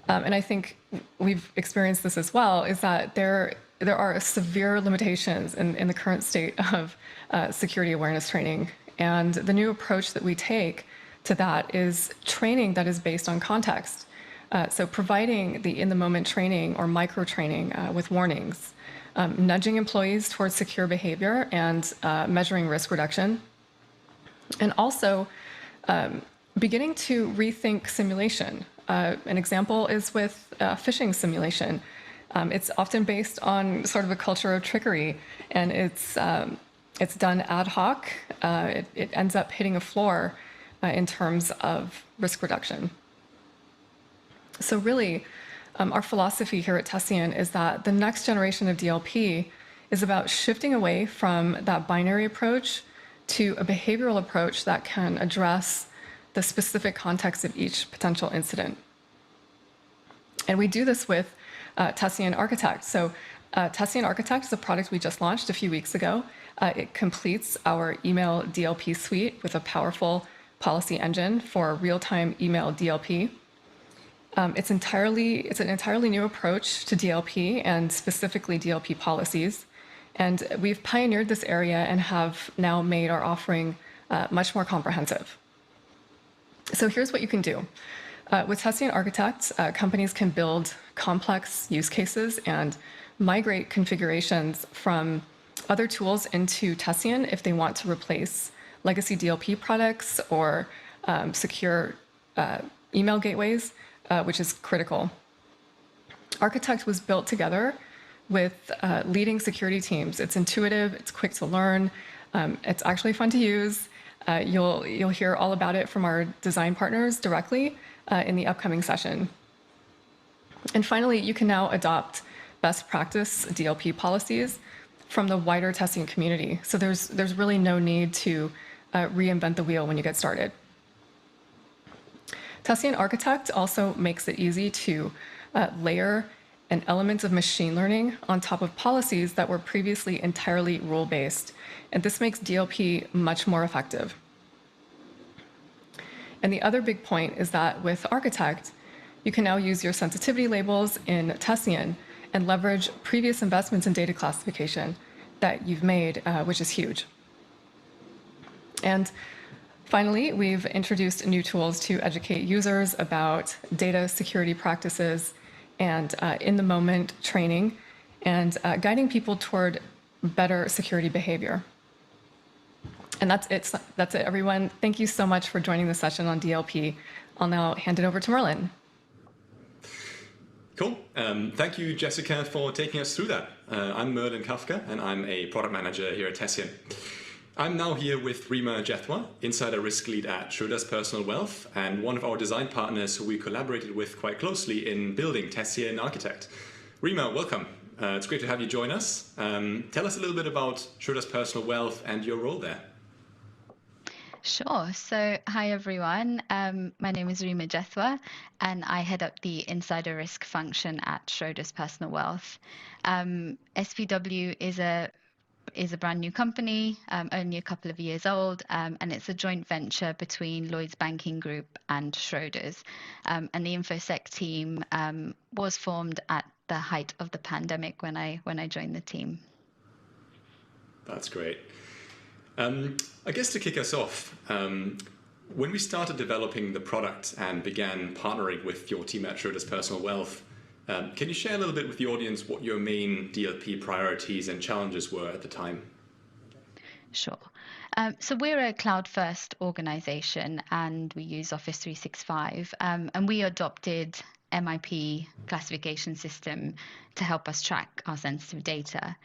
and I think we've experienced this as well, is that there are severe limitations in the current state of security awareness training. And the new approach that we take to that is training that is based on context. So providing the in-the-moment training or micro-training with warnings, nudging employees towards secure behavior and measuring risk reduction, and also beginning to rethink simulation. An example is with phishing simulation. It's often based on sort of a culture of trickery, and it's done ad hoc. It ends up hitting a floor in terms of risk reduction. So really, our philosophy here at Tessian is that the next generation of DLP is about shifting away from that binary approach to a behavioral approach that can address the specific context of each potential incident. And we do this with Tessian Architect. So Tessian Architect is a product we just launched a few weeks ago. It completes our email DLP suite with a powerful policy engine for real-time email DLP. It's an entirely new approach to DLP and specifically DLP policies. And we've pioneered this area and have now made our offering much more comprehensive. So here's what you can do. With Tessian Architect, companies can build complex use cases and migrate configurations from other tools into Tessian if they want to replace legacy DLP products or secure email gateways. which is critical. Architect was built together with leading security teams. It's intuitive, it's quick to learn, it's actually fun to use. You'll hear all about it from our design partners directly in the upcoming session. And finally, you can now adopt best practice DLP policies from the wider testing community. So there's really no need to reinvent the wheel when you get started. Tessian Architect also makes it easy to layer an element of machine learning on top of policies that were previously entirely rule-based. And this makes DLP much more effective. And the other big point is that with Architect, you can now use your sensitivity labels in Tessian and leverage previous investments in data classification that you've made, which is huge. And finally, we've introduced new tools to educate users about data security practices and in-the-moment training and guiding people toward better security behavior. And that's it, everyone. Thank you so much for joining the session on DLP. I'll now hand it over to Merlin. Cool. Thank you, Jessica, for taking us through that. I'm Merlin Kafka, and I'm a product manager here at Tessian. I'm now here with Rima Jethwa, Insider Risk Lead at Schroders Personal Wealth, and one of our design partners who we collaborated with quite closely in building Tessian Architect. Rima, welcome. It's great to have you join us. Tell us a little bit about Schroders Personal Wealth and your role there. Sure. So, hi everyone. My name is Rima Jethwa, and I head up the insider risk function at Schroders Personal Wealth. SPW is a brand new company, only a couple of years old, and it's a joint venture between Lloyds Banking Group and Schroders. And the Infosec team was formed at the height of the pandemic when I joined the team. That's great. I guess to kick us off, when we started developing the product and began partnering with your team at Schroders Personal Wealth, can you share a little bit with the audience what your main DLP priorities and challenges were at the time? Sure. So we're a cloud-first organization, and we use Office 365, and we adopted MIP classification system to help us track our sensitive data.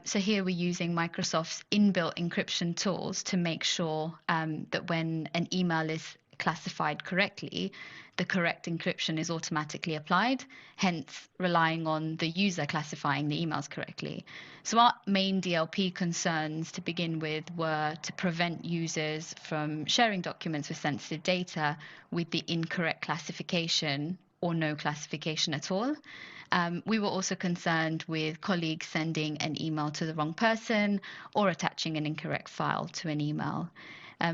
So here we're using Microsoft's inbuilt encryption tools to make sure that when an email is classified correctly, the correct encryption is automatically applied, hence relying on the user classifying the emails correctly. So our main DLP concerns to begin with were to prevent users from sharing documents with sensitive data with the incorrect classification or no classification at all. We were also concerned with colleagues sending an email to the wrong person or attaching an incorrect file to an email.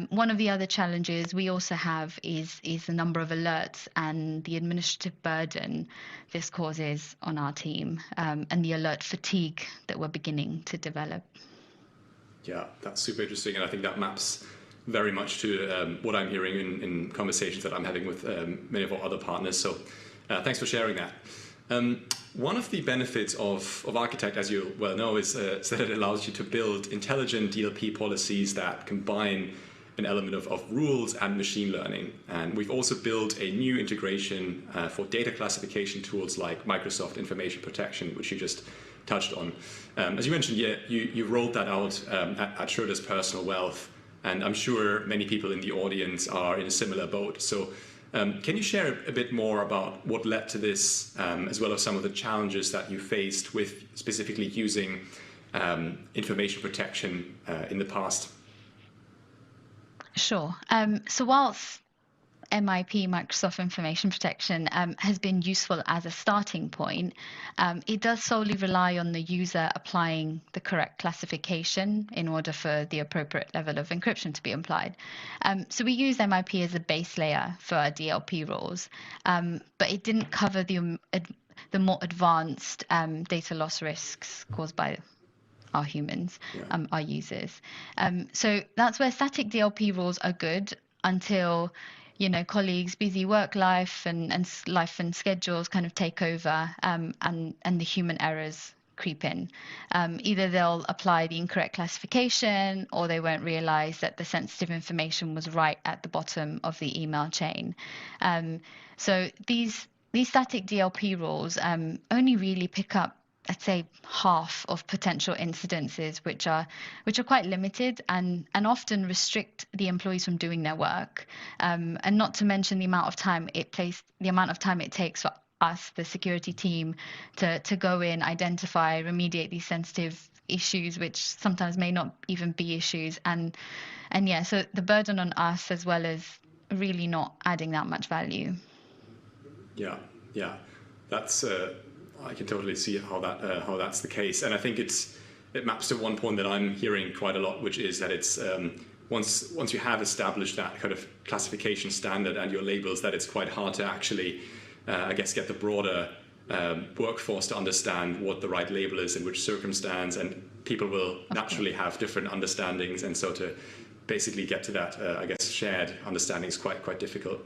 One of the other challenges we also have is the number of alerts and the administrative burden this causes on our team, and the alert fatigue that we're beginning to develop. Yeah, that's super interesting, and I think that maps very much to what I'm hearing in conversations that I'm having with many of our other partners. So thanks for sharing that. One of the benefits of Architect, as you well know, is that it allows you to build intelligent DLP policies that combine an element of rules and machine learning. And we've also built a new integration for data classification tools like Microsoft Information Protection, which you just touched on. As you mentioned, yeah, you rolled that out at Schroders Personal Wealth, and I'm sure many people in the audience are in a similar boat. So can you share a bit more about what led to this, as well as some of the challenges that you faced with specifically using information protection in the past? Sure. So whilst MIP, Microsoft Information Protection, has been useful as a starting point, it does solely rely on the user applying the correct classification in order for the appropriate level of encryption to be applied. So we use MIP as a base layer for our DLP rules, but it didn't cover the more advanced data loss risks caused by our humans, our users. So that's where static DLP rules are good until colleagues' busy work life and life and schedules kind of take over, and the human errors creep in. Either they'll apply the incorrect classification, or they won't realize that the sensitive information was right at the bottom of the email chain. So these static DLP rules only really pick up, I'd say, half of potential incidences, which are quite limited and often restrict the employees from doing their work. And not to mention the amount of time it takes for us, the security team, to go in, identify, remediate these sensitive issues, which sometimes may not even be issues. And yeah, so the burden on us, as well as really not adding that much value. Yeah, that's I can totally see how that's the case, and I think it maps to one point that I'm hearing quite a lot, which is that it's once you have established that kind of classification standard and your labels, that it's quite hard to actually I guess get the broader workforce to understand what the right label is in which circumstance, and people will naturally have different understandings, and so to basically get to that I guess shared understanding is quite difficult.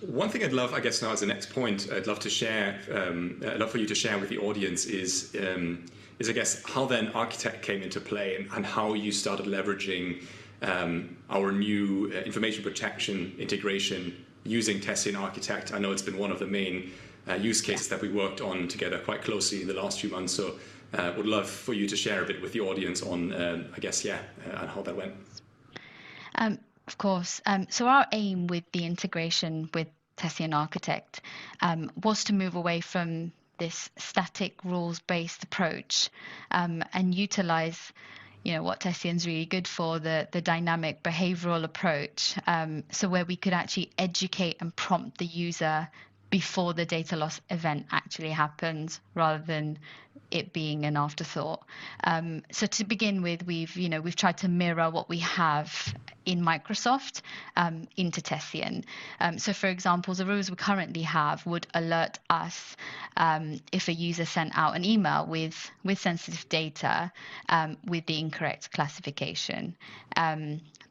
One thing I'd love, I guess now as the next point, I'd love to share, I'd love for you to share with the audience is I guess how then Architect came into play, and how you started leveraging our new information protection integration using Tessian Architect. I know it's been one of the main use cases that we worked on together quite closely in the last few months, so would love for you to share a bit with the audience on, I guess, and how that went. Of course. So our aim with the integration with Tessian Architect was to move away from this static rules-based approach and utilize, what Tessian's really good for, the dynamic behavioral approach. So where we could actually educate and prompt the user before the data loss event actually happens, rather than it being an afterthought. So to begin with, we've tried to mirror what we have in Microsoft into Tessian. So for example, the rules we currently have would alert us if a user sent out an email with sensitive data with the incorrect classification.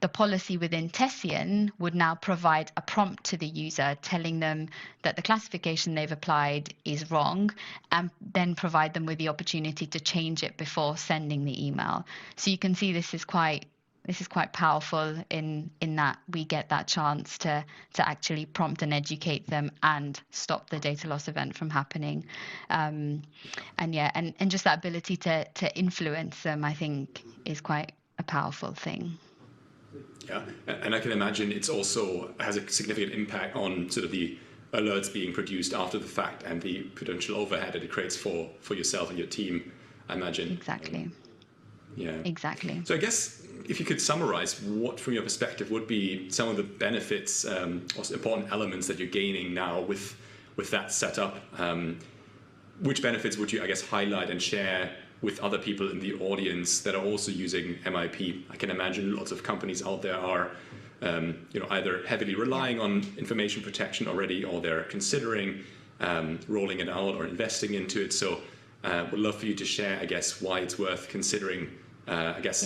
The policy within Tessian would now provide a prompt to the user telling them that the classification they've applied is wrong, and then provide them with the opportunity to change it before sending the email. So you can see this is quite powerful in that we get that chance to actually prompt and educate them and stop the data loss event from happening. And just that ability to influence them, I think, is quite a powerful thing. Yeah, and I can imagine it's also has a significant impact on sort of the alerts being produced after the fact and the potential overhead that it creates for yourself and your team, I imagine. Exactly. Yeah. Exactly. So I guess if you could summarize what, from your perspective, would be some of the benefits or important elements that you're gaining now with that setup, which benefits would you, I guess, highlight and share with other people in the audience that are also using MIP? I can imagine lots of companies out there are either heavily relying on information protection already, or they're considering rolling it out or investing into it. So would love for you to share, I guess, why it's worth considering,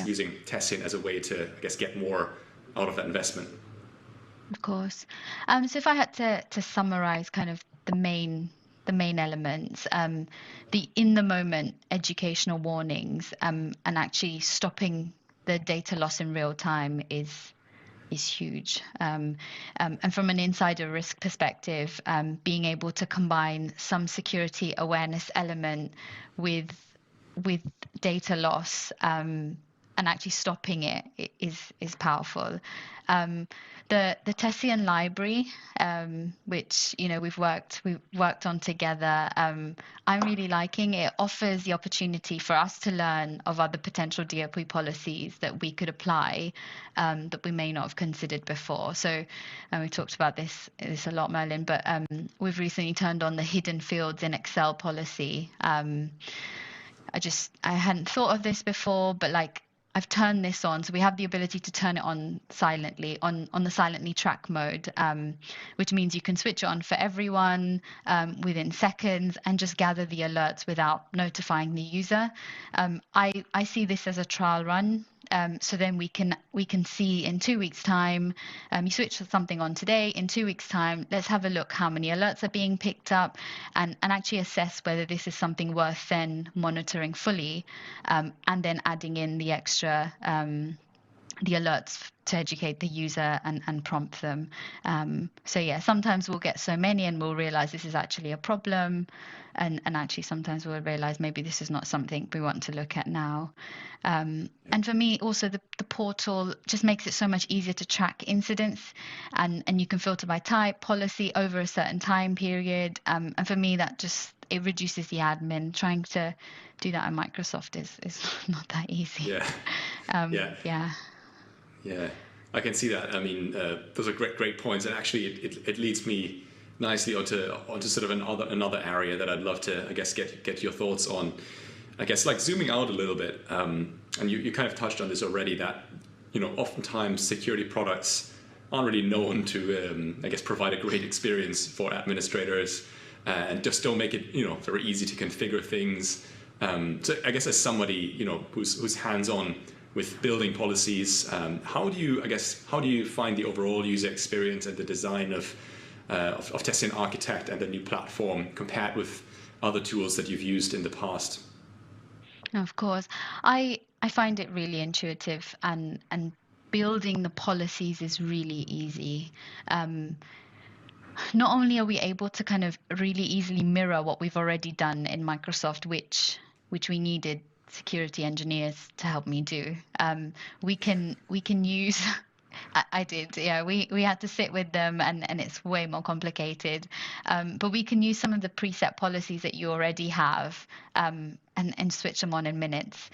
using Tessian as a way to, I guess, get more out of that investment. Of course. So if I had to summarize kind of the main elements, the in-the-moment educational warnings and actually stopping the data loss in real time is huge. And from an insider risk perspective, being able to combine some security awareness element with data loss and actually stopping it is powerful. The Tessian library, which we've worked on together, I'm really liking. It offers the opportunity for us to learn of other potential DLP policies that we could apply that we may not have considered before. So, and we talked about this a lot, Merlin, but we've recently turned on the hidden fields in Excel policy. I hadn't thought of this before, but I've turned this on, so we have the ability to turn it on silently, on the silently track mode, which means you can switch it on for everyone within seconds and just gather the alerts without notifying the user. I see this as a trial run. So then we can see in 2 weeks' time, you switch something on today, in 2 weeks' time, let's have a look how many alerts are being picked up, and actually assess whether this is something worth then monitoring fully, and then adding in the extra the alerts to educate the user and prompt them. So yeah, sometimes we'll get so many and we'll realize this is actually a problem. And actually sometimes we'll realize maybe this is not something we want to look at now. And for me, also the portal just makes it so much easier to track incidents, and you can filter by type, policy over a certain time period. And for me, it reduces the admin. Trying to do that on Microsoft is not that easy. Yeah, I can see that. I mean, those are great points, and actually, it leads me nicely onto sort of another area that I'd love to, I guess, get your thoughts on. I guess like zooming out a little bit, and you kind of touched on this already, that oftentimes security products aren't really known to, I guess, provide a great experience for administrators, and just don't make it very easy to configure things. So I guess as somebody who's hands-on with building policies, how do you find the overall user experience and the design of Tessian Architect and the new platform compared with other tools that you've used in the past? Of course, I find it really intuitive, and building the policies is really easy. Not only are we able to kind of really easily mirror what we've already done in Microsoft, which we needed security engineers to help me do. We can use I did, yeah. We had to sit with them, and it's way more complicated. But we can use some of the preset policies that you already have, and switch them on in minutes.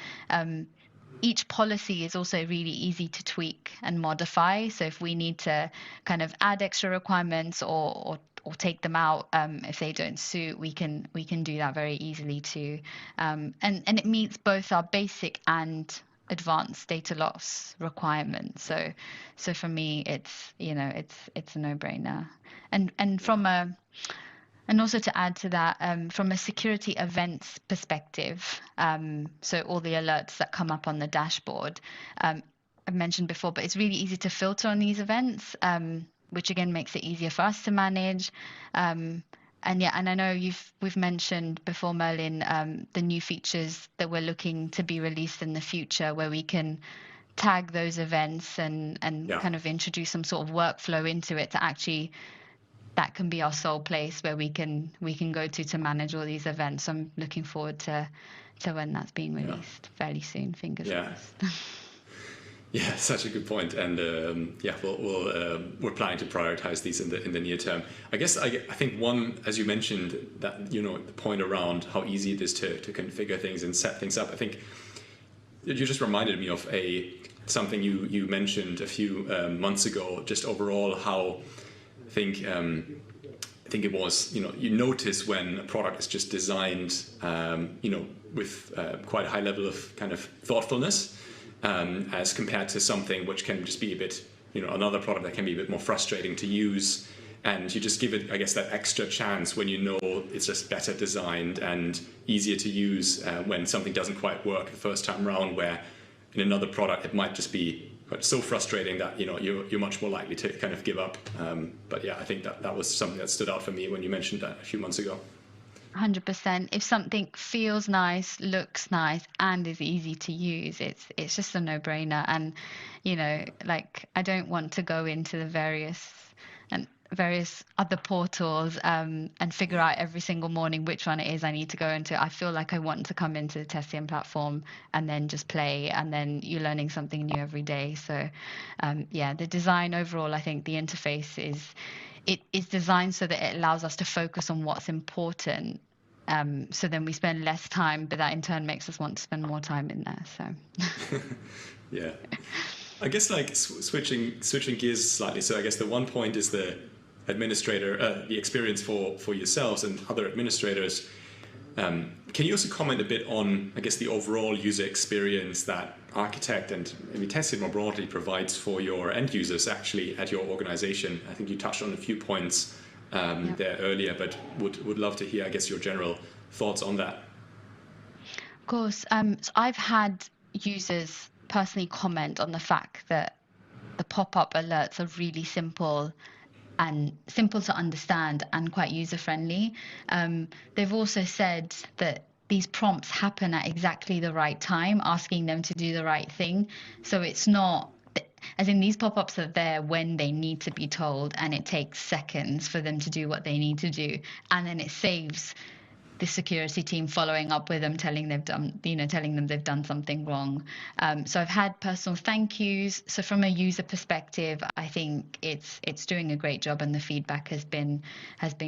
Each policy is also really easy to tweak and modify. So if we need to kind of add extra requirements or take them out if they don't suit, we can do that very easily too. And it meets both our basic and advanced data loss requirements. So for me, it's a no-brainer. And also to add to that, from a security events perspective, so all the alerts that come up on the dashboard, I've mentioned before, but it's really easy to filter on these events, which again makes it easier for us to manage. And I know we've mentioned before, Merlin, the new features that we're looking to be released in the future, where we can tag those events and kind of introduce some sort of workflow into it to actually, that can be our sole place where we can go to manage all these events. So I'm looking forward to when that's being released fairly soon. Fingers crossed. Yeah, such a good point. And we're planning to prioritize these in the near term. I guess I think one, as you mentioned, that the point around how easy it is to configure things and set things up. I think you just reminded me of something you mentioned a few months ago. Just overall, how I think it was you notice when a product is just designed with quite a high level of kind of thoughtfulness. As compared to something which can just be a bit, another product that can be a bit more frustrating to use, and you just give it, I guess, that extra chance when it's just better designed and easier to use when something doesn't quite work the first time around, where in another product it might just be so frustrating that you're much more likely to kind of give up. But yeah, I think that was something that stood out for me when you mentioned that a few months ago. 100%. If something feels nice, looks nice, and is easy to use, it's just a no-brainer. And I don't want to go into the various other portals and figure out every single morning which one it is I need to go into. I feel like I want to come into the Tessian platform and then just play, and then you're learning something new every day. So the design overall, I think the interface is designed so that it allows us to focus on what's important. So then we spend less time, but that in turn makes us want to spend more time in there. So yeah, I guess switching gears slightly. So I guess the one point is the administrator, the experience for yourselves and other administrators. Can you also comment a bit on, I guess, the overall user experience that Architect and maybe Tessian more broadly provides for your end users actually at your organization? I think you touched on a few points there earlier, but would love to hear, I guess, your general thoughts on that. Of course. So I've had users personally comment on the fact that the pop-up alerts are really simple and simple to understand and quite user-friendly. They've also said that these prompts happen at exactly the right time, asking them to do the right thing. So it's not, as in these pop-ups are there when they need to be told, and it takes seconds for them to do what they need to do. And then it saves the security team following up with them, telling them they've done something wrong. So I've had personal thank yous. So from a user perspective, I think it's doing a great job, and the feedback has been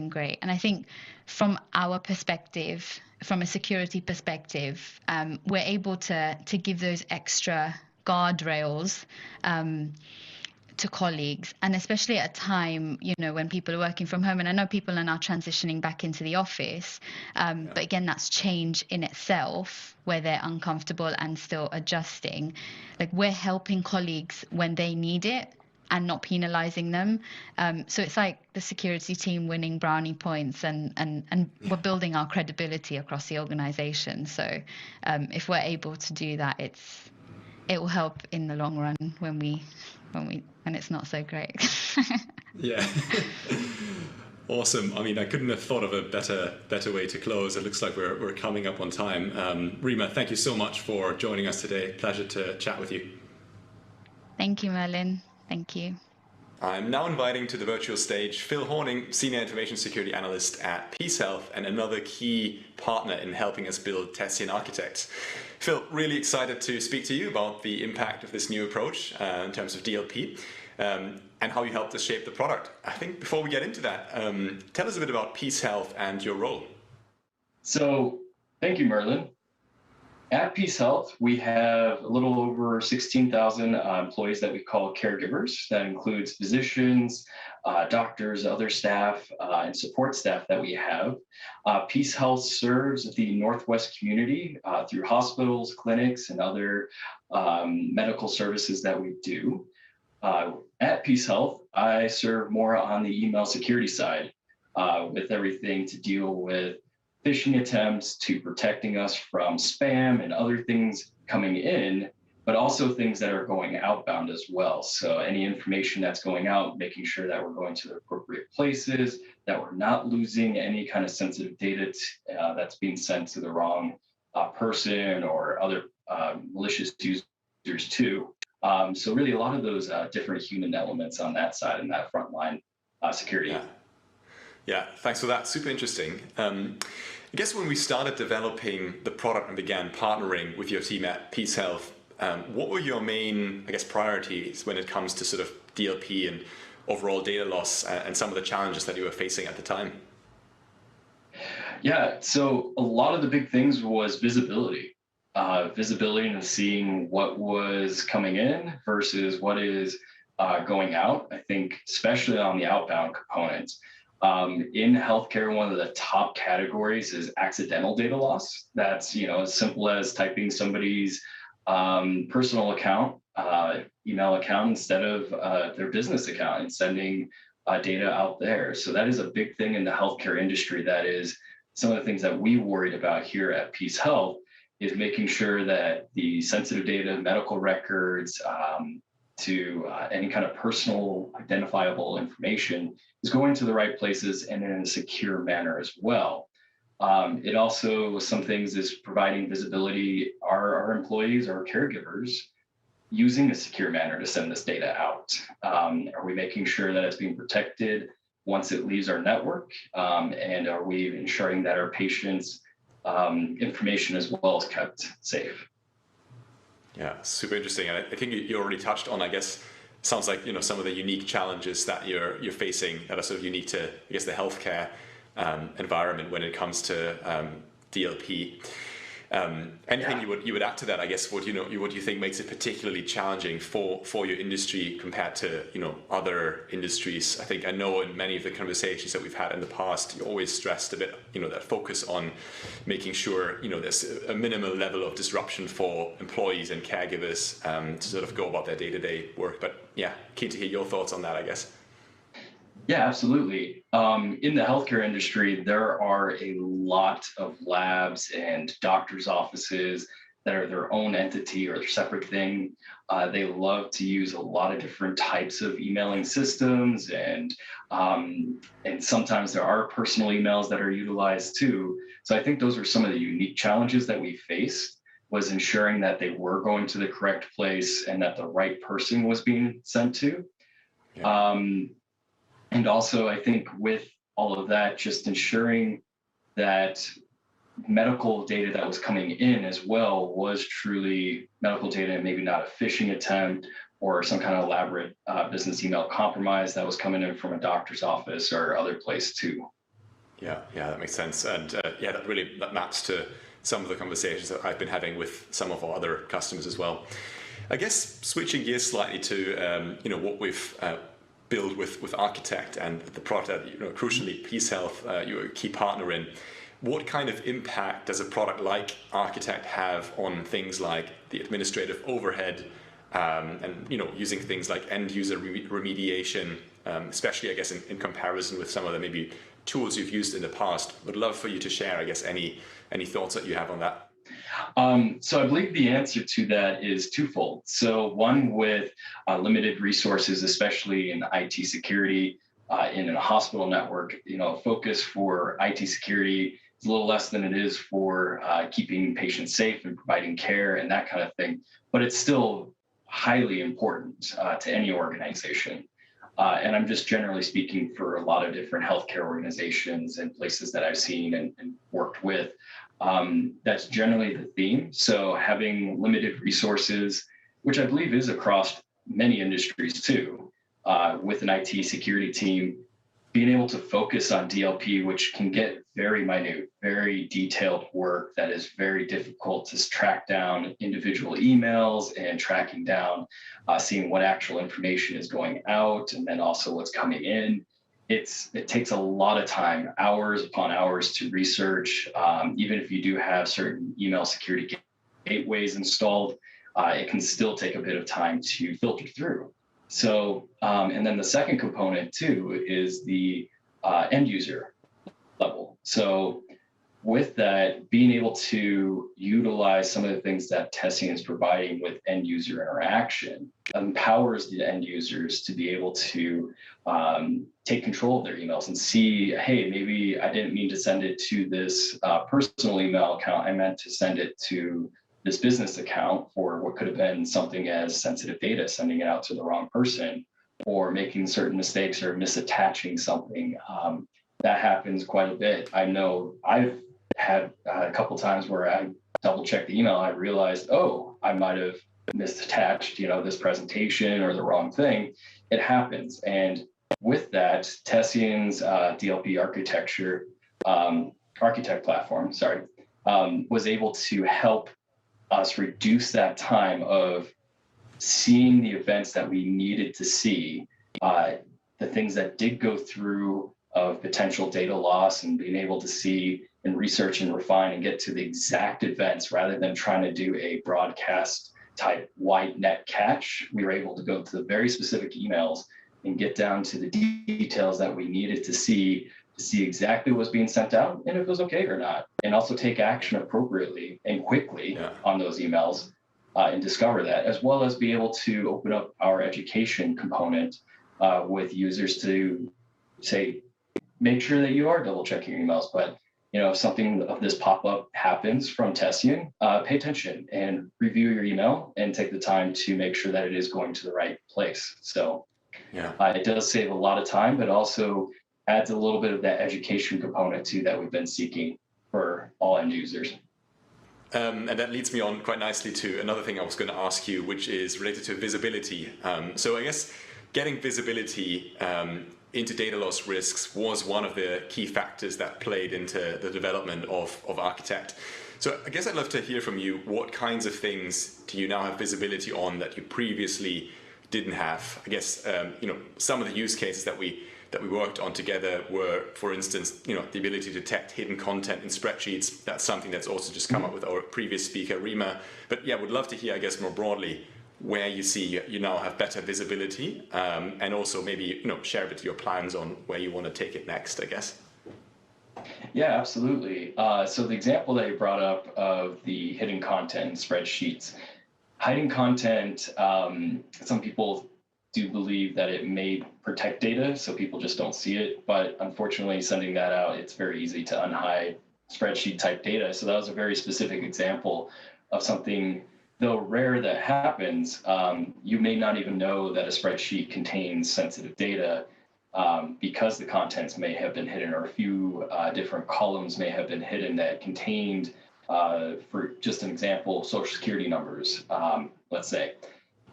great. And I think from our perspective, from a security perspective, we're able to give those extra guardrails to colleagues, and especially at a time, when people are working from home. And I know people are now transitioning back into the office, but again, that's change in itself, where they're uncomfortable and still adjusting. Like, we're helping colleagues when they need it and not penalizing them. So it's like the security team winning brownie points, and we're building our credibility across the organization. So if we're able to do that, it will help in the long run when it's not so great. Yeah. Awesome. I mean, I couldn't have thought of a better way to close. It looks like we're coming up on time. Rima, thank you so much for joining us today. Pleasure to chat with you. Thank you, Merlin. Thank you. I'm now inviting to the virtual stage Phil Horning, Senior Information Security Analyst at Peace Health and another key partner in helping us build Tessian Architects. Phil, really excited to speak to you about the impact of this new approach in terms of DLP and how you helped us shape the product. I think before we get into that, tell us a bit about Peace Health and your role. So, thank you, Merlin. At Peace Health, we have a little over 16,000 employees that we call caregivers. That includes physicians, doctors, other staff, and support staff that we have. Peace Health serves the Northwest community through hospitals, clinics, and other medical services that we do. At Peace Health, I serve more on the email security side with everything to deal with phishing attempts to protecting us from spam and other things coming in, but also things that are going outbound as well. So any information that's going out, making sure that we're going to the appropriate places, that we're not losing any kind of sensitive data that's being sent to the wrong person or other malicious users too. So really a lot of those different human elements on that side and that frontline security. Yeah, thanks for that. Super interesting. I guess when we started developing the product and began partnering with your team at Peace Health, what were your main, priorities when it comes to sort of DLP and overall data loss and some of the challenges that you were facing at the time? Yeah, so a lot of the big things was visibility. Visibility and seeing what was coming in versus what is going out. I think especially on the outbound components. In healthcare, one of the top categories is accidental data loss. That's as simple as typing somebody's personal account, email account instead of their business account and sending data out there. So that is a big thing in the healthcare industry. That is some of the things that we worried about here at Peace Health, is making sure that the sensitive data, medical records, to any kind of personal identifiable information is going to the right places and in a secure manner as well. It also, some things is providing visibility. Our employees, our caregivers, using a secure manner to send this data out? Are we making sure that it's being protected once it leaves our network? And are we ensuring that our patients' information as well is kept safe? Yeah, super interesting. And I think you already touched on, sounds like, some of the unique challenges that you're facing that are sort of unique to, the healthcare environment when it comes to DLP. Anything you would add to that? What do you think makes it particularly challenging for your industry compared to other industries? I know in many of the conversations that we've had in the past, you always stressed a bit that focus on making sure there's a minimal level of disruption for employees and caregivers to sort of go about their day-to-day work. But yeah, keen to hear your thoughts on that, I guess. Yeah, absolutely. In the healthcare industry, there are a lot of labs and doctors' offices that are their own entity or their separate thing. They love to use a lot of different types of emailing systems, and sometimes there are personal emails that are utilized too. So I think those are some of the unique challenges that we faced, was ensuring that they were going to the correct place and that the right person was being sent to. Yeah. And also, I think with all of that, just ensuring that medical data that was coming in as well was truly medical data, and maybe not a phishing attempt or some kind of elaborate business email compromise that was coming in from a doctor's office or other place too. Yeah, that makes sense. And yeah, that maps to some of the conversations that I've been having with some of our other customers as well. I guess switching gears slightly to what we've built with Architect and the product that, crucially, Peace Health, you're a key partner in. What kind of impact does a product like Architect have on things like the administrative overhead and using things like end user remediation, especially I guess in comparison with some of the maybe tools you've used in the past? Would love for you to share, I guess, any thoughts that you have on that. So I believe the answer to that is twofold. So one, with limited resources, especially in IT security, in a hospital network, focus for IT security is a little less than it is for keeping patients safe and providing care and that kind of thing. But it's still highly important to any organization. And I'm just generally speaking for a lot of different healthcare organizations and places that I've seen and worked with. That's generally the theme. So having limited resources, which I believe is across many industries too, with an IT security team, being able to focus on DLP, which can get very minute, very detailed work that is very difficult to track down individual emails and tracking down, seeing what actual information is going out and then also what's coming in. It takes a lot of time, hours upon hours to research. Even if you do have certain email security gateways installed, it can still take a bit of time to filter through. So, and then the second component too is the end user level. So with that, being able to utilize some of the things that Tessian is providing with end user interaction empowers the end users to be able to take control of their emails and see, hey, maybe I didn't mean to send it to this personal email account. I meant to send it to this business account for what could have been something as sensitive data, sending it out to the wrong person, or making certain mistakes or misattaching something. That happens quite a bit. I know I've had a couple times where I double checked the email. I realized, oh, I might have misattached, this presentation or the wrong thing. It happens. And with that, Tessian's DLP architect platform, was able to help us reduce that time of seeing the events that we needed to see, the things that did go through of potential data loss, and being able to see and research and refine and get to the exact events rather than trying to do a broadcast type wide net catch. We were able to go to the very specific emails and get down to the details that we needed to see exactly what was being sent out and if it was okay or not, and also take action appropriately and quickly on those emails and discover that, as well as be able to open up our education component with users to say, make sure that you are double checking your emails. But if something of this pop-up happens from Tessian, pay attention and review your email and take the time to make sure that it is going to the right place. So it does save a lot of time, but also adds a little bit of that education component too that we've been seeking for all end users. And that leads me on quite nicely to another thing I was going to ask you, which is related to visibility. So I guess getting visibility into data loss risks was one of the key factors that played into the development of Architect. So I guess I'd love to hear from you, what kinds of things do you now have visibility on that you previously didn't have? I guess some of the use cases that we worked on together were, for instance, the ability to detect hidden content in spreadsheets. That's something that's also just come up with our previous speaker, Rima. But yeah, would love to hear, I guess, more broadly, where you see you now have better visibility, and also maybe share a bit your plans on where you want to take it next, I guess. Yeah, absolutely. So the example that you brought up of the hidden content in spreadsheets, hiding content, some people do believe that it may protect data, so people just don't see it. But unfortunately, sending that out, it's very easy to unhide spreadsheet type data. So that was a very specific example of something, though rare, that happens. You may not even know that a spreadsheet contains sensitive data because the contents may have been hidden, or a few different columns may have been hidden that contained, for just an example, social security numbers, let's say.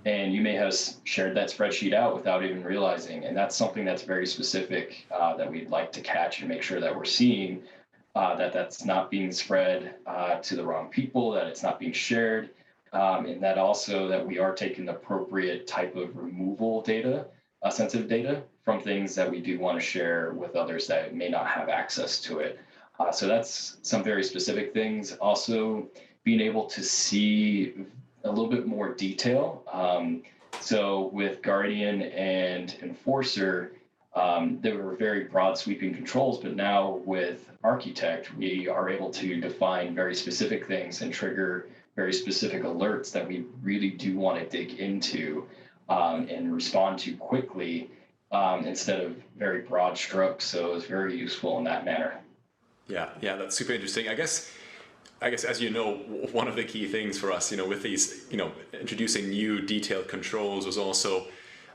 And you may have shared that spreadsheet out without even realizing. And that's something that's very specific that we'd like to catch and make sure that we're seeing that that's not being spread to the wrong people, that it's not being shared, and that also that we are taking the appropriate type of removal data, sensitive data, from things that we do want to share with others that may not have access to it. So that's some very specific things. Also, being able to see a little bit more detail. So with Guardian and Enforcer, there were very broad sweeping controls, but now with Architect, we are able to define very specific things and trigger very specific alerts that we really do want to dig into and respond to quickly instead of very broad strokes. So it's very useful in that manner. Yeah, that's super interesting. I guess, as you know, one of the key things for us, with these, introducing new detailed controls was also,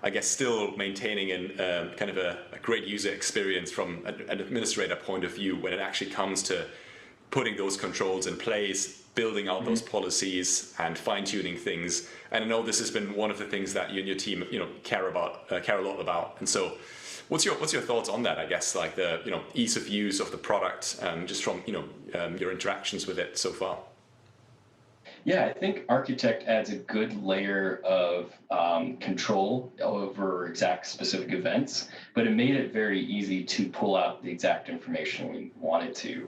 I guess, still maintaining kind of a great user experience from an administrator point of view when it actually comes to putting those controls in place, building out those policies, and fine-tuning things. And I know this has been one of the things that you and your team, care a lot about. And so, what's your thoughts on that? I guess, like the ease of use of the product, just from your interactions with it so far. Yeah, I think Architect adds a good layer of control over exact specific events, but it made it very easy to pull out the exact information we wanted to.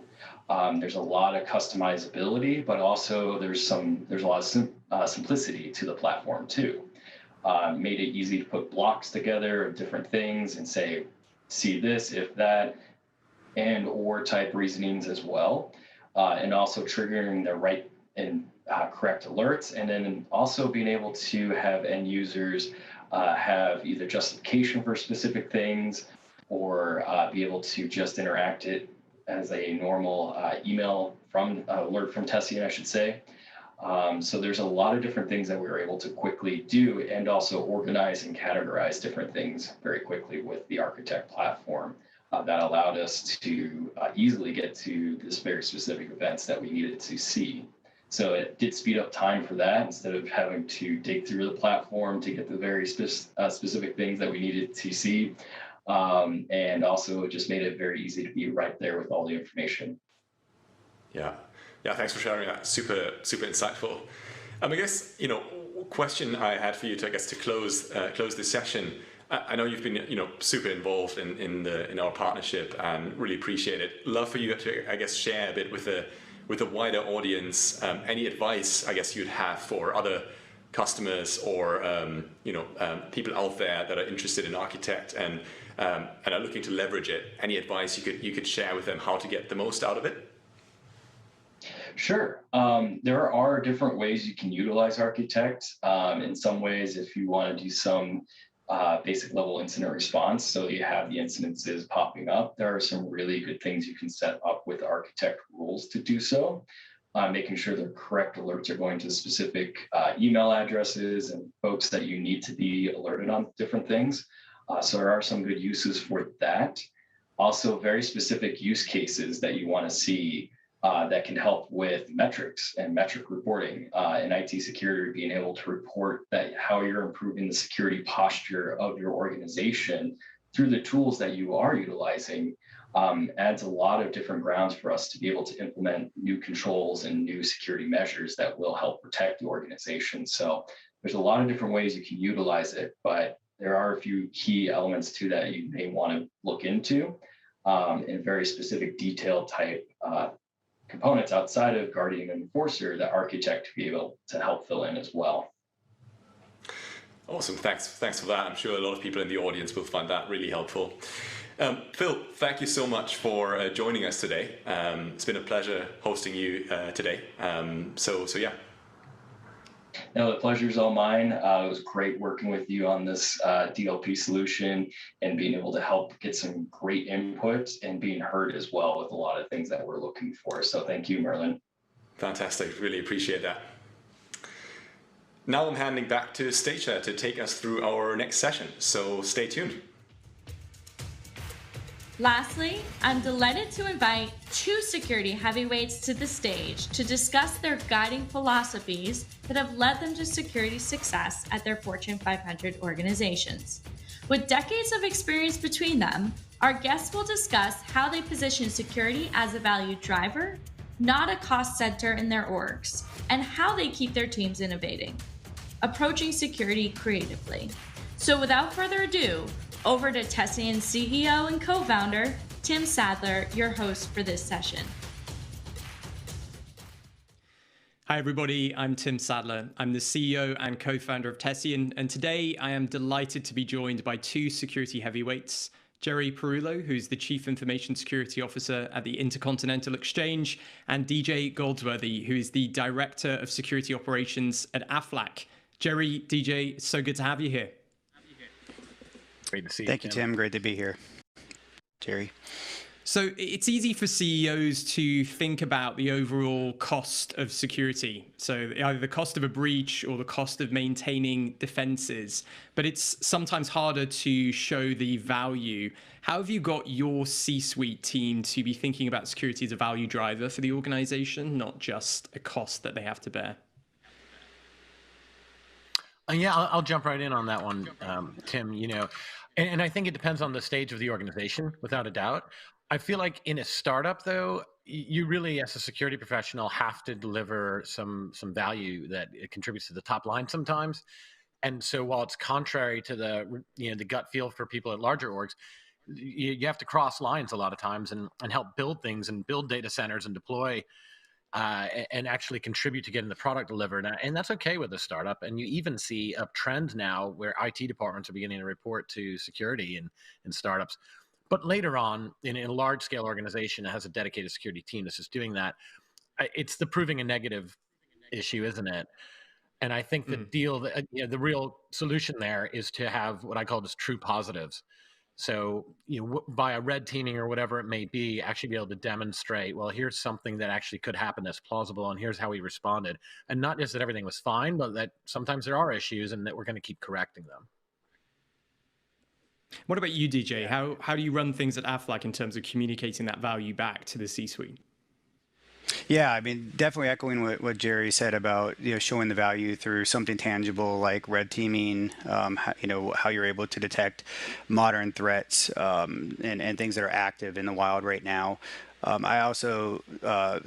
There's a lot of customizability, but also there's a lot of simplicity to the platform too. Made it easy to put blocks together of different things and say, see this, if that, and or type reasonings as well, and also triggering the right and correct alerts, and then also being able to have end users have either justification for specific things or be able to just interact it as a normal email alert from Tessian, I should say. So there's a lot of different things that we were able to quickly do, and also organize and categorize different things very quickly with the Architect platform that allowed us to easily get to this very specific events that we needed to see. So it did speed up time for that instead of having to dig through the platform to get the very specific things that we needed to see. And also it just made it very easy to be right there with all the information. Yeah, thanks for sharing that. Super insightful. I guess, question I had for you to close this session. I know you've been, super involved in our partnership and really appreciate it. Love for you to, I guess, share a bit with a wider audience, any advice, I guess, you'd have for other customers or, people out there that are interested in Architect and are looking to leverage it. Any advice you could share with them how to get the most out of it? Sure. There are different ways you can utilize Architect. In some ways, if you want to do some basic level incident response, so you have the incidences popping up, there are some really good things you can set up with Architect rules to do so, making sure the correct alerts are going to specific email addresses and folks that you need to be alerted on different things. So there are some good uses for that. Also, very specific use cases that you want to see that can help with metrics and metric reporting in IT security, being able to report that how you're improving the security posture of your organization through the tools that you are utilizing adds a lot of different grounds for us to be able to implement new controls and new security measures that will help protect the organization. So there's a lot of different ways you can utilize it, but there are a few key elements to that you may want to look into in very specific detailed type components outside of Guardian and Enforcer that Architect to be able to help fill in as well. Awesome, thanks for that. I'm sure a lot of people in the audience will find that really helpful. Phil, thank you so much for joining us today. It's been a pleasure hosting you today. So yeah. No, the pleasure's all mine. It was great working with you on this DLP solution and being able to help get some great input and being heard as well with a lot of things that we're looking for. So thank you, Merlin. Fantastic. Really appreciate that. Now I'm handing back to Stacia to take us through our next session. So stay tuned. Lastly, I'm delighted to invite two security heavyweights to the stage to discuss their guiding philosophies that have led them to security success at their Fortune 500 organizations. With decades of experience between them, our guests will discuss how they position security as a value driver, not a cost center in their orgs, and how they keep their teams innovating, approaching security creatively. So without further ado, over to Tessian CEO and co-founder, Tim Sadler, your host for this session. Hi everybody, I'm Tim Sadler. I'm the CEO and co-founder of Tessian, and today I am delighted to be joined by two security heavyweights, Jerry Perullo, who's the Chief Information Security Officer at the Intercontinental Exchange, and DJ Goldsworthy, who is the Director of Security Operations at Aflac. Jerry, DJ, it's so good to have you here. Great to see you. Thank you, Tim. Great to be here. Jerry. So it's easy for CEOs to think about the overall cost of security. So either the cost of a breach or the cost of maintaining defenses, but it's sometimes harder to show the value. How have you got your C-suite team to be thinking about security as a value driver for the organization, not just a cost that they have to bear? Yeah, I'll jump right in on that one, Tim. And I think it depends on the stage of the organization, without a doubt. I feel like in a startup, though, you really, as a security professional, have to deliver some value that it contributes to the top line sometimes. And so, while it's contrary to the gut feel for people at larger orgs, you have to cross lines a lot of times and help build things and build data centers and deploy. And actually contribute to getting the product delivered. And that's okay with a startup. And you even see a trend now where IT departments are beginning to report to security in startups. But later on, in a large-scale organization that has a dedicated security team that's just doing that, it's the proving a negative issue, isn't it? And I think the real solution there is to have what I call just true positives. So, via red teaming or whatever it may be, actually be able to demonstrate, well, here's something that actually could happen that's plausible, and here's how we responded. And not just that everything was fine, but that sometimes there are issues and that we're going to keep correcting them. What about you, DJ? How do you run things at Aflac in terms of communicating that value back to the C-suite? Yeah, I mean, definitely echoing what Jerry said about showing the value through something tangible like red teaming, how you're able to detect modern threats and things that are active in the wild right now. I also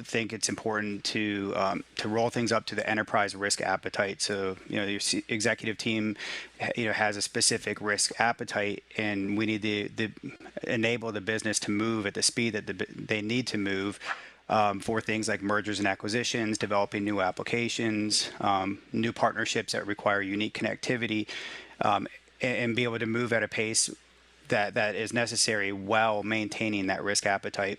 think it's important to roll things up to the enterprise risk appetite. So your executive team has a specific risk appetite, and we need to enable the business to move at the speed that they need to move. For things like mergers and acquisitions, developing new applications, new partnerships that require unique connectivity, and be able to move at a pace that is necessary while maintaining that risk appetite.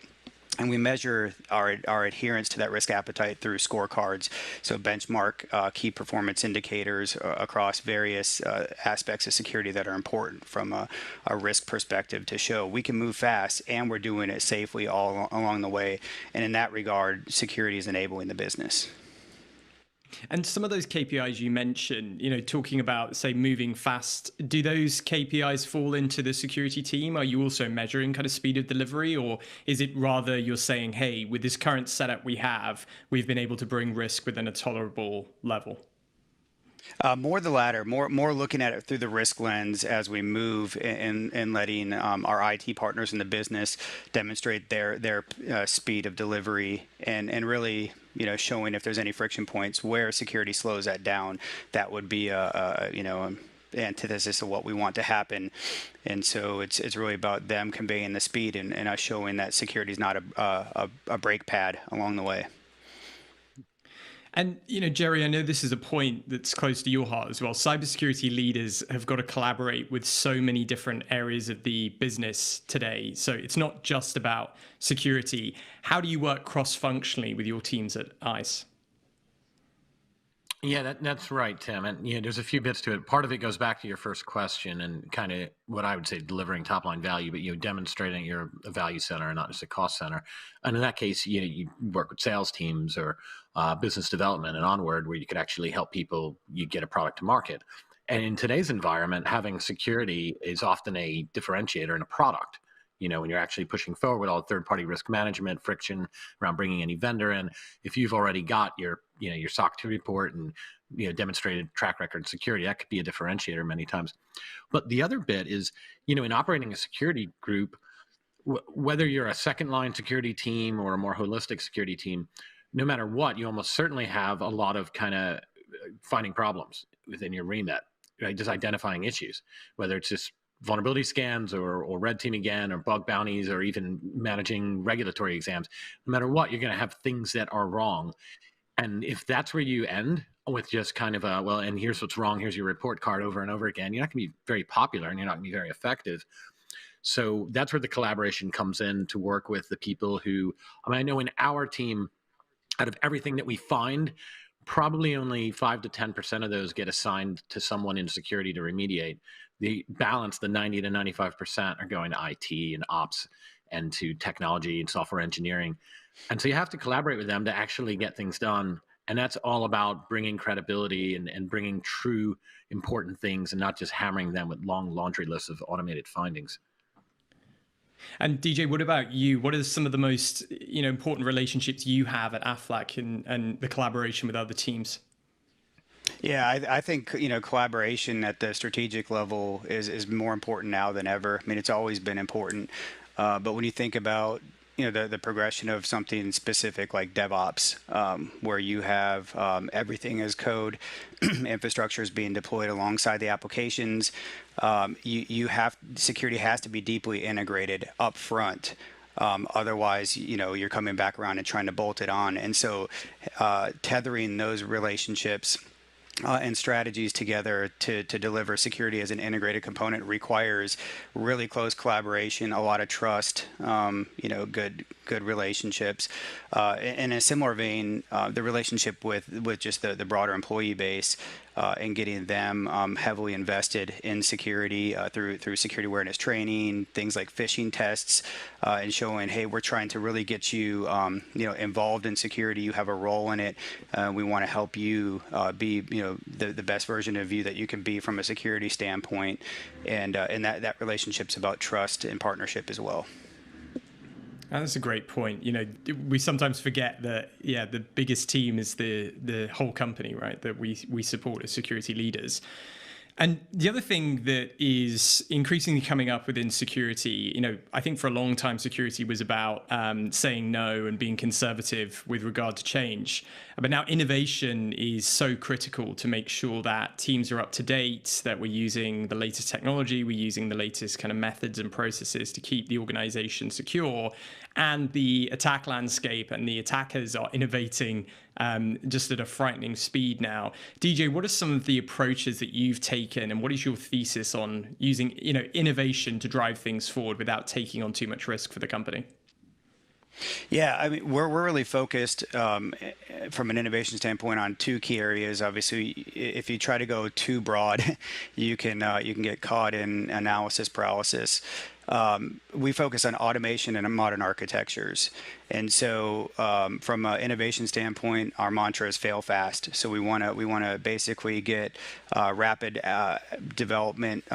And we measure our adherence to that risk appetite through scorecards, so benchmark key performance indicators across various aspects of security that are important from a risk perspective to show we can move fast and we're doing it safely all along the way. And in that regard, security is enabling the business. And some of those KPIs you mentioned, talking about, say, moving fast, do those KPIs fall into the security team? Are you also measuring kind of speed of delivery, or is it rather you're saying, hey, with this current setup we've been able to bring risk within a tolerable level? More the latter, more looking at it through the risk lens as we move and letting our IT partners in the business demonstrate their speed of delivery and really showing if there's any friction points where security slows that down. That would be the antithesis of what we want to happen. And so it's really about them conveying the speed and us showing that security is not a brake pad along the way. And, Jerry, I know this is a point that's close to your heart as well. Cybersecurity leaders have got to collaborate with so many different areas of the business today. So it's not just about security. How do you work cross-functionally with your teams at ICE? Yeah, that's right, Tim. And there's a few bits to it. Part of it goes back to your first question and kind of what I would say delivering top line value, but demonstrating you're a value center and not just a cost center. And in that case, you work with sales teams or business development and onward, where you could actually help people you get a product to market. And in today's environment, having security is often a differentiator in a product. When you're actually pushing forward with all third-party risk management, friction around bringing any vendor in, if you've already got your SOC 2 report and demonstrated track record security, that could be a differentiator many times. But the other bit is, in operating a security group, whether you're a second-line security team or a more holistic security team, no matter what, you almost certainly have a lot of kind of finding problems within your remit, right? Just identifying issues, whether it's just vulnerability scans or red team again, or bug bounties, or even managing regulatory exams. No matter what, you're going to have things that are wrong. And if that's where you end with just kind of and here's what's wrong, here's your report card over and over again, you're not going to be very popular and you're not going to be very effective. So that's where the collaboration comes in to work with the people who, I know in our team, out of everything that we find, probably only 5 to 10% of those get assigned to someone in security to remediate. The balance, the 90 to 95%, are going to IT and ops and to technology and software engineering. And so you have to collaborate with them to actually get things done. And that's all about bringing credibility and bringing true important things and not just hammering them with long laundry lists of automated findings. And DJ, what about you? What are some of the most important relationships you have at AFLAC and the collaboration with other teams? Yeah, I think collaboration at the strategic level is more important now than ever. I mean, it's always been important, but when you think about the progression of something specific like DevOps, where you have everything as code, infrastructure is being deployed alongside the applications, security has to be deeply integrated up front. Otherwise, you're coming back around and trying to bolt it on. And so tethering those relationships and strategies together to deliver security as an integrated component requires really close collaboration, a lot of trust, good relationships. In a similar vein, the relationship with just the broader employee base and getting them heavily invested in security through security awareness training, things like phishing tests, and showing, hey, we're trying to really get you involved in security. You have a role in it. We want to help you be the best version of you that you can be from a security standpoint, and that relationship's about trust and partnership as well. That's a great point. We sometimes forget that, the biggest team is the whole company, right? That we support as security leaders. And the other thing that is increasingly coming up within security, I think for a long time, security was about saying no and being conservative with regard to change. But now innovation is so critical to make sure that teams are up to date, that we're using the latest technology, we're using the latest kind of methods and processes to keep the organization secure. And the attack landscape and the attackers are innovating just at a frightening speed now. DJ, what are some of the approaches that you've taken, and what is your thesis on using innovation to drive things forward without taking on too much risk for the company? Yeah, I mean, we're really focused from an innovation standpoint on two key areas. Obviously, if you try to go too broad, you can get caught in analysis paralysis. We focus on automation and modern architectures. And so from an innovation standpoint, our mantra is fail fast. So we want to basically get rapid development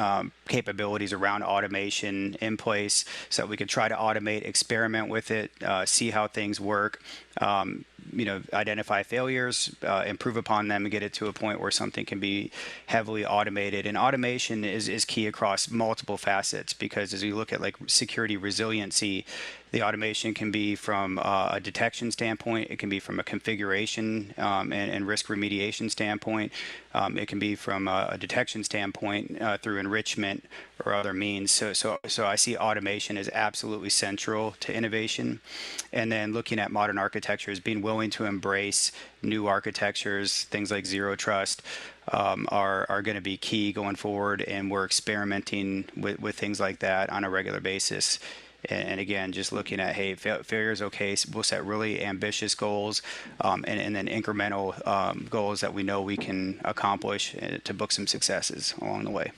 capabilities around automation in place so that we can try to automate, experiment with it, see how things work, identify failures, improve upon them, and get it to a point where something can be heavily automated. And automation is key across multiple facets, because as you look look at like security resiliency, the automation can be from a detection standpoint. It can be from a configuration and risk remediation standpoint. It can be from a detection standpoint through enrichment or other means. So I see automation as absolutely central to innovation. And then looking at modern architectures, being willing to embrace new architectures, things like zero trust, are going to be key going forward. And we're experimenting with things like that on a regular basis. And again, just looking at, hey, failure is okay. So we'll set really ambitious goals and then incremental goals that we know we can accomplish to book some successes along the way.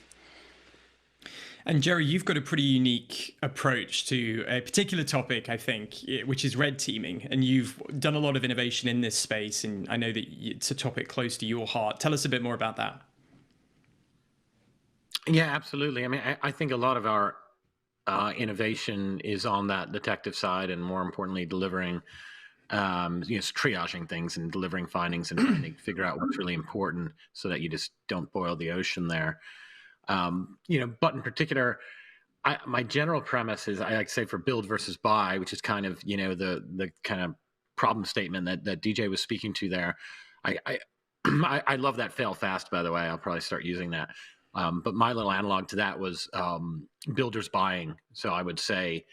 And Jerry, you've got a pretty unique approach to a particular topic, I think, which is red teaming. And you've done a lot of innovation in this space. And I know that it's a topic close to your heart. Tell us a bit more about that. Yeah, absolutely. I mean, I think a lot of our innovation is on that detective side, and more importantly, delivering, triaging things and delivering findings and trying to figure out what's really important so that you just don't boil the ocean there. But in particular, my general premise is I like to say for build versus buy, which is kind of, the kind of problem statement that DJ was speaking to there. I love that fail fast, by the way. I'll probably start using that. But my little analog to that was builders buying. So I would say,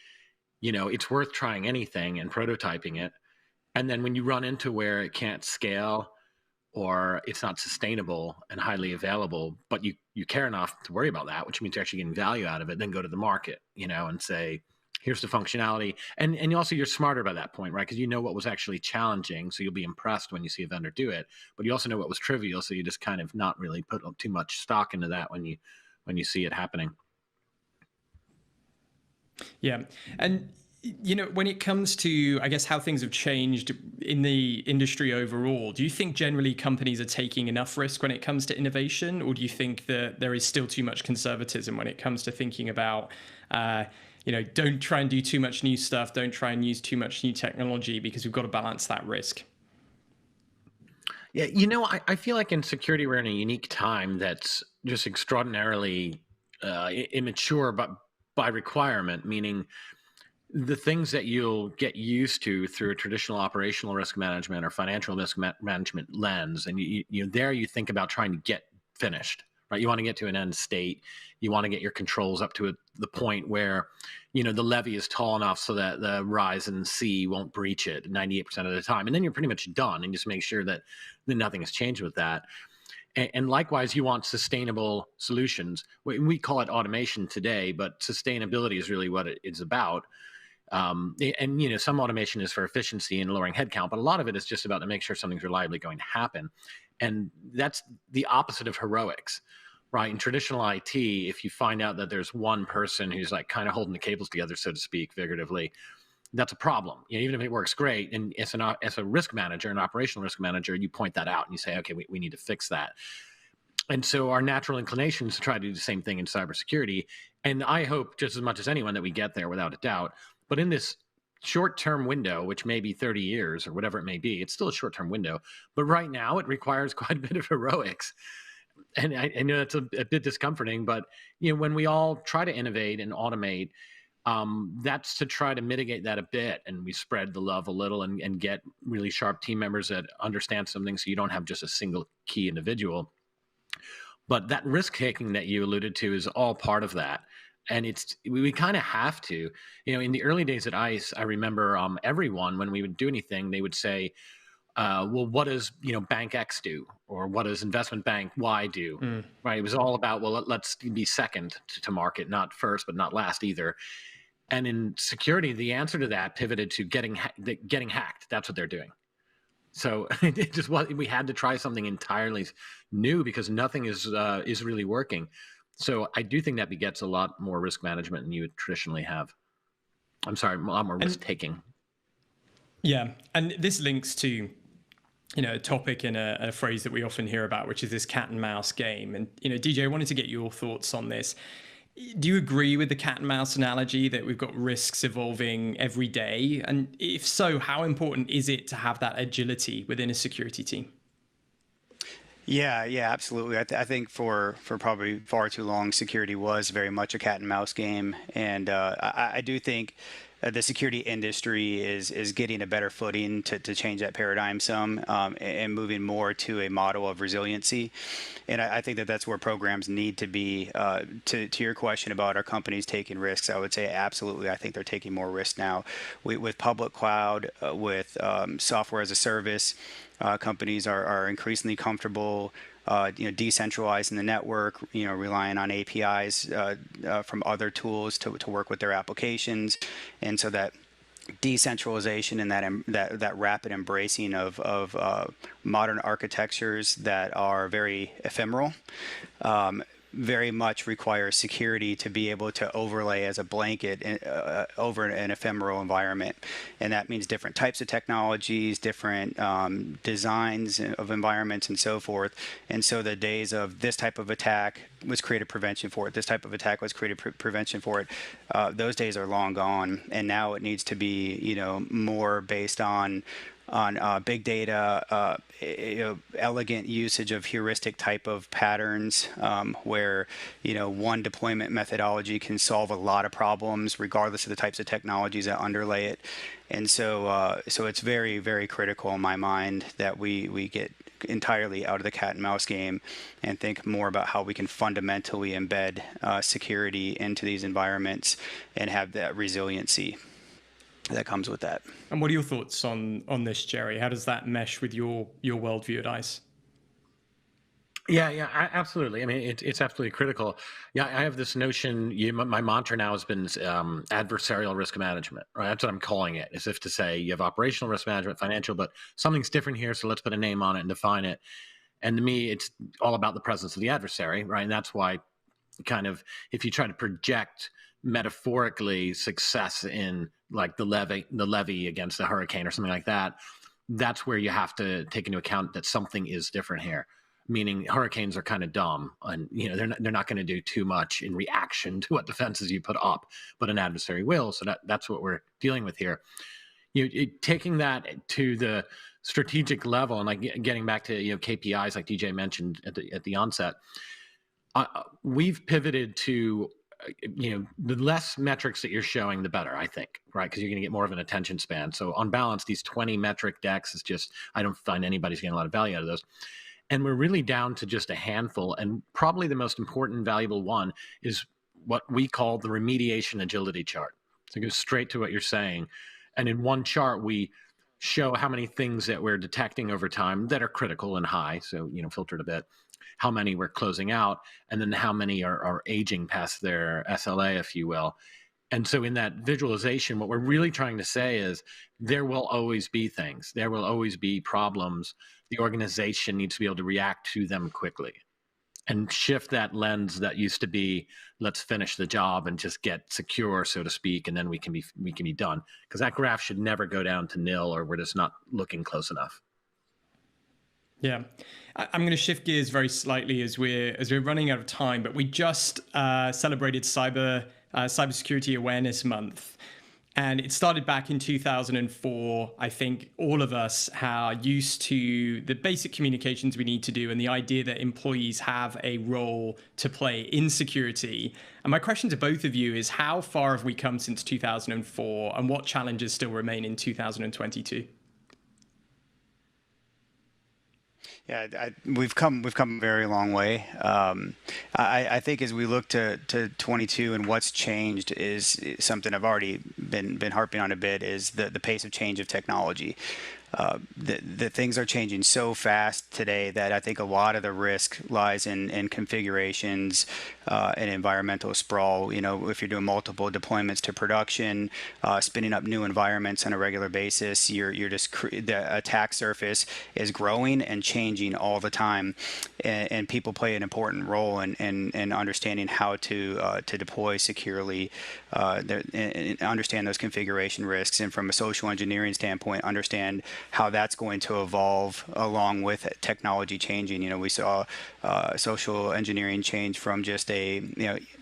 it's worth trying anything and prototyping it. And then when you run into where it can't scale or it's not sustainable and highly available, but you care enough to worry about that, which means you're actually getting value out of it, then go to the market, and say, here's the functionality. And also you're smarter by that point, right? Because you know what was actually challenging. So you'll be impressed when you see a vendor do it, but you also know what was trivial. So you just kind of not really put too much stock into that when you see it happening. Yeah. And when it comes to, I guess, how things have changed in the industry overall, do you think generally companies are taking enough risk when it comes to innovation? Or do you think that there is still too much conservatism when it comes to thinking about, don't try and do too much new stuff, don't try and use too much new technology, because we've got to balance that risk? Yeah, I feel like in security, we're in a unique time that's just extraordinarily immature, but by requirement, meaning the things that you'll get used to through a traditional operational risk management or financial risk management lens. And you think about trying to get finished, right? You want to get to an end state. You want to get your controls up to the point where, the levee is tall enough so that the rise in sea won't breach it 98% of the time. And then you're pretty much done, and just make sure that nothing has changed with that. And likewise, you want sustainable solutions. We call it automation today, but sustainability is really what it is about. And some automation is for efficiency and lowering headcount, but a lot of it is just about to make sure something's reliably going to happen. And that's the opposite of heroics, right? In traditional IT, if you find out that there's one person who's like kind of holding the cables together, so to speak, figuratively, that's a problem. Even if it works great, and as a risk manager, an operational risk manager, you point that out and you say, okay, we need to fix that. And so our natural inclination is to try to do the same thing in cybersecurity. And I hope just as much as anyone that we get there without a doubt. But in this short-term window, which may be 30 years or whatever it may be, it's still a short-term window. But right now, it requires quite a bit of heroics. And I know it's a bit discomforting, but when we all try to innovate and automate, that's to try to mitigate that a bit. And we spread the love a little and get really sharp team members that understand something, so you don't have just a single key individual. But that risk-taking that you alluded to is all part of that. And we kind of have to, in the early days at ICE, I remember everyone, when we would do anything, they would say, well, what does, bank X do? Or what does investment bank Y do? Right? It was all about, well, let's be second to market, not first, but not last either. And in security, the answer to that pivoted to getting hacked. That's what they're doing. So it just we had to try something entirely new because nothing is really working. So I do think that begets a lot more risk management than you would traditionally have. I'm sorry, a lot more risk taking. Yeah, and this links to, a topic and a phrase that we often hear about, which is this cat and mouse game. And, DJ, I wanted to get your thoughts on this. Do you agree with the cat and mouse analogy that we've got risks evolving every day? And if so, how important is it to have that agility within a security team? Yeah, absolutely. I think for probably far too long, security was very much a cat and mouse game, and I do think the security industry is getting a better footing to change that paradigm some, and moving more to a model of resiliency. And I think that that's where programs need to be. To your question about our companies taking risks, I would say absolutely. I think they're taking more risks now with public cloud, with software as a service. Companies are increasingly comfortable, decentralizing the network, relying on APIs from other tools to work with their applications, and so that decentralization and that rapid embracing of modern architectures that are very ephemeral. Very much requires security to be able to overlay as a blanket over an ephemeral environment. And that means different types of technologies, different designs of environments, and so forth. And so the days of this type of attack was created prevention for it, this type of attack was created prevention for it, those days are long gone. And now it needs to be, more based on big data, elegant usage of heuristic type of patterns, where one deployment methodology can solve a lot of problems regardless of the types of technologies that underlay it. And so it's very, very critical in my mind that we get entirely out of the cat and mouse game and think more about how we can fundamentally embed security into these environments and have that resiliency that comes with that. And what are your thoughts on this, Jerry? How does that mesh with your worldview at ICE? Yeah, absolutely. I mean, it's absolutely critical. Yeah, I have this notion. My mantra now has been adversarial risk management. Right, that's what I'm calling it. As if to say you have operational risk management, financial, but something's different here. So let's put a name on it and define it. And to me, it's all about the presence of the adversary, right? And that's why, kind of, if you try to project metaphorically success in like the levee against the hurricane or something like that, that's where you have to take into account that something is different here. Meaning hurricanes are kind of dumb, and they're not going to do too much in reaction to what defenses you put up, but an adversary will. So that's what we're dealing with here. Taking that to the strategic level, and like getting back to KPIs, like DJ mentioned at the onset, we've pivoted to the less metrics that you're showing, the better, I think, right? Because you're going to get more of an attention span. So on balance, these 20 metric decks is just, I don't find anybody's getting a lot of value out of those. And we're really down to just a handful. And probably the most important, valuable one is what we call the remediation agility chart. So it goes straight to what you're saying. And in one chart, we show how many things that we're detecting over time that are critical and high. So, filtered a bit. How many we're closing out, and then how many are aging past their SLA, if you will. And so in that visualization, what we're really trying to say is there will always be things. There will always be problems. The organization needs to be able to react to them quickly and shift that lens that used to be, let's finish the job and just get secure, so to speak, and then we can be done. Because that graph should never go down to nil, or we're just not looking close enough. Yeah, I'm going to shift gears very slightly as we're running out of time, but we just celebrated Cybersecurity Awareness Month, and it started back in 2004. I think all of us are used to the basic communications we need to do and the idea that employees have a role to play in security. And my question to both of you is, how far have we come since 2004, and what challenges still remain in 2022? Yeah, we've come a very long way. I think as we look to 22 and what's changed is something I've already been harping on a bit, is the pace of change of technology. The things are changing so fast today that I think a lot of the risk lies in configurations and environmental sprawl. If you're doing multiple deployments to production, spinning up new environments on a regular basis, the attack surface is growing and changing all the time, and people play an important role in understanding how to deploy securely, and understand those configuration risks, and from a social engineering standpoint, understand how that's going to evolve along with technology changing. We saw social engineering change from just a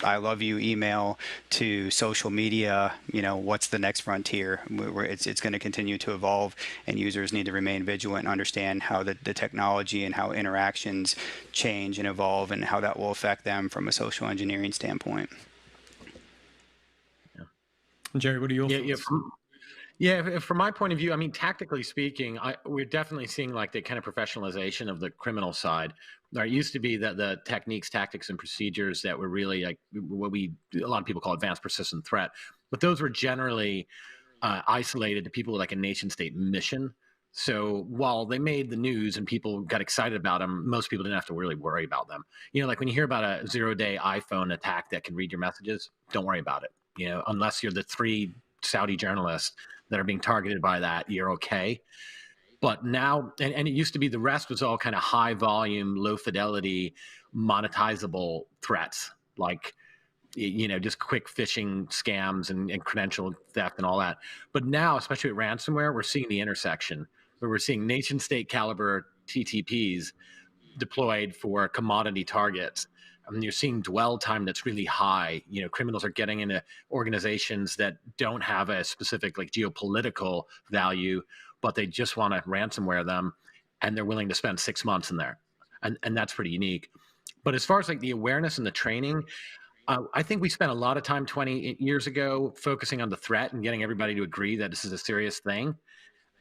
I love you email to social media. What's the next frontier? It's going to continue to evolve, and users need to remain vigilant and understand how the technology technology and how interactions change and evolve and how that will affect them from a social engineering standpoint. Jerry, what are your thoughts? From my point of view, I mean, tactically speaking, we're definitely seeing like the kind of professionalization of the criminal side. There used to be the techniques, tactics, and procedures that were really like what a lot of people call advanced persistent threat, but those were generally isolated to people with like a nation state mission. So while they made the news and people got excited about them, most people didn't have to really worry about them. You know, like when you hear about a 0-day iPhone attack that can read your messages, don't worry about it. You know, unless you're the 3 Saudi journalists that are being targeted by that, you're okay. But now, and it used to be the rest was all kind of high volume, low fidelity, monetizable threats, like, you know, just quick phishing scams and credential theft and all that. But now, especially with ransomware, we're seeing the intersection where we're seeing nation state caliber TTPs deployed for commodity targets. I mean, you're seeing dwell time that's really high. You know, criminals are getting into organizations that don't have a specific like geopolitical value, but they just want to ransomware them, and they're willing to spend 6 months in there. And that's pretty unique. But as far as like the awareness and the training, I think we spent a lot of time 20 years ago focusing on the threat and getting everybody to agree that this is a serious thing.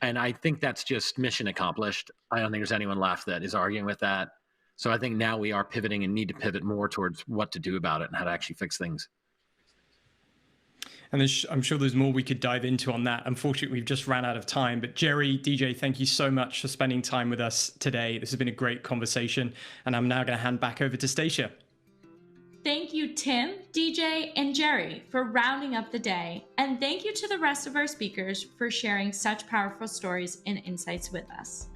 And I think that's just mission accomplished. I don't think there's anyone left that is arguing with that. So I think now we are pivoting and need to pivot more towards what to do about it and how to actually fix things. And I'm sure there's more we could dive into on that. Unfortunately, we've just ran out of time. But Jerry, DJ, thank you so much for spending time with us today. This has been a great conversation. And I'm now going to hand back over to Stacia. Thank you, Tim, DJ, and Jerry for rounding up the day. And thank you to the rest of our speakers for sharing such powerful stories and insights with us.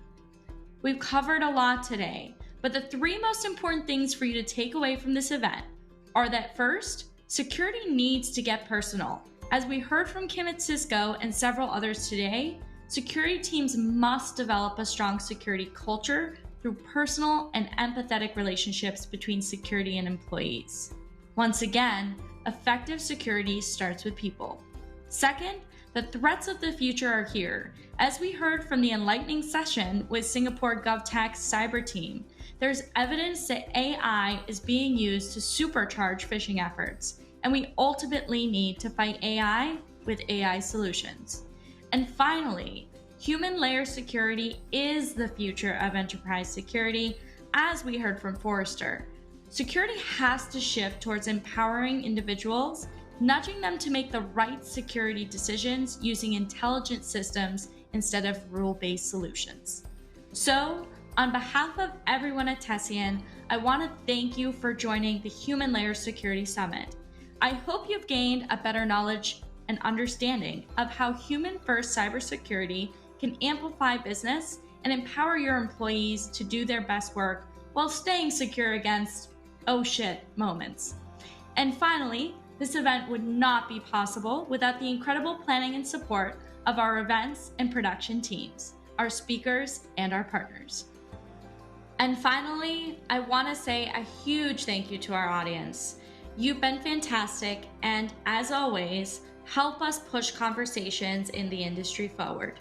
We've covered a lot today, but the 3 most important things for you to take away from this event are that first, security needs to get personal. As we heard from Kim at Cisco and several others today, security teams must develop a strong security culture through personal and empathetic relationships between security and employees. Once again, effective security starts with people. Second, the threats of the future are here. As we heard from the enlightening session with Singapore GovTech's cyber team, there's evidence that AI is being used to supercharge phishing efforts, and we ultimately need to fight AI with AI solutions. And finally, human layer security is the future of enterprise security, as we heard from Forrester. Security has to shift towards empowering individuals, nudging them to make the right security decisions using intelligent systems instead of rule-based solutions. So, on behalf of everyone at Tessian, I want to thank you for joining the Human Layer Security Summit. I hope you've gained a better knowledge and understanding of how human-first cybersecurity can amplify business and empower your employees to do their best work while staying secure against oh shit moments. And finally, this event would not be possible without the incredible planning and support of our events and production teams, our speakers, and our partners. And finally, I want to say a huge thank you to our audience. You've been fantastic, and as always, help us push conversations in the industry forward.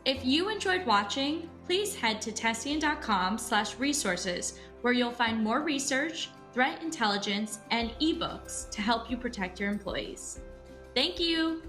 If you enjoyed watching, please head to Tessian.com/resources, where you'll find more research, threat intelligence, and ebooks to help you protect your employees. Thank you.